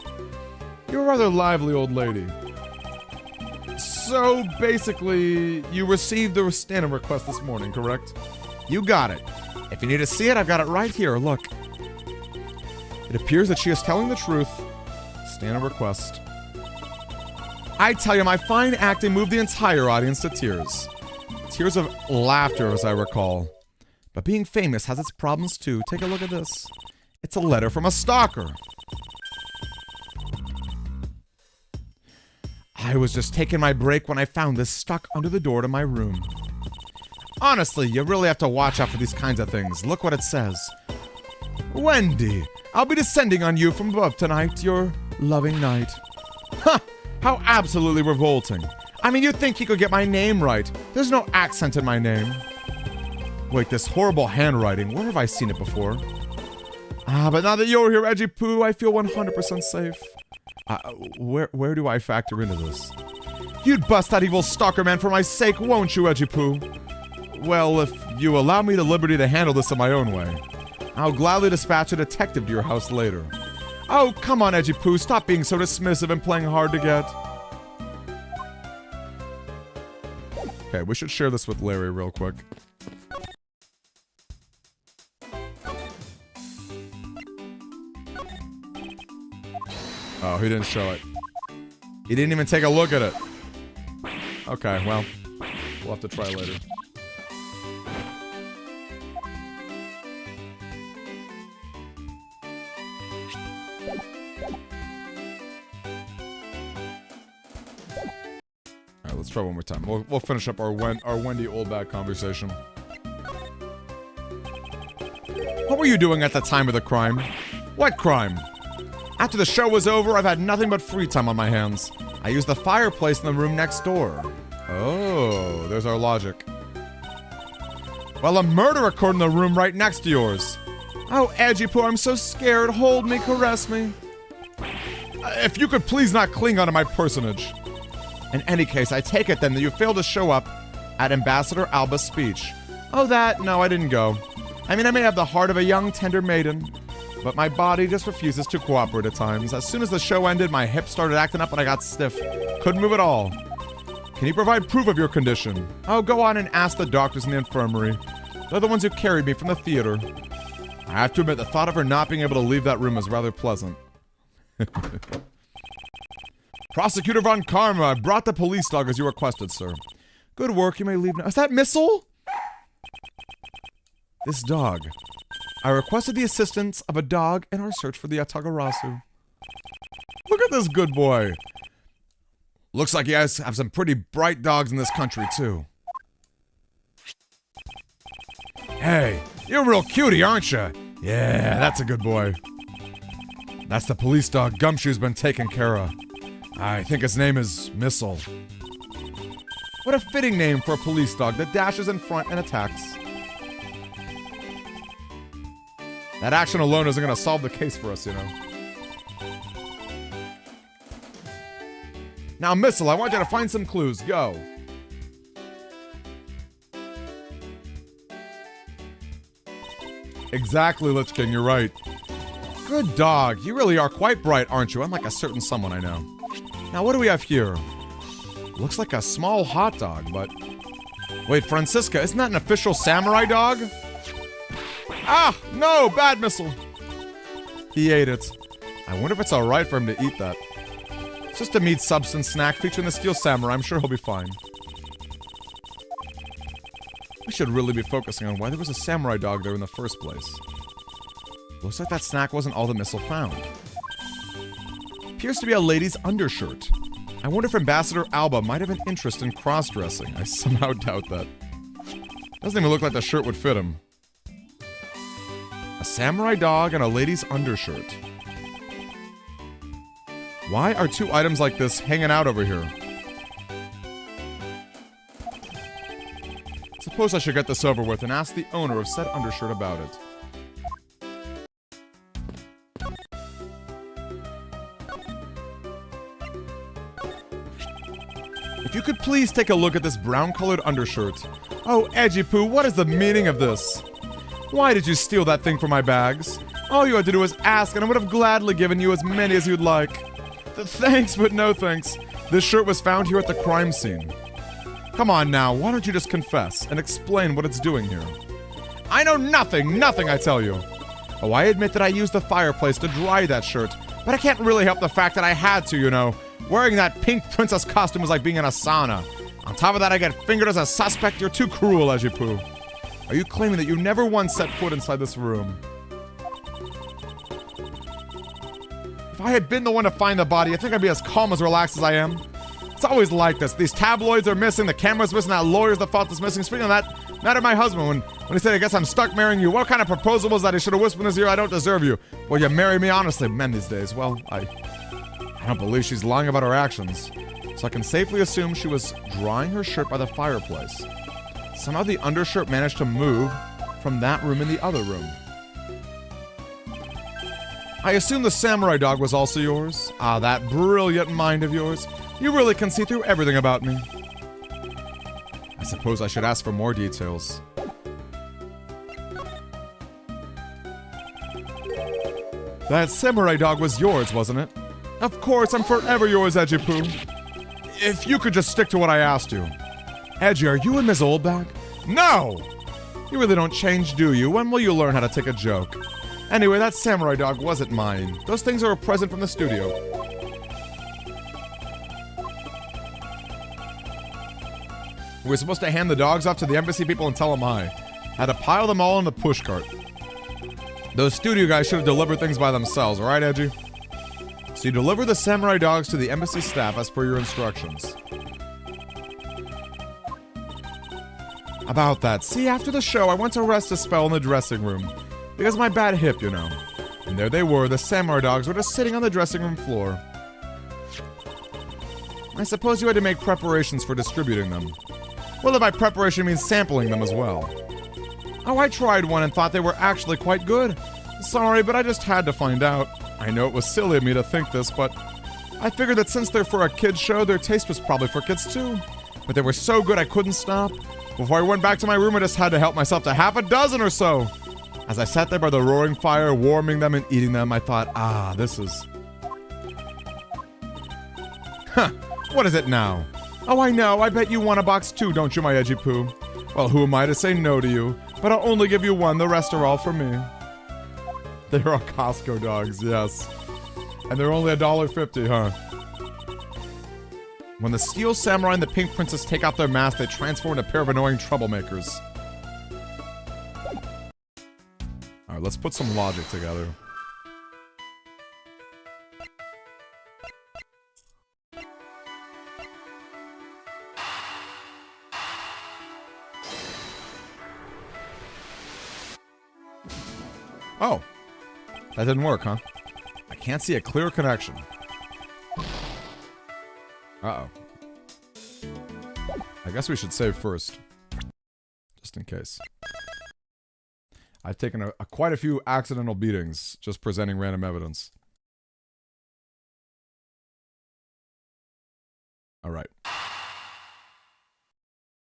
You're a rather lively old lady. So, basically, you received the stand-in request this morning, correct? You got it. If you need to see it, I've got it right here. Look. It appears that she is telling the truth. Stand-in request. I tell you, my fine acting moved the entire audience to tears. Tears of laughter, as I recall. But being famous has its problems, too. Take a look at this. It's a letter from a stalker. I was just taking my break when I found this stuck under the door to my room. Honestly, you really have to watch out for these kinds of things. Look what it says. Wendy, I'll be descending on you from above tonight, your loving night. Huh, how absolutely revolting. I mean, you'd think he could get my name right. There's no accent in my name. Wait, this horrible handwriting, where have I seen it before? But now that you're here, Edgy Poo, I feel 100% safe. Where do I factor into this? You'd bust that evil stalker man for my sake, won't you, Edgy Poo? Well, if you allow me the liberty to handle this in my own way, I'll gladly dispatch a detective to your house later. Oh, come on, Edgy Poo, stop being so dismissive and playing hard to get. Okay, we should share this with Larry real quick. Oh, he didn't show it. He didn't even take a look at it. Okay, well, we'll have to try later. Alright, let's try one more time. We'll finish up our Wendy Oldback conversation. What were you doing at the time of the crime? What crime? After the show was over, I've had nothing but free time on my hands. I used the fireplace in the room next door. Oh, there's our logic. Well, a murder occurred in the room right next to yours. Oh, Edgy Poo, I'm so scared. Hold me, caress me. If you could please not cling onto my personage. In any case, I take it then that you failed to show up at Ambassador Alba's speech. Oh, that? No, I didn't go. I mean, I may have the heart of a young, tender maiden, but my body just refuses to cooperate at times. As soon as the show ended, my hips started acting up and I got stiff. Couldn't move at all. Can you provide proof of your condition? Oh, go on and ask the doctors in the infirmary. They're the ones who carried me from the theater. I have to admit, the thought of her not being able to leave that room is rather pleasant. Prosecutor Von Karma, I brought the police dog as you requested, sir. Good work, you may leave now. Is that Missile? This dog. I requested the assistance of a dog in our search for the Atagarasu. Look at this good boy. Looks like you guys have some pretty bright dogs in this country, too. Hey, you're a real cutie, aren't you? Yeah, that's a good boy. That's the police dog Gumshoe's been taken care of. I think his name is Missile. What a fitting name for a police dog that dashes in front and attacks. That action alone isn't going to solve the case for us, you know. Now, Missile, I want you to find some clues. Go. Exactly, Lich King, you're right. Good dog. You really are quite bright, aren't you? Unlike a certain someone I know. Now, what do we have here? Looks like a small hot dog, but... Wait, Francisca, isn't that an official samurai dog? Ah! No! Bad Missile! He ate it. I wonder if it's alright for him to eat that. It's just a meat substance snack featuring the Steel Samurai. I'm sure he'll be fine. We should really be focusing on why there was a samurai dog there in the first place. Looks like that snack wasn't all the Missile found. Appears to be a lady's undershirt. I wonder if Ambassador Alba might have an interest in cross-dressing. I somehow doubt that. Doesn't even look like the shirt would fit him. A samurai dog and a lady's undershirt. Why are two items like this hanging out over here? Suppose I should get this over with and ask the owner of said undershirt about it. If you could please take a look at this brown-colored undershirt. Oh, Edgy Poo, what is the meaning of this? Why did you steal that thing from my bags? All you had to do was ask, and I would have gladly given you as many as you'd like. Thanks, but no thanks. This shirt was found here at the crime scene. Come on now, why don't you just confess and explain what it's doing here? I know nothing, I tell you. Oh, I admit that I used the fireplace to dry that shirt, but I can't really help the fact that I had to, you know. Wearing that pink princess costume was like being in a sauna. On top of that, I get fingered as a suspect. You're too cruel, Edgy Poo. Are you claiming that you never once set foot inside this room? If I had been the one to find the body, I think I'd be as calm as relaxed as I am. It's always like this. These tabloids are missing, the camera's missing, that lawyer's the fault that's missing. Speaking of that, matter my husband, when he said, I guess I'm stuck marrying you, what kind of proposal was that? He should have whispered in his ear, I don't deserve you. Well, you marry me honestly. Men these days, well, I don't believe she's lying about her actions. So I can safely assume she was drying her shirt by the fireplace. Somehow the undershirt managed to move from that room in the other room. I assume the samurai dog was also yours? Ah, that brilliant mind of yours. You really can see through everything about me. I suppose I should ask for more details. That samurai dog was yours, wasn't it? Of course, I'm forever yours, Edgy Poo. If you could just stick to what I asked you. Edgy, are you and Ms. Oldback? No! You really don't change, do you? When will you learn how to take a joke? Anyway, that samurai dog wasn't mine. Those things are a present from the studio. We were supposed to hand the dogs off to the embassy people and tell them I had to pile them all in the pushcart. Those studio guys should have delivered things by themselves, alright, Edgy? So you deliver the samurai dogs to the embassy staff as per your instructions. About that, see, after the show, I went to rest a spell in the dressing room. Because of my bad hip, you know. And there they were, the samurai dogs were just sitting on the dressing room floor. I suppose you had to make preparations for distributing them. Well, if by preparation means sampling them as well. Oh, I tried one and thought they were actually quite good. Sorry, but I just had to find out. I know it was silly of me to think this, but I figured that since they're for a kid's show, their taste was probably for kids too. But they were so good I couldn't stop. Before I went back to my room, I just had to help myself to half a dozen or so. As I sat there by the roaring fire, warming them and eating them, I thought, ah, this is... Huh, what is it now? Oh, I know, I bet you want a box too, don't you, my Edgy Poo? Well, who am I to say no to you? But I'll only give you one, the rest are all for me. They are Costco dogs, yes. And they're only $1.50, huh? When the Steel Samurai and the Pink Princess take out their mask, they transform into a pair of annoying troublemakers. Alright, let's put some logic together. Oh. That didn't work, huh? I can't see a clear connection. Uh-oh. I guess we should save first. Just in case. I've taken quite a few accidental beatings just presenting random evidence. Alright.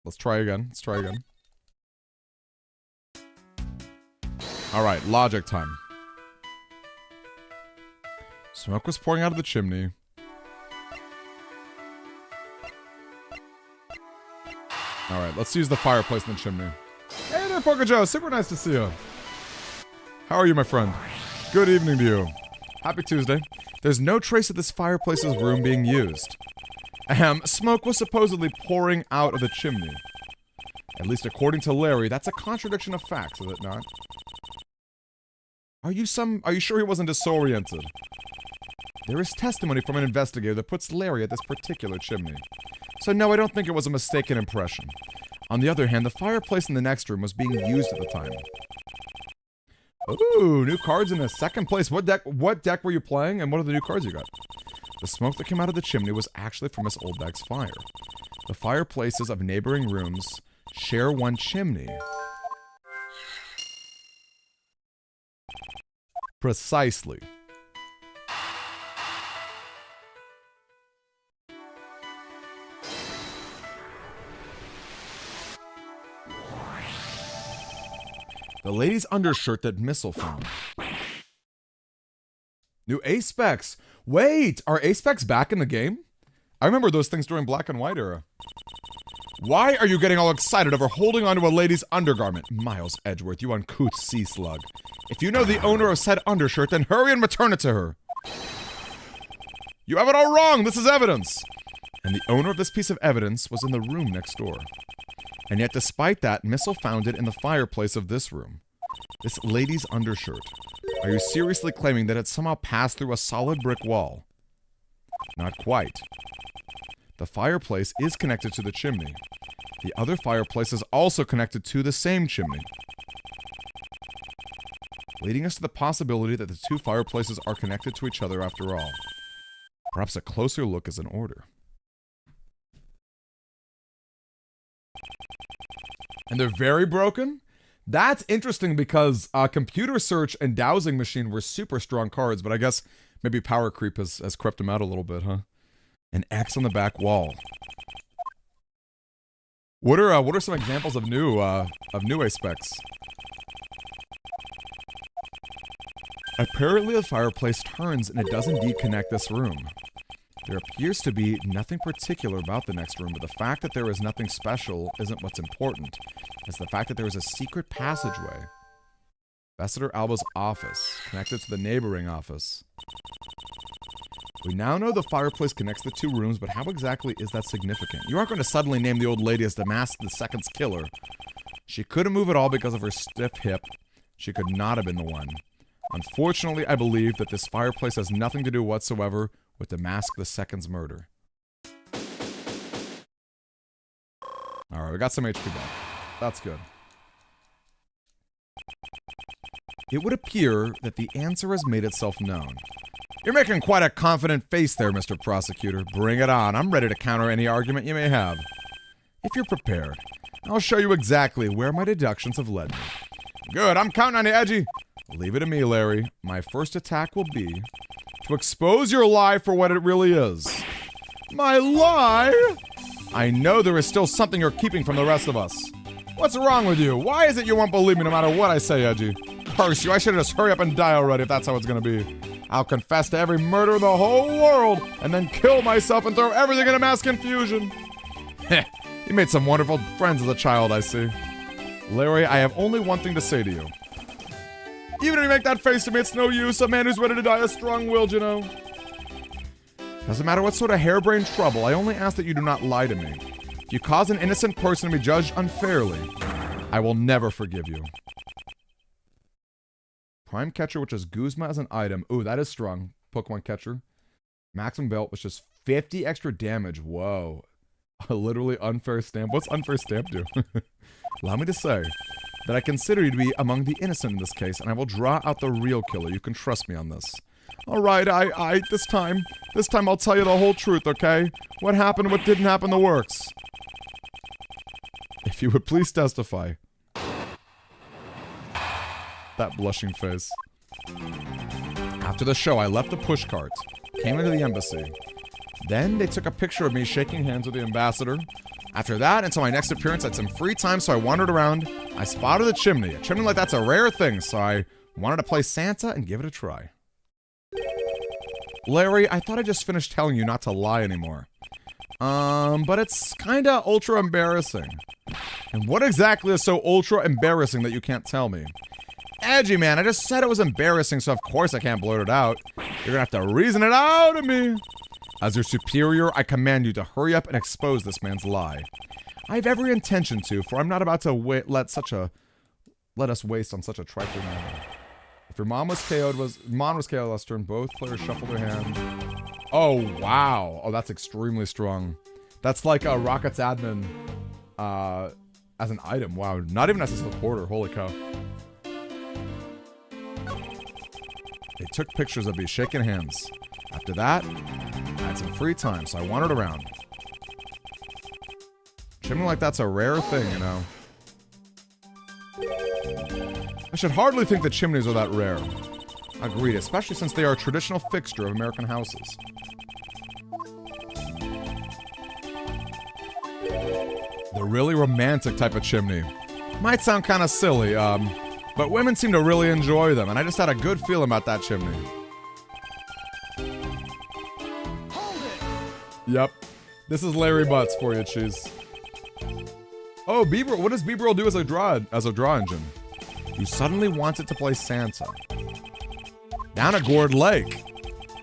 Let's try again. Let's try again. Alright, logic time. Smoke was pouring out of the chimney. Alright, let's use the fireplace in the chimney. Hey there, Poker Joe. Super nice to see you. How are you, my friend? Good evening to you. Happy Tuesday. There's no trace of this fireplace's room being used. Smoke was supposedly pouring out of the chimney. At least according to Larry, that's a contradiction of facts, is it not? Are you sure he wasn't disoriented? There is testimony from an investigator that puts Larry at this particular chimney. So no, I don't think it was a mistaken impression. On the other hand, the fireplace in the next room was being used at the time. Ooh, new cards in a second place. What deck were you playing, and what are the new cards you got? The smoke that came out of the chimney was actually from Miss Oldbag's fire. The fireplaces of neighboring rooms share one chimney. Precisely. The lady's undershirt that Missile found. New A-Specs. Wait, are A-Specs back in the game? I remember those things during Black and White era. Why are you getting all excited over holding onto a lady's undergarment? Miles Edgeworth, you uncouth sea slug. If you know the owner of said undershirt, then hurry and return it to her. You have it all wrong. This is evidence. And the owner of this piece of evidence was in the room next door. And yet, despite that, Missile found it in the fireplace of this room. This lady's undershirt. Are you seriously claiming that it somehow passed through a solid brick wall? Not quite. The fireplace is connected to the chimney. The other fireplace is also connected to the same chimney, leading us to the possibility that the two fireplaces are connected to each other after all. Perhaps a closer look is in order. And they're very broken? That's interesting because Computer Search and Dowsing Machine were super strong cards, but I guess maybe Power Creep has crept them out a little bit, huh? An X on the back wall. What are some examples of new A-Specs? Apparently the fireplace turns and it does indeed connect this room. There appears to be nothing particular about the next room, but the fact that there is nothing special isn't what's important. It's the fact that there is a secret passageway. Ambassador Alba's office, connected to the neighboring office. We now know the fireplace connects the two rooms, but how exactly is that significant? You aren't going to suddenly name the old lady as Damask II's killer. She couldn't move at all because of her stiff hip. She could not have been the one. Unfortunately, I believe that this fireplace has nothing to do whatsoever with Damask II's murder. Alright, we got some HP back. That's good. It would appear that the answer has made itself known. You're making quite a confident face there, Mr. Prosecutor. Bring it on. I'm ready to counter any argument you may have. If you're prepared, I'll show you exactly where my deductions have led me. Good, I'm counting on you, Edgy. Leave it to me, Larry. My first attack will be to expose your lie for what it really is. My lie? I know there is still something you're keeping from the rest of us. What's wrong with you? Why is it you won't believe me no matter what I say, Edgy? Curse you, I should just hurry up and die already if that's how it's gonna be. I'll confess to every murder in the whole world, and then kill myself and throw everything in a mass confusion. Heh, you made some wonderful friends as a child, I see. Larry, I have only one thing to say to you. Even if you make that face to me, it's no use. A man who's ready to die is strong-willed, you know. Doesn't matter what sort of harebrained trouble, I only ask that you do not lie to me. If you cause an innocent person to be judged unfairly, I will never forgive you. Prime Catcher, which is Guzma as an item. Ooh, that is strong. Pokemon Catcher. Maximum Belt, which is 50 extra damage. Whoa. A literally unfair stamp. What's unfair stamp do? Allow me to say that I consider you to be among the innocent in this case, and I will draw out the real killer. You can trust me on this. Alright, this time I'll tell you the whole truth, okay? What happened, what didn't happen, the works. If you would please testify. That blushing face. After the show, I left the pushcart, came into the embassy. Then they took a picture of me shaking hands with the ambassador. After that, until my next appearance, I had some free time, so I wandered around. I spotted a chimney. A chimney like that's a rare thing, so I wanted to play Santa and give it a try. Larry, I thought I just finished telling you not to lie anymore. But it's kinda ultra embarrassing. And what exactly is so ultra embarrassing that you can't tell me? Edgy, man, I just said it was embarrassing, so of course I can't blurt it out. You're gonna have to reason it out of me. As your superior, I command you to hurry up and expose this man's lie. I have every intention to, for I'm not about to let us waste on such a trifling matter. If your mom was KO'd last turn, both players shuffle their hand. Oh, wow. Oh, that's extremely strong. That's like a Rocket's admin, as an item. Wow, not even as a supporter. Holy cow. They took pictures of me shaking hands. After that, I had some free time, so I wandered around. Chimney like that's a rare thing, you know. I should hardly think that chimneys are that rare. Agreed, especially since they are a traditional fixture of American houses. The really romantic type of chimney. Might sound kind of silly, but women seem to really enjoy them, and I just had a good feeling about that chimney. Yep. This is Larry Butts for you, cheese. Oh, Bieber, what does Bieber do as a draw engine? You suddenly wanted to play Santa. Down at Gourd Lake.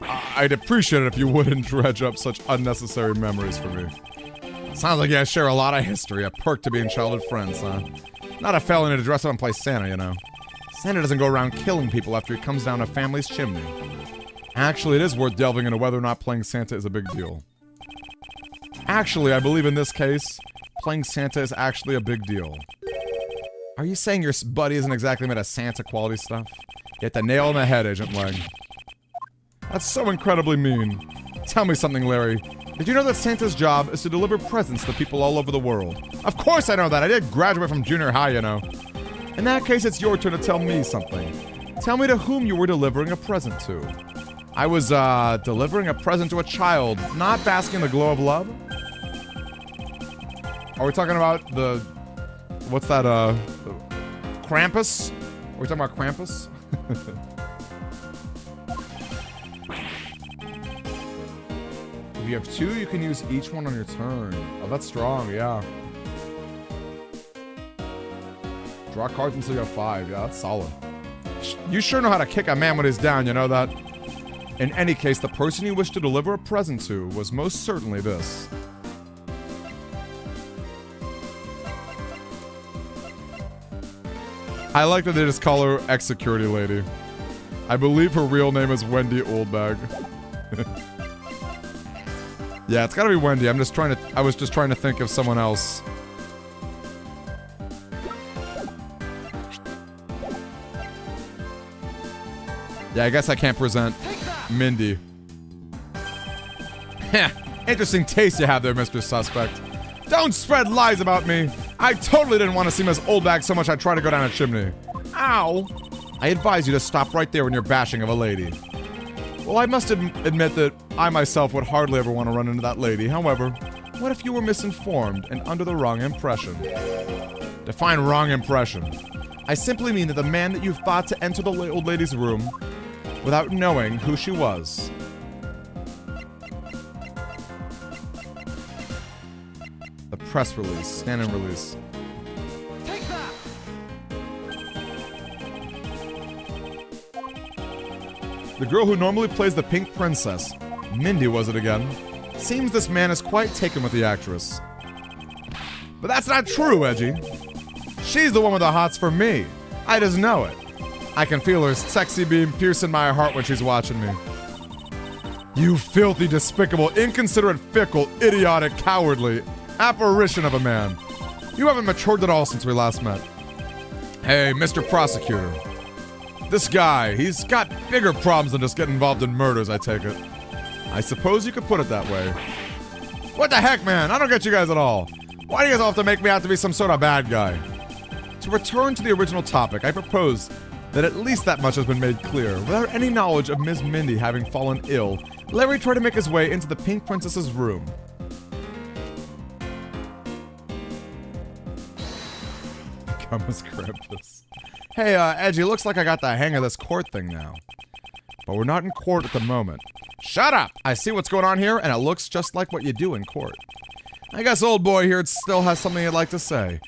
I'd appreciate it if you wouldn't dredge up such unnecessary memories for me. Sounds like you guys share a lot of history, a perk to being childhood friends, huh? Not a felony to dress up and play Santa, you know. Santa doesn't go around killing people after he comes down a family's chimney. Actually, it is worth delving into whether or not playing Santa is a big deal. Actually, I believe in this case, playing Santa is actually a big deal. Are you saying your buddy isn't exactly made of Santa quality stuff? You hit the nail on the head, Agent Lang. That's so incredibly mean. Tell me something, Larry. Did you know that Santa's job is to deliver presents to people all over the world? Of course I know that. I did graduate from junior high, you know. In that case, it's your turn to tell me something. Tell me to whom you were delivering a present to. I was, delivering a present to a child, not basking in the glow of love. Are we talking about the... What's that, Krampus? Are we talking about Krampus? If you have 2, you can use each one on your turn. Oh, that's strong, yeah. Draw cards until you have 5. Yeah, that's solid. You sure know how to kick a man when he's down, you know that? In any case, the person you wish to deliver a present to was most certainly this. I like that they just call her ex-security lady. I believe her real name is Wendy Oldbag. Yeah, it's gotta be Wendy. I was just trying to think of someone else. Yeah, I guess I can't present Mindy. Heh, interesting taste you have there, Mr. Suspect. Don't spread lies about me. I totally didn't want to see Miss Oldbag so much I'd try to go down a chimney. Ow! I advise you to stop right there when you're bashing of a lady. Well, I must admit that I myself would hardly ever want to run into that lady. However, what if you were misinformed and under the wrong impression? Define wrong impression. I simply mean that the man that you thought to enter the old lady's room without knowing who she was. The press release, stand-in release. Take that! The girl who normally plays the Pink Princess Mindy was it again? Seems this man is quite taken with the actress. But that's not true, Edgy. She's the one with the hots for me. I just know it. I can feel her sexy beam piercing my heart when she's watching me. You filthy, despicable, inconsiderate, fickle, idiotic, cowardly apparition of a man. You haven't matured at all since we last met. Hey, Mr. Prosecutor. This guy, he's got bigger problems than just getting involved in murders, I take it. I suppose you could put it that way. What the heck, man? I don't get you guys at all. Why do you guys all have to make me out to be some sort of bad guy? To return to the original topic, I propose that at least that much has been made clear. Without any knowledge of Ms. Mindy having fallen ill, Larry tried to make his way into the Pink Princess's room. Come as Krampus. Hey, Edgy, looks like I got the hang of this court thing now. But we're not in court at the moment. Shut up! I see what's going on here, and it looks just like what you do in court. I guess old boy here still has something he'd like to say.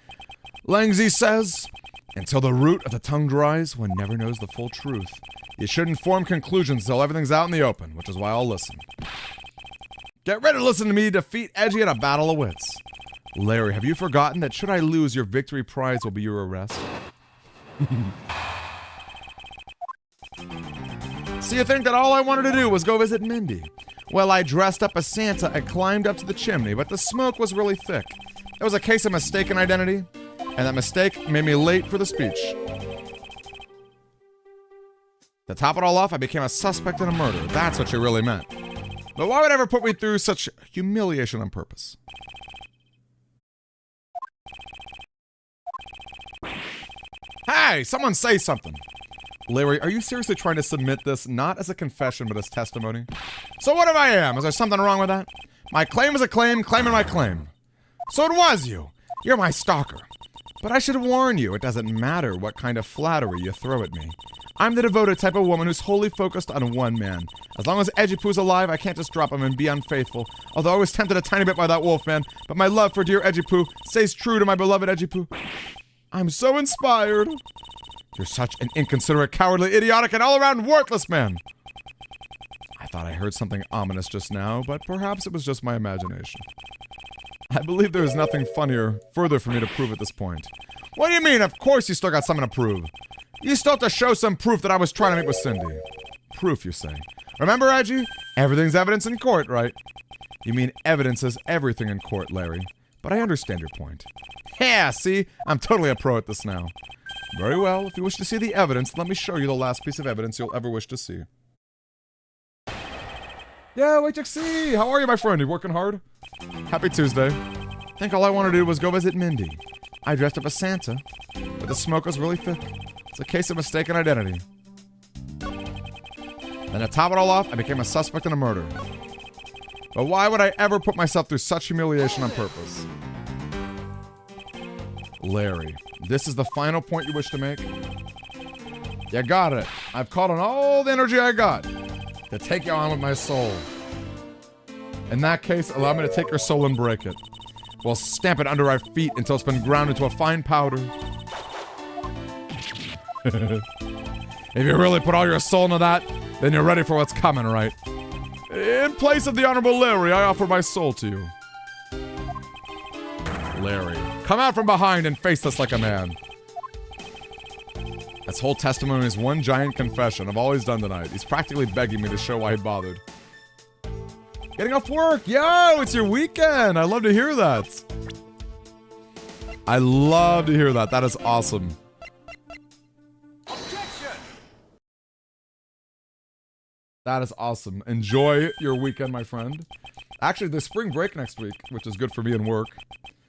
Langsy says, until the root of the tongue dries, one never knows the full truth. You shouldn't form conclusions until everything's out in the open, which is why I'll listen. Get ready to listen to me defeat Edgy in a battle of wits. Larry, have you forgotten that should I lose, your victory prize will be your arrest? So you think that all I wanted to do was go visit Mindy? Well, I dressed up as Santa and climbed up to the chimney, but the smoke was really thick. It was a case of mistaken identity, and that mistake made me late for the speech. To top it all off, I became a suspect in a murder. That's what you really meant. But why would I ever put me through such humiliation on purpose? Hey, someone say something. Larry, are you seriously trying to submit this not as a confession but as testimony? So what if I am? Is there something wrong with that? My claim is a claim, claiming my claim. So it was you. You're my stalker. But I should warn you, it doesn't matter what kind of flattery you throw at me. I'm the devoted type of woman who's wholly focused on one man. As long as Edgypoo's alive, I can't just drop him and be unfaithful. Although I was tempted a tiny bit by that wolf man, but my love for dear Edgypoo stays true to my beloved Edgypoo. I'm so inspired. You're such an inconsiderate, cowardly, idiotic, and all-around worthless man. I thought I heard something ominous just now, but perhaps it was just my imagination. I believe there is nothing further for me to prove at this point. What do you mean? Of course you still got something to prove. You still have to show some proof that I was trying to meet with Cindy. Proof, you say. Remember, Edgy? Everything's evidence in court, right? You mean evidence is everything in court, Larry. But I understand your point. Yeah, see? I'm totally a pro at this now. Very well, if you wish to see the evidence, let me show you the last piece of evidence you'll ever wish to see. Yeah, HXC! How are you, my friend? You working hard? Happy Tuesday. I think all I wanted to do was go visit Mindy. I dressed up as Santa, but the smoke was really thick. It's a case of mistaken identity. Then to top it all off, I became a suspect in a murder. But why would I ever put myself through such humiliation on purpose? Larry, this is the final point you wish to make? You got it. I've called on all the energy I got to take you on with my soul. In that case, allow me to take your soul and break it. We'll stamp it under our feet until it's been ground into a fine powder. If you really put all your soul into that, then you're ready for what's coming, right? In place of the Honorable Larry, I offer my soul to you. Larry, come out from behind and face this like a man. This whole testimony is one giant confession of all he's done tonight. He's practically begging me to show why he bothered. Getting off work! Yo, it's your weekend! I love to hear that. I love to hear that. That is awesome. Objection! That is awesome. Enjoy your weekend, my friend. Actually, there's spring break next week, which is good for me and work.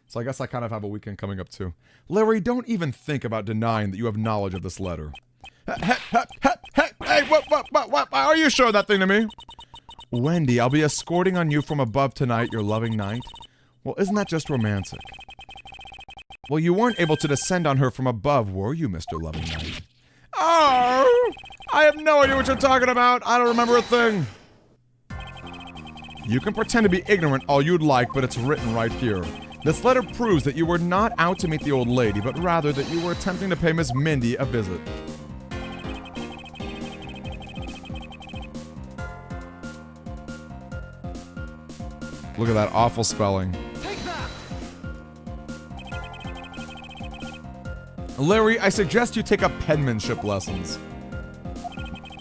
So I guess I kind of have a weekend coming up too. Larry, don't even think about denying that you have knowledge of this letter. Hey, what? Are you showing that thing to me? Wendy, I'll be escorting on you from above tonight, your loving knight. Well, isn't that just romantic? Well, you weren't able to descend on her from above, were you, Mr. Loving Knight? Oh, I have no idea what you're talking about. I don't remember a thing. You can pretend to be ignorant all you'd like, but it's written right here. This letter proves that you were not out to meet the old lady, but rather that you were attempting to pay Miss Mindy a visit. Look at that awful spelling. Take that! Larry, I suggest you take up penmanship lessons.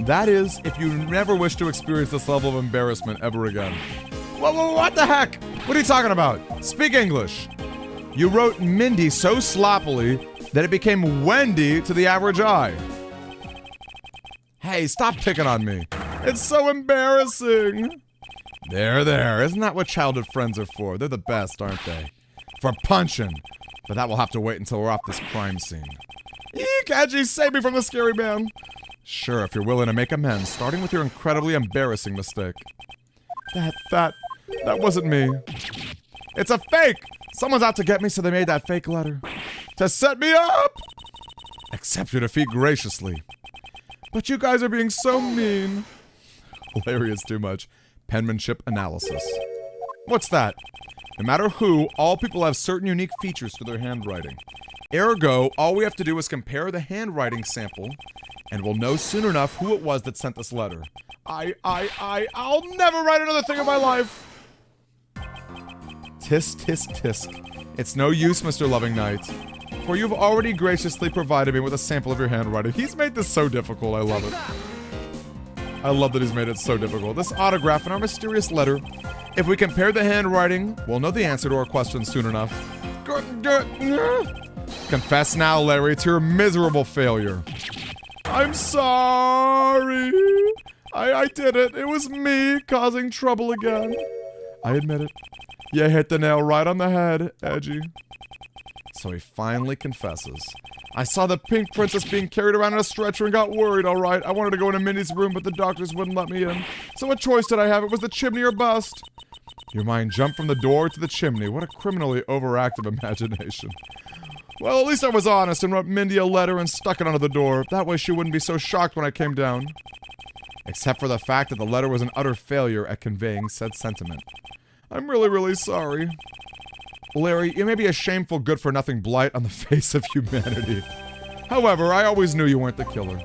That is, if you never wish to experience this level of embarrassment ever again. What the heck? What are you talking about? Speak English. You wrote Mindy so sloppily that it became Wendy to the average eye. Hey, stop picking on me. It's so embarrassing. There. Isn't that what childhood friends are for? They're the best, aren't they? For punching. But that will have to wait until we're off this crime scene. Eek, Edgy, save me from the scary man. Sure, if you're willing to make amends, starting with your incredibly embarrassing mistake. That wasn't me. It's a fake! Someone's out to get me, so they made that fake letter. To set me up! Accept your defeat graciously. But you guys are being so mean. Larry is too much. Penmanship analysis. What's that? No matter who, all people have certain unique features to their handwriting. Ergo, all we have to do is compare the handwriting sample, and we'll know soon enough who it was that sent this letter. I'll never write another thing in my life! Tisk, tisk, tisk. It's no use, Mr. Loving Knight. For you've already graciously provided me with a sample of your handwriting. He's made this so difficult, I love it. I love that he's made it so difficult. This autograph and our mysterious letter. If we compare the handwriting, we'll know the answer to our question soon enough. Confess now, Larry, to your miserable failure. I'm sorry. I did it. It was me causing trouble again. I admit it. You hit the nail right on the head, Edgy. So he finally confesses. I saw the pink princess being carried around in a stretcher and got worried, alright. I wanted to go into Mindy's room, but the doctors wouldn't let me in. So what choice did I have? It was the chimney or bust. Your mind jumped from the door to the chimney. What a criminally overactive imagination. Well, at least I was honest and wrote Mindy a letter and stuck it under the door. That way she wouldn't be so shocked when I came down. Except for the fact that the letter was an utter failure at conveying said sentiment. I'm really, really sorry. Larry, you may be a shameful good-for-nothing blight on the face of humanity. However, I always knew you weren't the killer.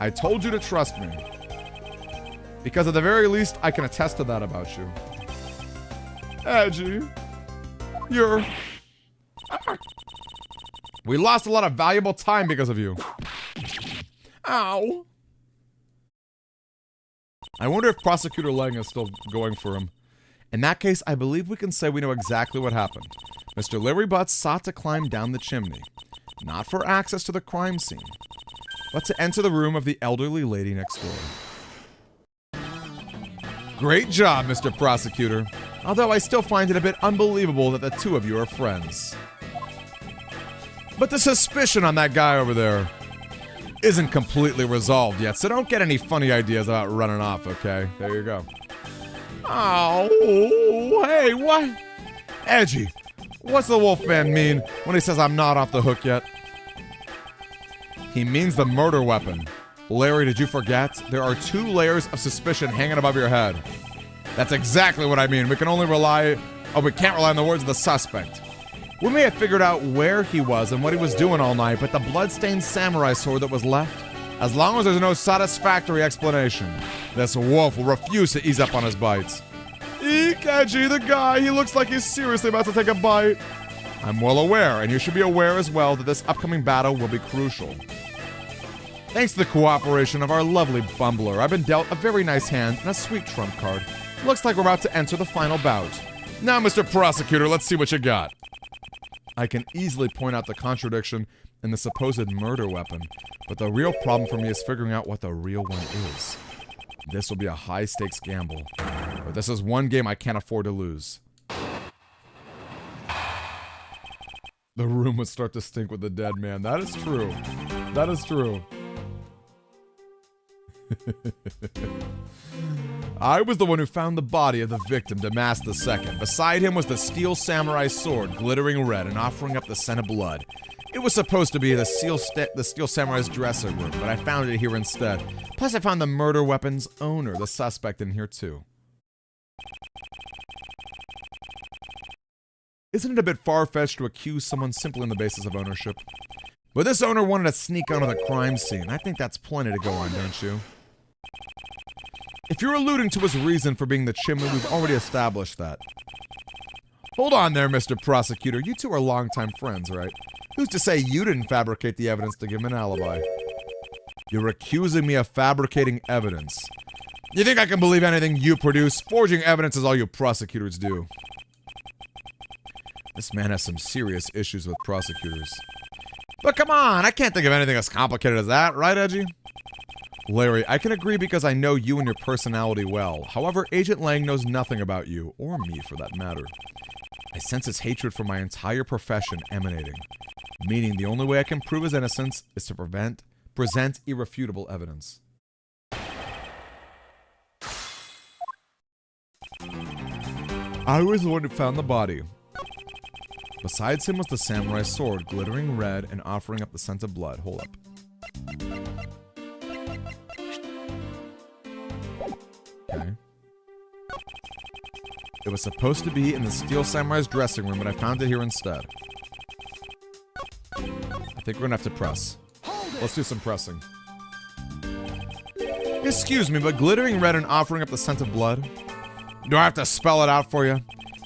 I told you to trust me. Because at the very least, I can attest to that about you. Edgy. You're... We lost a lot of valuable time because of you. Ow. I wonder if Prosecutor Lang is still going for him. In that case, I believe we can say we know exactly what happened. Mr. Larry Butts sought to climb down the chimney. Not for access to the crime scene, but to enter the room of the elderly lady next door. Great job, Mr. Prosecutor. Although I still find it a bit unbelievable that the two of you are friends. But the suspicion on that guy over there isn't completely resolved yet, so don't get any funny ideas about running off, okay? There you go. Oh, hey, what? Edgy, what's the Wolfman mean when he says I'm not off the hook yet? He means the murder weapon. Larry, did you forget? There are 2 layers of suspicion hanging above your head. That's exactly what I mean. We can't rely on the words of the suspect. We may have figured out where he was and what he was doing all night, but the blood-stained samurai sword that was left, as long as there's no satisfactory explanation, this wolf will refuse to ease up on his bites. Eek, Edgy, the guy, he looks like he's seriously about to take a bite. I'm well aware, and you should be aware as well, that this upcoming battle will be crucial. Thanks to the cooperation of our lovely bumbler, I've been dealt a very nice hand and a sweet trump card. Looks like we're about to enter the final bout. Now, Mr. Prosecutor, let's see what you got. I can easily point out the contradiction in the supposed murder weapon, but the real problem for me is figuring out what the real one is. This will be a high-stakes gamble, but this is one game I can't afford to lose. The room would start to stink with the dead man. That is true. That is true. I was the one who found the body of the victim, Damas II. Beside him was the steel samurai sword, glittering red and offering up the scent of blood. It was supposed to be the steel samurai's dressing room, but I found it here instead. Plus I found the murder weapon's owner, the suspect, in here too. Isn't it a bit far-fetched to accuse someone simply on the basis of ownership? But this owner wanted to sneak onto the crime scene. I think that's plenty to go on, don't you? If you're alluding to his reason for being the chimney, we've already established that. Hold on there, Mr. Prosecutor. You two are longtime friends, right? Who's to say you didn't fabricate the evidence to give him an alibi? You're accusing me of fabricating evidence. You think I can believe anything you produce? Forging evidence is all you prosecutors do. This man has some serious issues with prosecutors. But come on, I can't think of anything as complicated as that, right, Edgy? Larry, I can agree because I know you and your personality well. However, Agent Lang knows nothing about you, or me for that matter. I sense his hatred for my entire profession emanating, meaning the only way I can prove his innocence is to present irrefutable evidence. I was the one who found the body. Besides him was the samurai sword, glittering red and offering up the scent of blood. Hold up. Okay. It was supposed to be in the Steel Samurai's dressing room, but I found it here instead. I think we're gonna have to press. Let's do some pressing. Excuse me, but glittering red and offering up the scent of blood? Do I have to spell it out for you?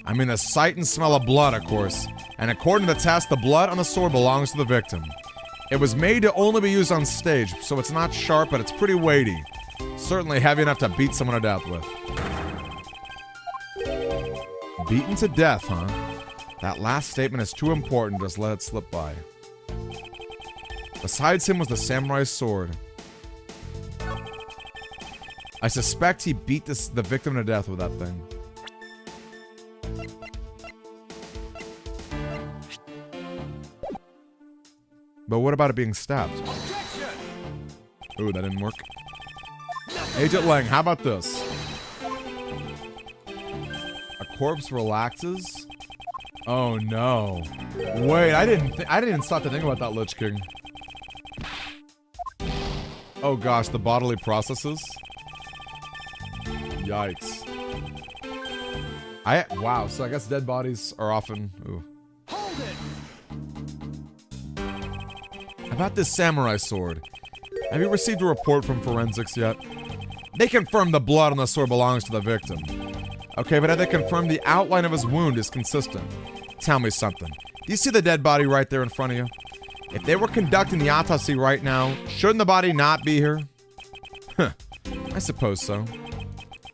I mean the sight and smell of blood, of course. And according to the test, the blood on the sword belongs to the victim. It was made to only be used on stage, so it's not sharp, but it's pretty weighty. Certainly heavy enough to beat someone to death with. Beaten to death, huh? That last statement is too important to just let it slip by. Besides him was the samurai's sword. I suspect he beat the victim to death with that thing. But what about it being stabbed? Ooh, that didn't work. Agent Lang, how about this? A corpse relaxes? Oh no. Wait, I didn't stop to think about that, Lich King. Oh gosh, the bodily processes? Yikes. Wow, so I guess dead bodies are often... Ooh. Hold it! About this samurai sword. Have you received a report from forensics yet? They confirmed the blood on the sword belongs to the victim. Okay, but have they confirmed the outline of his wound is consistent? Tell me something. Do you see the dead body right there in front of you? If they were conducting the autopsy right now, shouldn't the body not be here? Huh. I suppose so.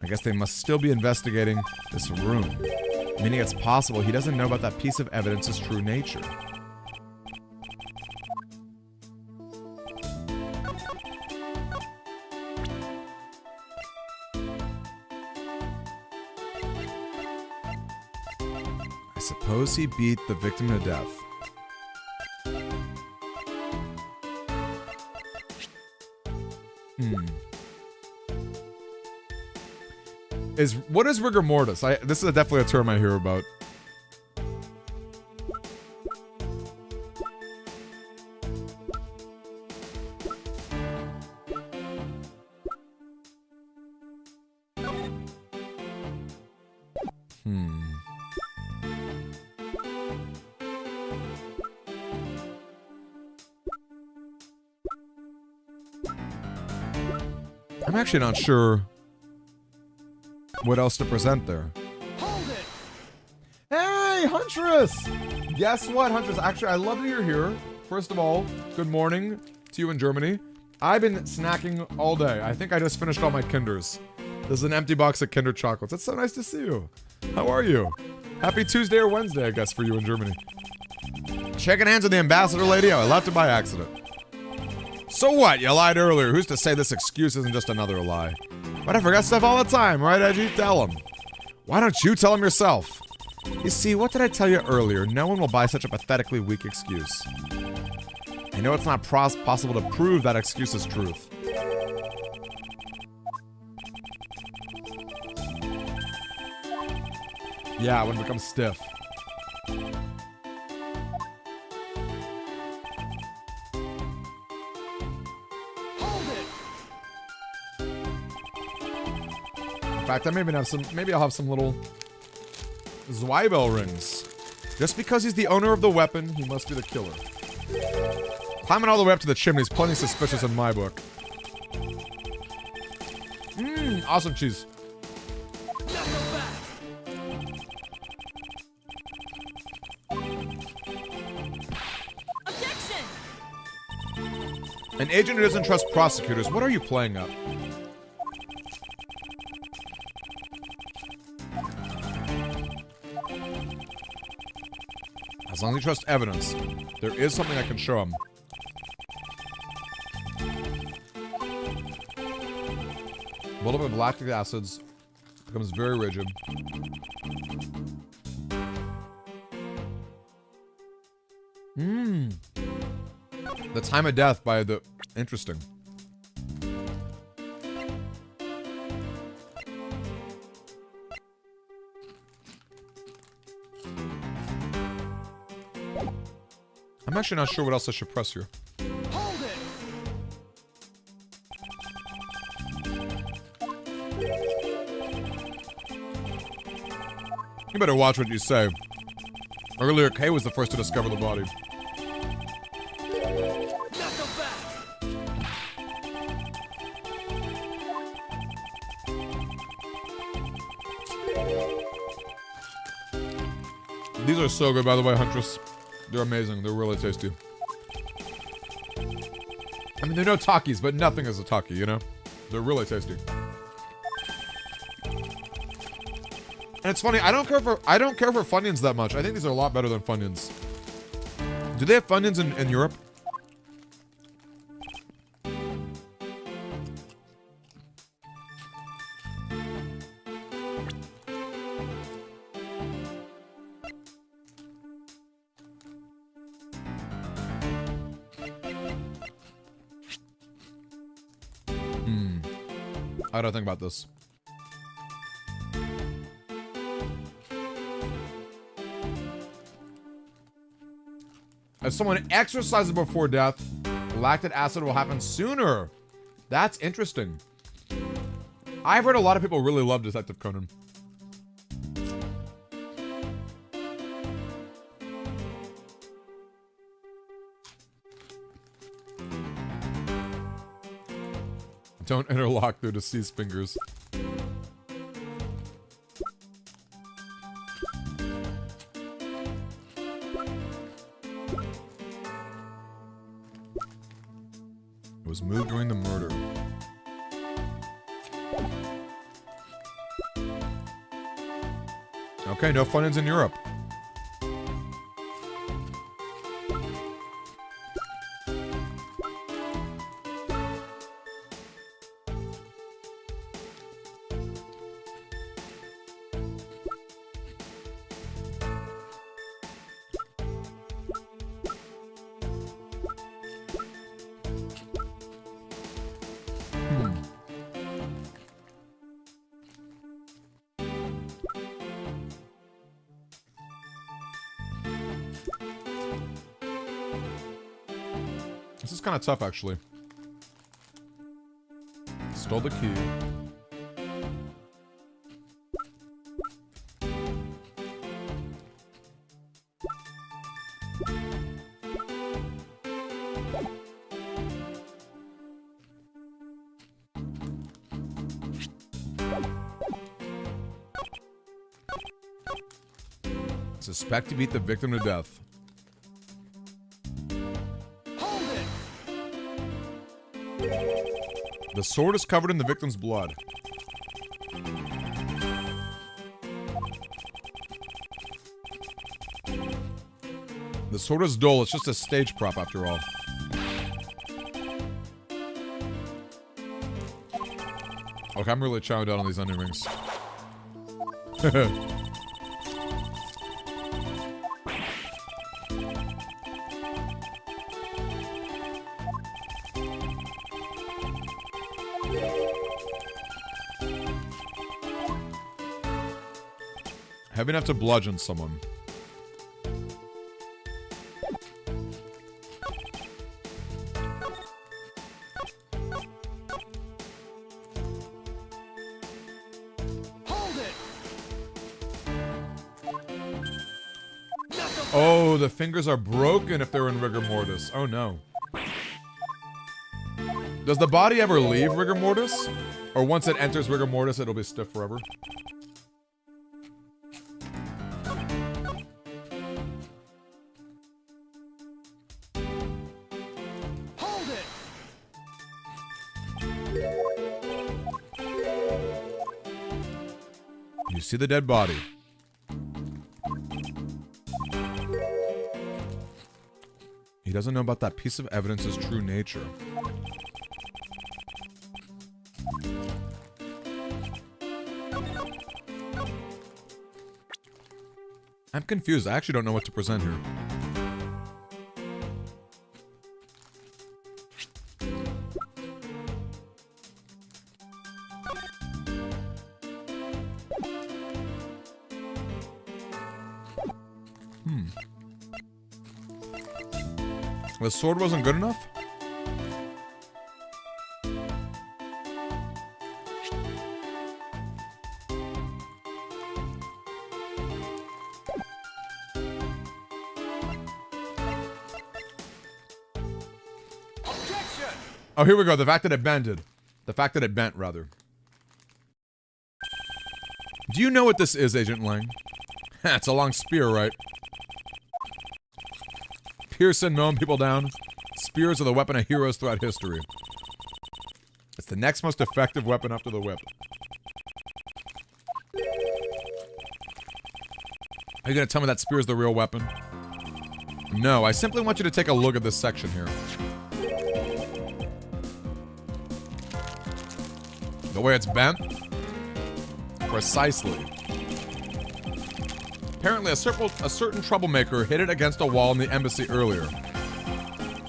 I guess they must still be investigating this room. Meaning it's possible he doesn't know about that piece of evidence's true nature. I suppose he beat the victim to death. What is rigor mortis? This is definitely a term I hear about. I'm actually not sure what else to present there. Hold it! Hey, Huntress! Guess what, Huntress? Actually, I love that you're here. First of all, good morning to you in Germany. I've been snacking all day. I think I just finished all my Kinders. There's an empty box of Kinder chocolates. It's so nice to see you. How are you? Happy Tuesday or Wednesday, I guess, for you in Germany. Shaking hands with the ambassador lady? I left it by accident. So what? You lied earlier. Who's to say this excuse isn't just another lie? But I forget stuff all the time, right, Edgy? Tell him. Why don't you tell him yourself? You see, what did I tell you earlier? No one will buy such a pathetically weak excuse. I know it's not possible to prove that excuse is truth. Yeah, when it becomes stiff. In fact, maybe I'll have some little Zweibel rings. Just because he's the owner of the weapon, he must be the killer. Climbing all the way up to the chimney is plenty suspicious in my book. Awesome cheese. Knuckle back. Objection! An agent who doesn't trust prosecutors. What are you playing up? As long as you trust evidence, there is something I can show him. Buildup of lactic acids becomes very rigid. The time of death by the... Interesting. I'm actually not sure what else I should press here. Hold it. You better watch what you say. Earlier, Kay was the first to discover the body. Knuckle back. These are so good, by the way, Huntress. They're amazing. They're really tasty. I mean, they're no Takis, but nothing is a Taki, you know? They're really tasty. And it's funny, I don't care for Funyuns that much. I think these are a lot better than Funyuns. Do they have Funyuns in Europe? How do I think about this? If someone exercises before death, lactic acid will happen sooner. That's interesting. I've heard a lot of people really love Detective Conan. Don't interlock their deceased fingers. It was moved during the murder. Okay, no Funyuns in Europe. This is kind of tough, actually. Stole the key. Suspect to beat the victim to death. The sword is covered in the victim's blood. The sword is dull. It's just a stage prop after all. Okay, I'm really chowing down on these onion rings. Heavy enough to bludgeon someone. Hold it. Oh, the fingers are broken if they're in rigor mortis. Oh no. Does the body ever leave rigor mortis? Or once it enters rigor mortis, it'll be stiff forever? Hold it! You see the dead body. He doesn't know about that piece of evidence's true nature. I'm confused. I actually don't know what to present here. The sword wasn't good enough? Objection! Oh, here we go. The fact that it bended. The fact that it bent, rather. Do you know what this is, Agent Lang? It's a long spear, right? Pierce and mow people down. Spears are the weapon of heroes throughout history. It's the next most effective weapon after the whip. Are you gonna tell me that spear is the real weapon? No, I simply want you to take a look at this section here. The way it's bent? Precisely. Apparently, a certain troublemaker hit it against a wall in the embassy earlier.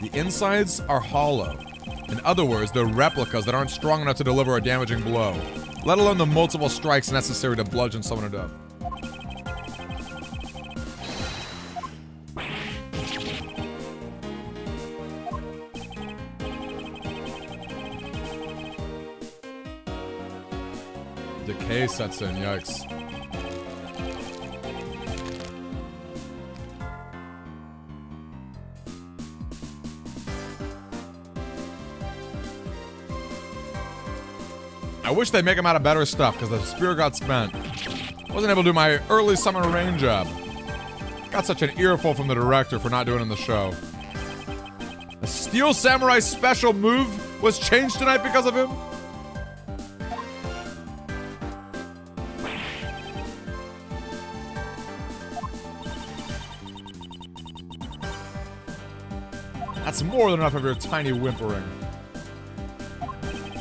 The insides are hollow. In other words, they're replicas that aren't strong enough to deliver a damaging blow, let alone the multiple strikes necessary to bludgeon someone to death. Decay sets in, yikes. I wish they'd make him out of better stuff, because the spear got spent. Wasn't able to do my early summer rain job. Got such an earful from the director for not doing it in the show. A Steel Samurai special move was changed tonight because of him? That's more than enough of your tiny whimpering.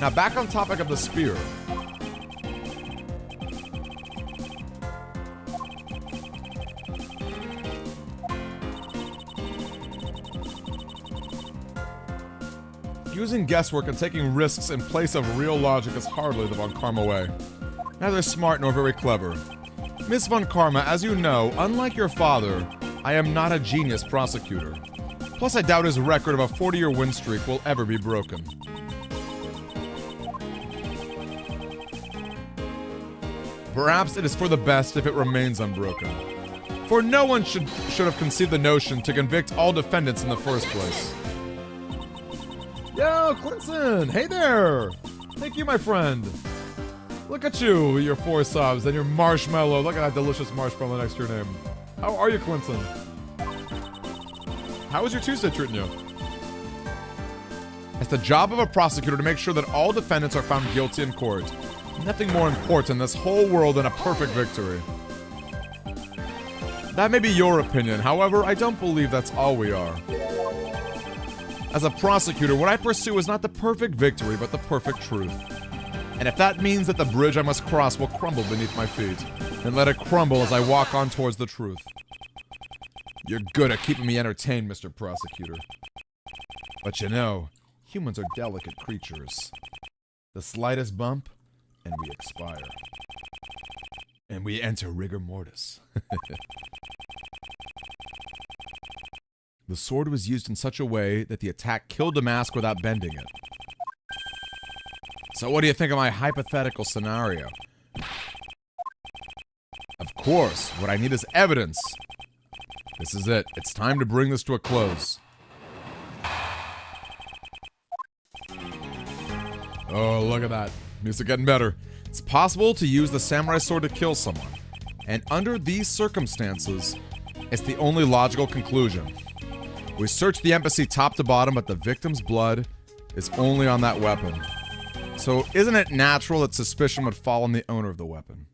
Now back on topic of the spear. Using guesswork and taking risks in place of real logic is hardly the Von Karma way. Neither smart nor very clever. Miss Von Karma, as you know, unlike your father, I am not a genius prosecutor. Plus I doubt his record of a 40-year win streak will ever be broken. Perhaps it is for the best if it remains unbroken. For no one should have conceived the notion to convict all defendants in the first place. Yo, Clinton! Hey there! Thank you, my friend. Look at you, your 4 subs and your marshmallow. Look at that delicious marshmallow next to your name. How are you, Clinton? How was your Tuesday treating you? It's the job of a prosecutor to make sure that all defendants are found guilty in court. Nothing more important in this whole world than a perfect victory. That may be your opinion, however, I don't believe that's all we are. As a prosecutor, what I pursue is not the perfect victory, but the perfect truth. And if that means that the bridge I must cross will crumble beneath my feet, then let it crumble as I walk on towards the truth. You're good at keeping me entertained, Mr. Prosecutor. But you know, humans are delicate creatures. The slightest bump, and we expire. And we enter rigor mortis. The sword was used in such a way that the attack killed the mask without bending it. So what do you think of my hypothetical scenario? Of course, what I need is evidence. This is it. It's time to bring this to a close. Oh, look at that. Music getting better. It's possible to use the samurai sword to kill someone. And under these circumstances, it's the only logical conclusion. We searched the embassy top to bottom, but the victim's blood is only on that weapon. So isn't it natural that suspicion would fall on the owner of the weapon?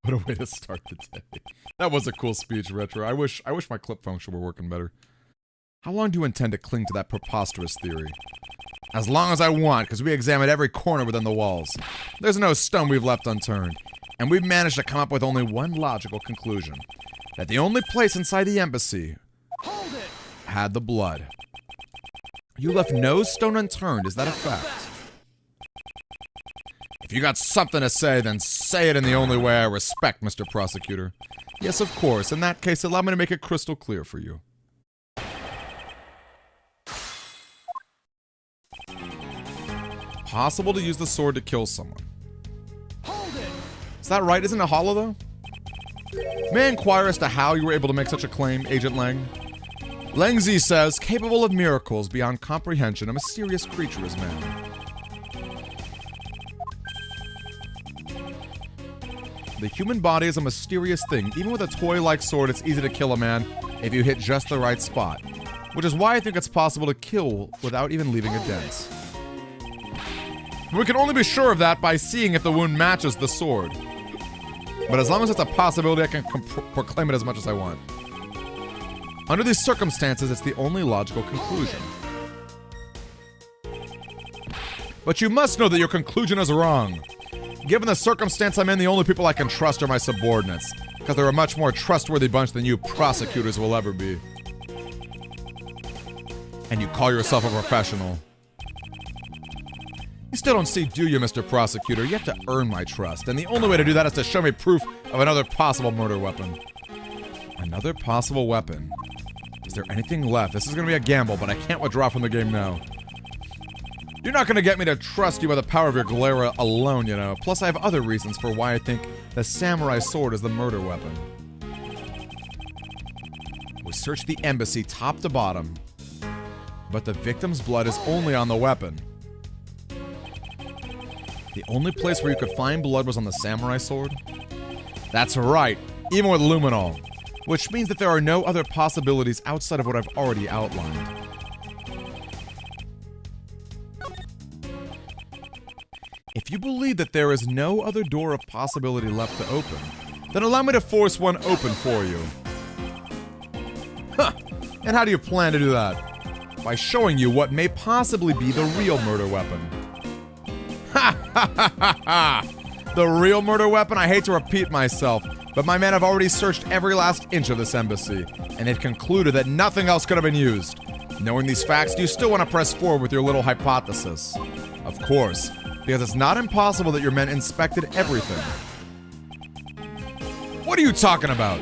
What a way to start the day. That was a cool speech, Retro. I wish my clip function were working better. How long do you intend to cling to that preposterous theory? As long as I want, because we examined every corner within the walls. There's no stone we've left unturned. And we've managed to come up with only one logical conclusion. That the only place inside the embassy had the blood. You left no stone unturned, is that a fact? If you got something to say, then say it in the only way I respect, Mr. Prosecutor. Yes, of course. In that case, allow me to make it crystal clear for you. Possible to use the sword to kill someone. Is that right? Isn't it hollow, though? May I inquire as to how you were able to make such a claim, Agent Lang? Langzi says, capable of miracles beyond comprehension, a mysterious creature is man. The human body is a mysterious thing. Even with a toy-like sword, it's easy to kill a man if you hit just the right spot. Which is why I think it's possible to kill without even leaving a dent. We can only be sure of that by seeing if the wound matches the sword. But as long as it's a possibility, I can proclaim it as much as I want. Under these circumstances, it's the only logical conclusion. But you must know that your conclusion is wrong. Given the circumstance I'm in, the only people I can trust are my subordinates. Because they're a much more trustworthy bunch than you prosecutors will ever be. And you call yourself a professional. You still don't see, do you, Mr. Prosecutor? You have to earn my trust, and the only way to do that is to show me proof of another possible murder weapon. Another possible weapon. Is there anything left? This is gonna be a gamble, but I can't withdraw from the game now. You're not gonna get me to trust you by the power of your glare alone, you know. Plus, I have other reasons for why I think the samurai sword is the murder weapon. We searched the embassy top to bottom, but the victim's blood is only on the weapon. The only place where you could find blood was on the samurai sword? That's right, even with luminol. Which means that there are no other possibilities outside of what I've already outlined. If you believe that there is no other door of possibility left to open, then allow me to force one open for you. Huh! And how do you plan to do that? By showing you what may possibly be the real murder weapon. Ha ha ha ha ha! The real murder weapon? I hate to repeat myself, but my men have already searched every last inch of this embassy, and they've concluded that nothing else could have been used. Knowing these facts, do you still want to press forward with your little hypothesis? Of course, because it's not impossible that your men inspected everything. What are you talking about?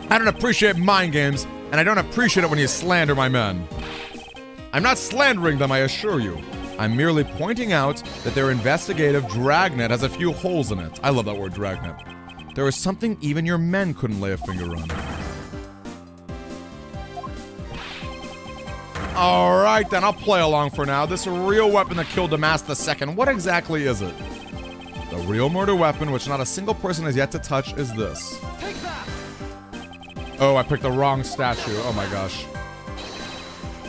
I don't appreciate mind games, and I don't appreciate it when you slander my men. I'm not slandering them, I assure you. I'm merely pointing out that their investigative dragnet has a few holes in it. I love that word, dragnet. There is something even your men couldn't lay a finger on. Alright then, I'll play along for now. This real weapon that killed Damas II, what exactly is it? The real murder weapon, which not a single person has yet to touch, is this. Oh, I picked the wrong statue. Oh my gosh.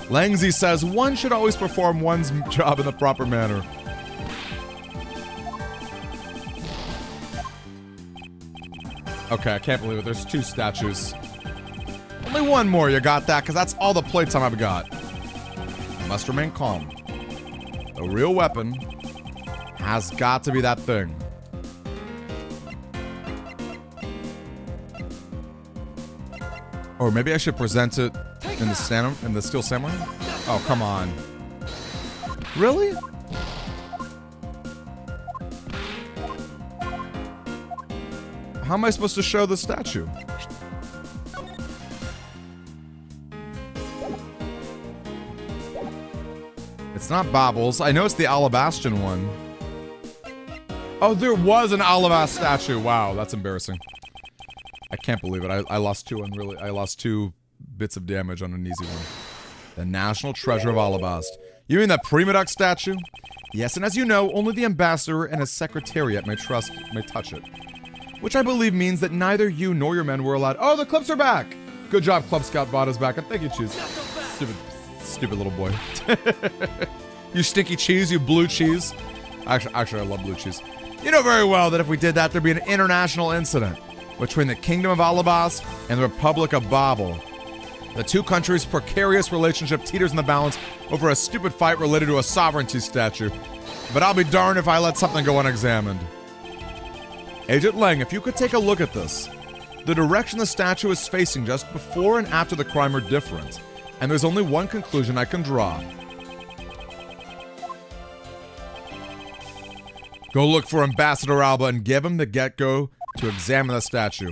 Langzi says, one should always perform one's job in the proper manner. Okay, I can't believe it. There's two statues. Only one more, you got that? Because that's all the playtime I've got. I must remain calm. The real weapon has got to be that thing. Or maybe I should present it in the Steel Samurai? Oh, come on. Really? How am I supposed to show the statue? It's not Bobbles. I know it's the Alabastion one. Oh, there was an Alabast statue. Wow, that's embarrassing. I can't believe it. I lost two I lost 2 bits of damage on an easy one. The National Treasure of Alabast. You mean the Prima Duck statue? Yes, and as you know, only the ambassador and his secretariat may touch it. Which I believe means that neither you nor your men were allowed. Oh, the clips are back! Good job, Club Scout Bot is back, and thank you, Cheese. Stupid little boy. You stinky cheese, you blue cheese. Actually, I love blue cheese. You know very well that if we did that, there'd be an international incident between the Kingdom of Alabas and the Republic of Babel. The two countries' precarious relationship teeters in the balance over a stupid fight related to a sovereignty statue. But I'll be darned if I let something go unexamined. Agent Lang, if you could take a look at this. The direction the statue is facing just before and after the crime are different. And there's only one conclusion I can draw. Go look for Ambassador Alba and give him the get-go to examine the statue.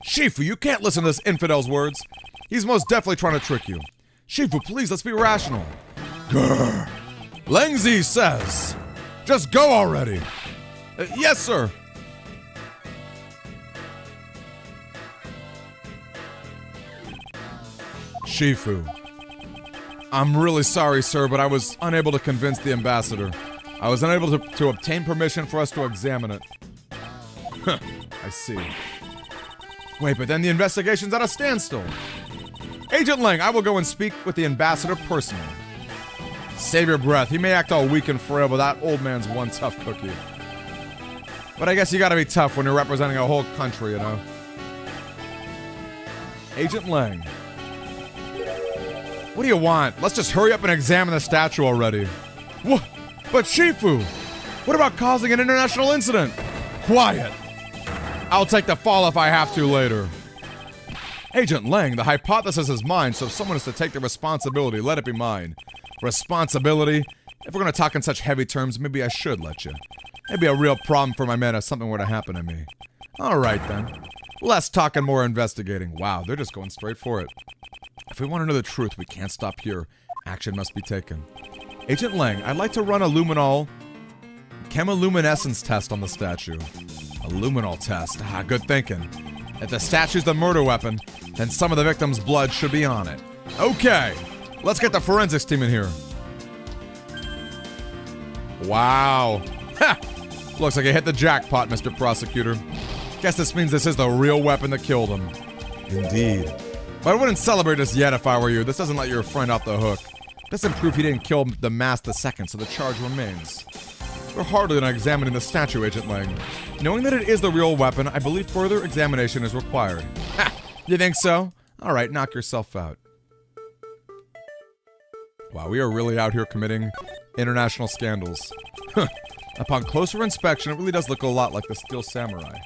Shifu, you can't listen to this infidel's words. He's most definitely trying to trick you. Shifu, please, let's be rational. Grrr. Lengzi says, just go already. Yes, sir. Shifu. I'm really sorry, sir, but I was unable to convince the ambassador. I was unable to obtain permission for us to examine it. Huh, I see. Wait, but then the investigation's at a standstill. Agent Lang, I will go and speak with the ambassador personally. Save your breath. He may act all weak and frail, but that old man's one tough cookie. But I guess you gotta be tough when you're representing a whole country, you know? Agent Lang. What do you want? Let's just hurry up and examine the statue already. What? But Shifu! What about causing an international incident? Quiet! I'll take the fall if I have to later. Agent Lang, the hypothesis is mine, so if someone is to take the responsibility, let it be mine. Responsibility? If we're gonna talk in such heavy terms, maybe I should let you. It'd be a real problem for my men if something were to happen to me. Alright then. Less talk and more investigating. Wow, they're just going straight for it. If we want to know the truth, we can't stop here. Action must be taken. Agent Lang, I'd like to run a luminol chemiluminescence test on the statue. A luminol test. Ah, good thinking. If the statue's the murder weapon, then some of the victim's blood should be on it. Okay, let's get the forensics team in here. Wow. Ha! Looks like you hit the jackpot, Mr. Prosecutor. Guess this means this is the real weapon that killed him. Indeed. But I wouldn't celebrate this yet if I were you. This doesn't let your friend off the hook. Doesn't prove he didn't kill the mask the second, so the charge remains. We're harder than examining the statue, Agent Lang. Knowing that it is the real weapon, I believe further examination is required. Ha! You think so? Alright, knock yourself out. Wow, we are really out here committing international scandals. Huh. Upon closer inspection, it really does look a lot like the Steel Samurai.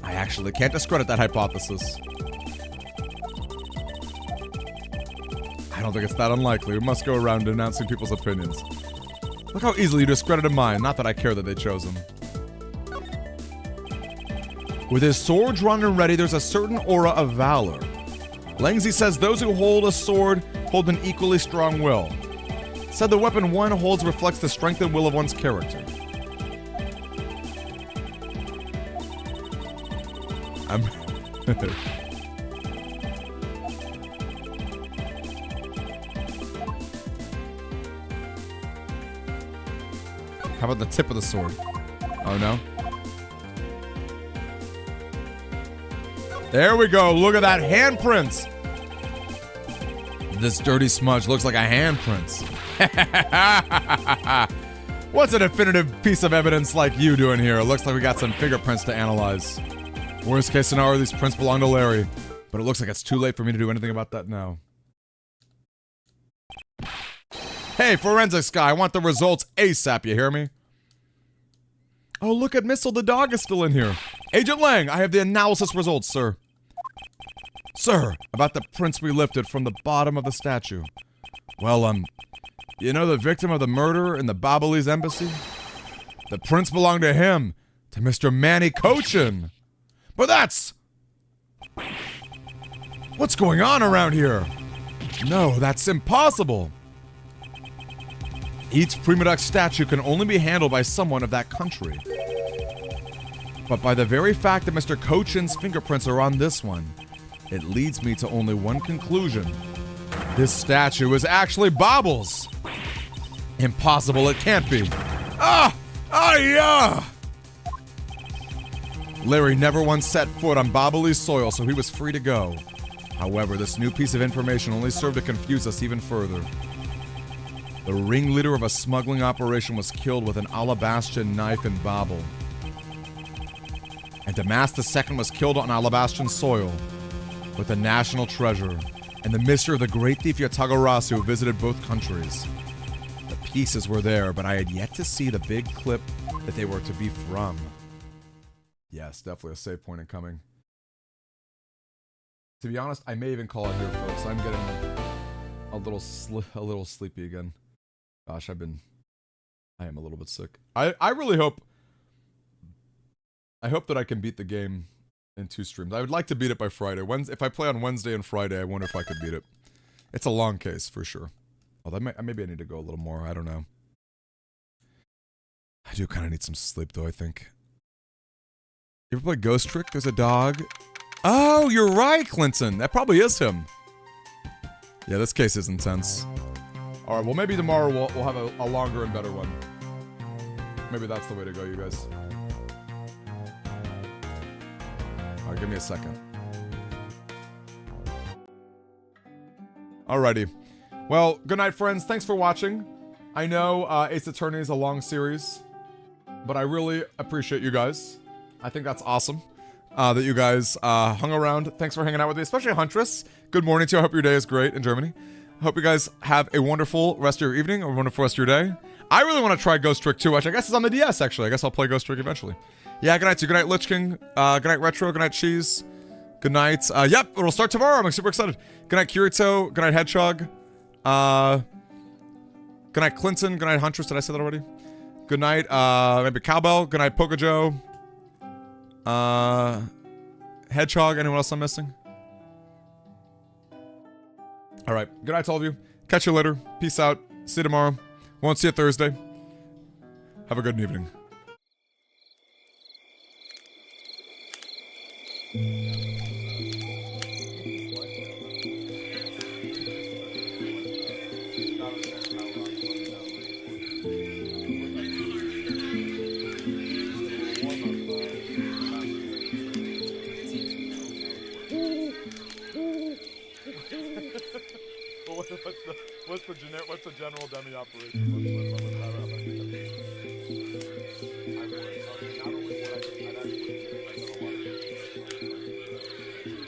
I actually can't discredit that hypothesis. I don't think it's that unlikely. We must go around denouncing people's opinions. Look how easily you discredited mine. Not that I care that they chose him. With his sword drawn and ready, there's a certain aura of valor. Lengzi says those who hold a sword hold an equally strong will. Said the weapon one holds reflects the strength and will of one's character. How about the tip of the sword? Oh no? There we go, look at that handprint! This dirty smudge looks like a handprint. What's a definitive piece of evidence like you doing here? It looks like we got some fingerprints to analyze. Worst case scenario, these prints belong to Larry. But it looks like it's too late for me to do anything about that now. Hey, forensics guy, I want the results ASAP, you hear me? Oh, look at Missile, the dog is still in here. Agent Lang, I have the analysis results, sir. Sir, about the prints we lifted from the bottom of the statue. Well, you know the victim of the murder in the Babalese embassy? The prints belong to him, to Mr. Manny Cochin. But that's... What's going on around here? No, that's impossible. Each Prima Duck statue can only be handled by someone of that country. But by the very fact that Mr. Cochin's fingerprints are on this one, it leads me to only one conclusion. This statue is actually Bobbles. Impossible, it can't be. Yeah! Larry never once set foot on Bobbly's soil, so he was free to go. However, this new piece of information only served to confuse us even further. The ringleader of a smuggling operation was killed with an Alabastian knife and bobble. And Damas II was killed on Alabastian soil with the national treasure and the mystery of the great thief Yatagarasu who visited both countries. The pieces were there, but I had yet to see the big clip that they were to be from. Yes, definitely a save point incoming. To be honest, I may even call it here, folks. I'm getting a little sleepy again. Gosh, I am a little bit sick. I really hope that I can beat the game in 2 streams. I would like to beat it by Friday. If I play on Wednesday and Friday, I wonder if I could beat it. It's a long case for sure. Although maybe I need to go a little more. I don't know. I do kind of need some sleep though, I think. You ever play Ghost Trick? There's a dog. Oh, you're right, Clinton. That probably is him. Yeah, this case is intense. Alright, well maybe tomorrow we'll have a longer and better one. Maybe that's the way to go, you guys. Alright, give me a second. Alrighty. Well, good night, friends. Thanks for watching. I know Ace Attorney is a long series, but I really appreciate you guys. I think that's awesome that you guys hung around. Thanks for hanging out with me, especially Huntress. Good morning to you. I hope your day is great in Germany. I hope you guys have a wonderful rest of your evening or a wonderful rest of your day. I really want to try Ghost Trick 2, which I guess is on the DS, actually. I guess I'll play Ghost Trick eventually. Yeah, good night to you. Good night, Lich King. Good night, Retro. Good night, Cheese. Good night. Yep, it'll start tomorrow. I'm super excited. Good night, Kirito. Good night, Hedgehog. Good night, Clinton. Good night, Huntress. Did I say that already? Good night, maybe Cowbell. Good night, Pokejoe. Hedgehog. Anyone else I'm missing? Alright, good night to all of you. Catch you later. Peace out. See you tomorrow. Won't see you Thursday. Have a good evening. What's the general dummy operation?